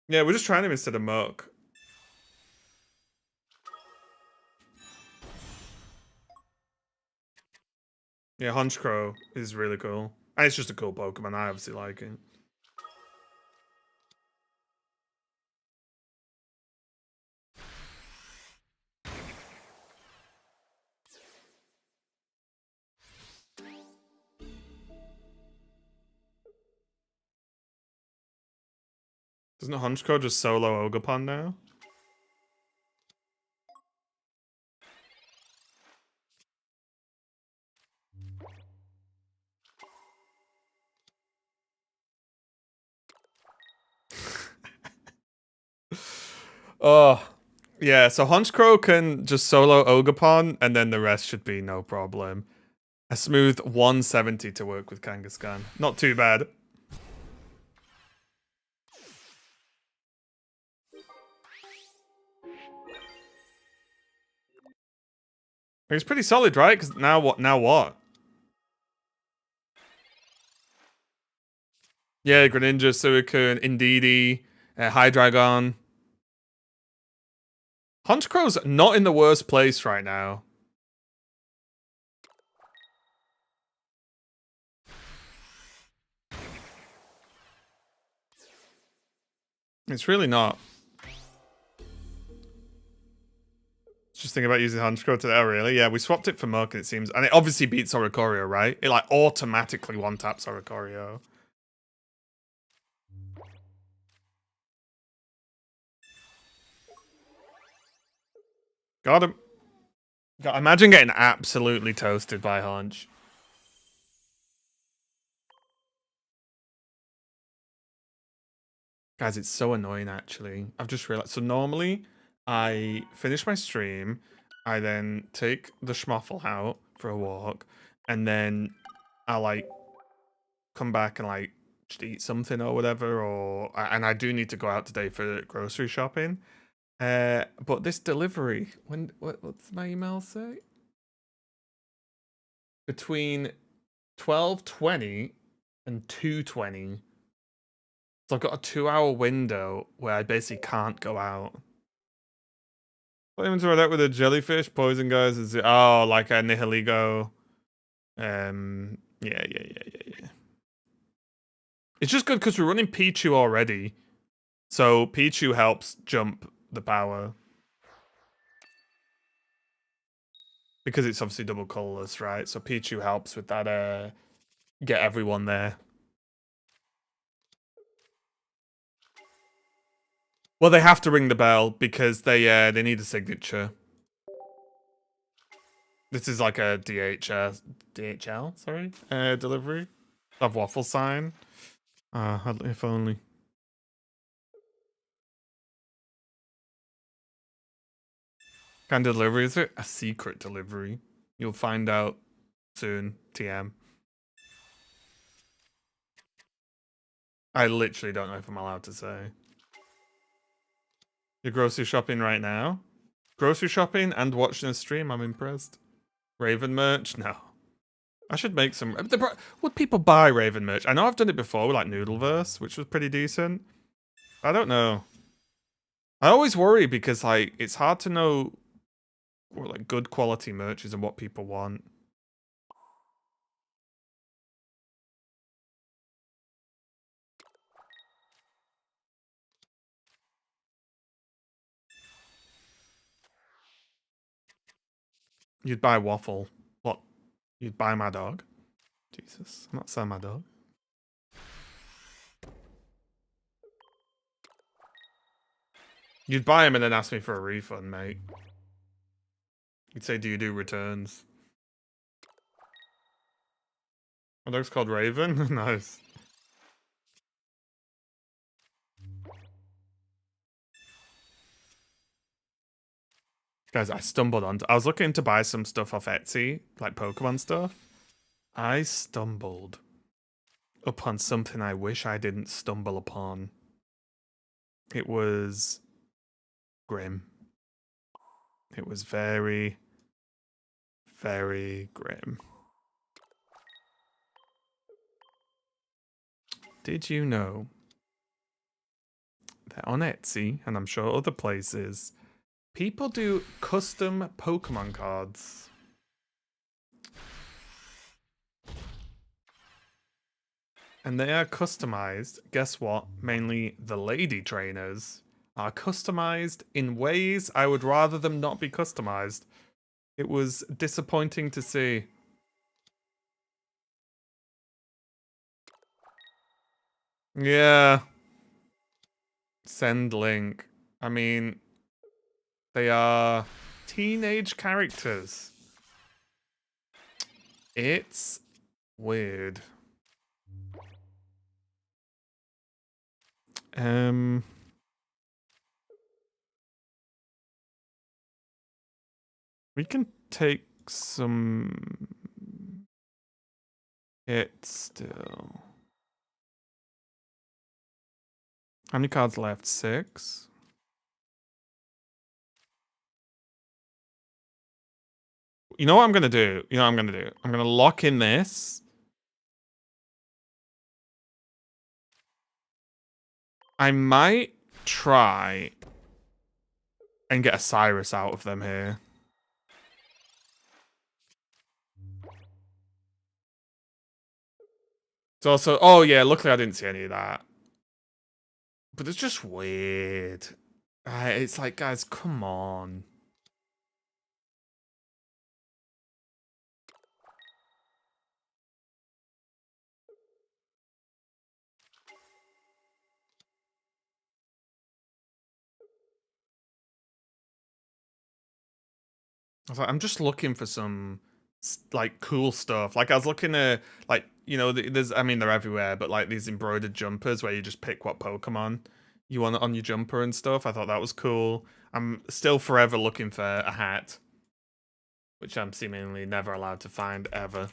Yeah, we're just trying him instead of Muck. Yeah, Honchkrow is really cool. And it's just a cool Pokemon. I obviously like it. Doesn't Honchkrow just solo Ogerpon now? Oh, yeah. So Honchkrow can just solo Ogerpon, and then the rest should be no problem. A smooth 170 to work with Kangaskhan. Not too bad. It's pretty solid, right? Because now what? Now what? Yeah, Greninja, Suicune, Indeedee, Hydreigon. Honchkrow's not in the worst place right now. It's really not. Just thinking about using Honchkrow today. Oh, really? Yeah, we swapped it for Muck, it seems. And it obviously beats Oricorio, right? It, like, automatically one-taps Oricorio. Got him. God, imagine getting absolutely toasted by Honch. Guys, it's so annoying, actually. I've just realized. So normally, I finish my stream, I then take the schmoffel out for a walk, and then I, like, come back and, like, just eat something or whatever, and I do need to go out today for grocery shopping. But this delivery, what's my email say? Between 12:20 and 2:20. So I've got a 2-hour window where I basically can't go out. What even throw that with a jellyfish? Poison guys is like a Nihiligo. Yeah. It's just good because we're running Pichu already. So Pichu helps jump the power. Because it's obviously double colorless, right? So Pichu helps with that, get everyone there. Well, they have to ring the bell because they need a signature. This is like a DHL, sorry, delivery of waffle sign. If only. Kind of delivery is it? A secret delivery. You'll find out soon. TM. I literally don't know if I'm allowed to say. You're grocery shopping right now? Grocery shopping and watching a stream. I'm impressed. Raven merch? No. I should make some. Would people buy Raven merch? I know I've done it before with like Noodleverse, which was pretty decent. I don't know. I always worry because like it's hard to know what like good quality merch is and what people want. You'd buy waffle. What? You'd buy my dog? Jesus, I'm not selling my dog. You'd buy him and then ask me for a refund, mate. You'd say, do you do returns? My dog's called Raven? Nice. Guys, I stumbled on. I was looking to buy some stuff off Etsy, like Pokemon stuff. I stumbled upon something I wish I didn't stumble upon. It was grim. It was very, very grim. Did you know that on Etsy, and I'm sure other places, people do custom Pokemon cards? And they are customized, guess what? Mainly the lady trainers are customized in ways I would rather them not be customized. It was disappointing to see. Yeah. Send link. I mean, they are teenage characters. It's weird. We can take some hit still. How many cards left? 6? You know what I'm gonna do? You know what I'm gonna do? I'm gonna lock in this. I might try and get a Cyrus out of them here. It's also, oh yeah, luckily I didn't see any of that. But it's just weird. It's like, guys, come on. I was like, I'm just looking for some like cool stuff. Like I was looking at like, you know, there's, I mean, they're everywhere, but like these embroidered jumpers where you just pick what Pokemon you want on your jumper and stuff. I thought that was cool. I'm still forever looking for a hat, which I'm seemingly never allowed to find ever.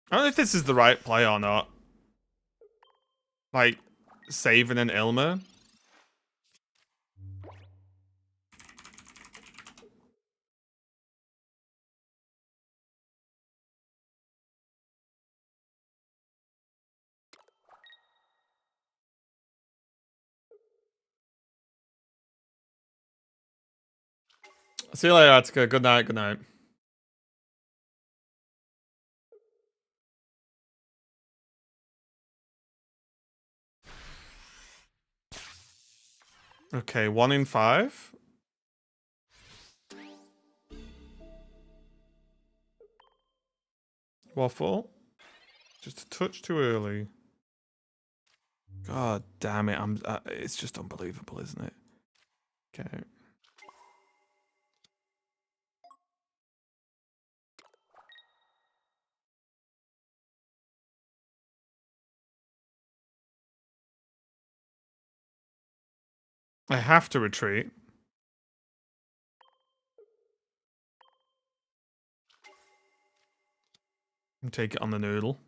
I don't know if this is the right play or not. Like, saving an Ilma. See you later, Attica. Good night, good night. Okay, 1 in 5. Waffle. Just a touch too early. God damn it! It's just unbelievable, isn't it? Okay. I have to retreat. And take it on the noodle.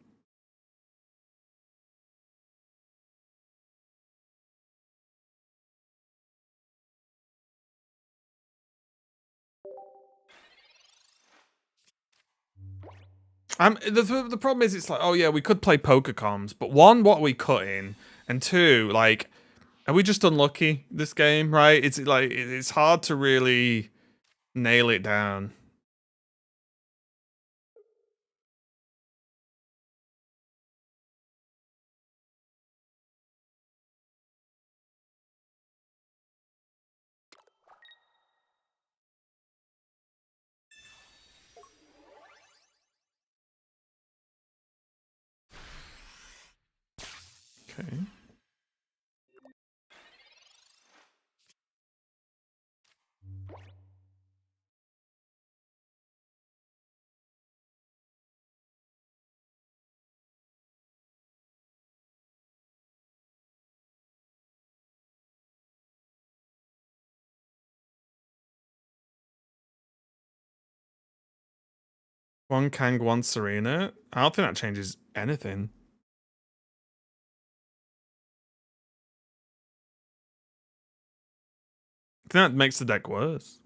The problem is, it's like, oh yeah, we could play poker comms, but one, what are we cutting? And two, like, are we just unlucky this game, right? It's like, it's hard to really nail it down. Okay. One Kang, one Serena. I don't think that changes anything. I think that makes the deck worse.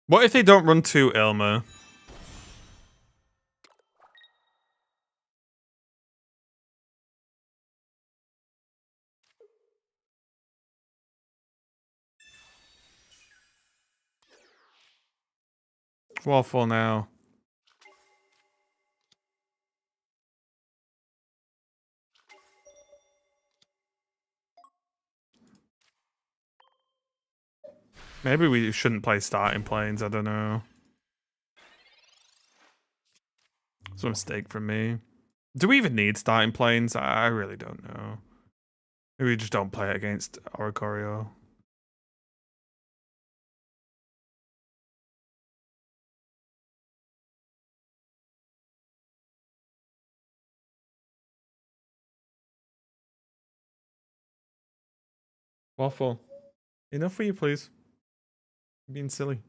What if they don't run 2 Ilma? Waffle now. Maybe we shouldn't play starting planes, I don't know. It's a mistake from me. Do we even need starting planes? I really don't know. Maybe we just don't play it against Oricorio. Waffle. Enough for you, please. You're being silly.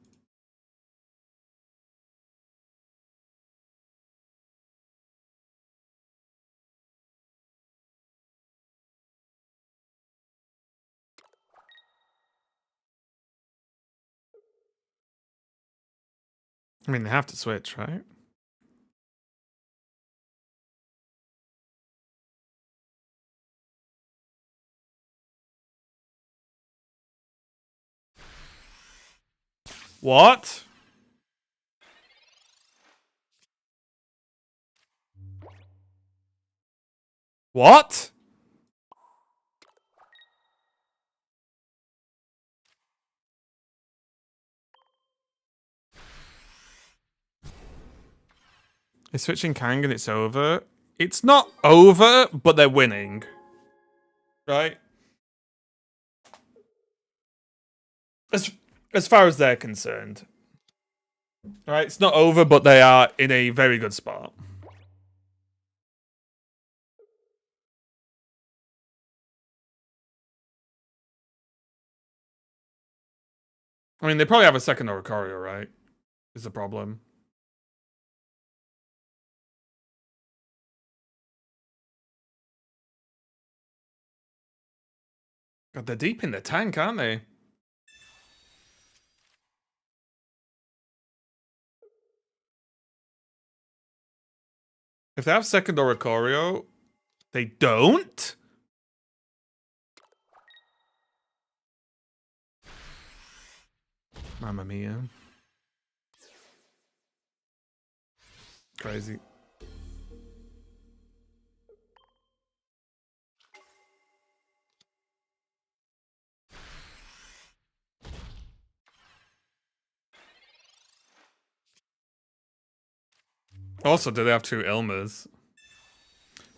I mean, they have to switch, right? What? What? They're switching Kang and it's over. It's not over, but they're winning. Right? As far as they're concerned. Right? It's not over, but they are in a very good spot. I mean, they probably have a second Oricorio, right? Is the problem. God, they're deep in the tank, aren't they? If they have second Oricorio, they don't? Mamma mia. Crazy. Also, do they have 2 Ilmas?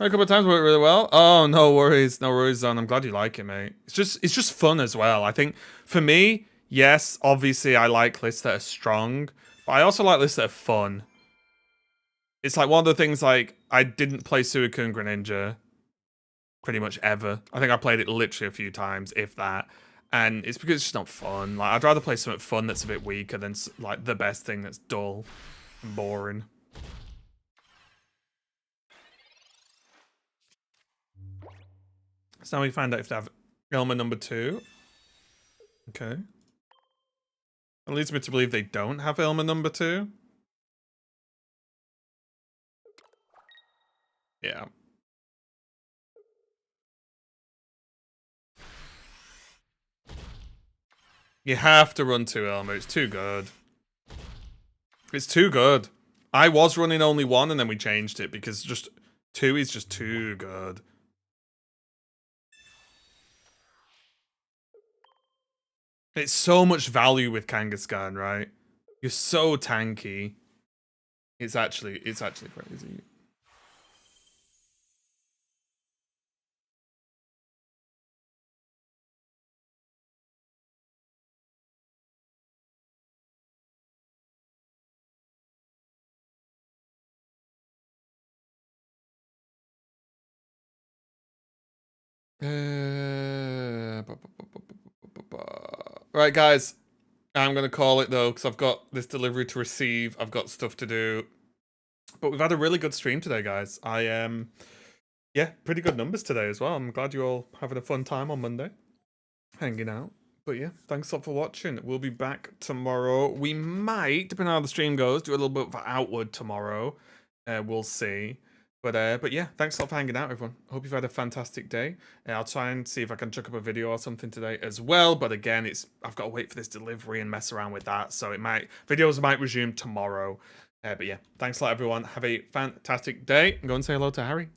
A couple of times worked really well. Oh, no worries, Zon. I'm glad you like it, mate. It's just fun as well. I think for me, yes, obviously I like lists that are strong, but I also like lists that are fun. It's like one of the things, like, I didn't play Suicune Greninja pretty much ever. I think I played it literally a few times, if that. And it's because it's just not fun. Like, I'd rather play something fun that's a bit weaker than, like, the best thing that's dull and boring. So now we find out if they have Ilma number 2. Okay. It leads me to believe they don't have Ilma number 2. Yeah. You have to run 2 Ilma. It's too good. It's too good. I was running only 1 and then we changed it because just 2 is just too good. It's so much value with Kangaskhan, right? You're so tanky. It's actually crazy. Right, guys. I'm going to call it, though, because I've got this delivery to receive. I've got stuff to do. But we've had a really good stream today, guys. Yeah, pretty good numbers today as well. I'm glad you're all having a fun time on Monday. Hanging out. But yeah, thanks a lot for watching. We'll be back tomorrow. We might, depending on how the stream goes, do a little bit of Outward tomorrow. We'll see. But yeah, thanks a lot for hanging out, everyone. Hope you've had a fantastic day. I'll try and see if I can chuck up a video or something today as well. But again, I've got to wait for this delivery and mess around with that. So videos might resume tomorrow. But yeah, thanks a lot, everyone. Have a fantastic day. And go and say hello to Harry.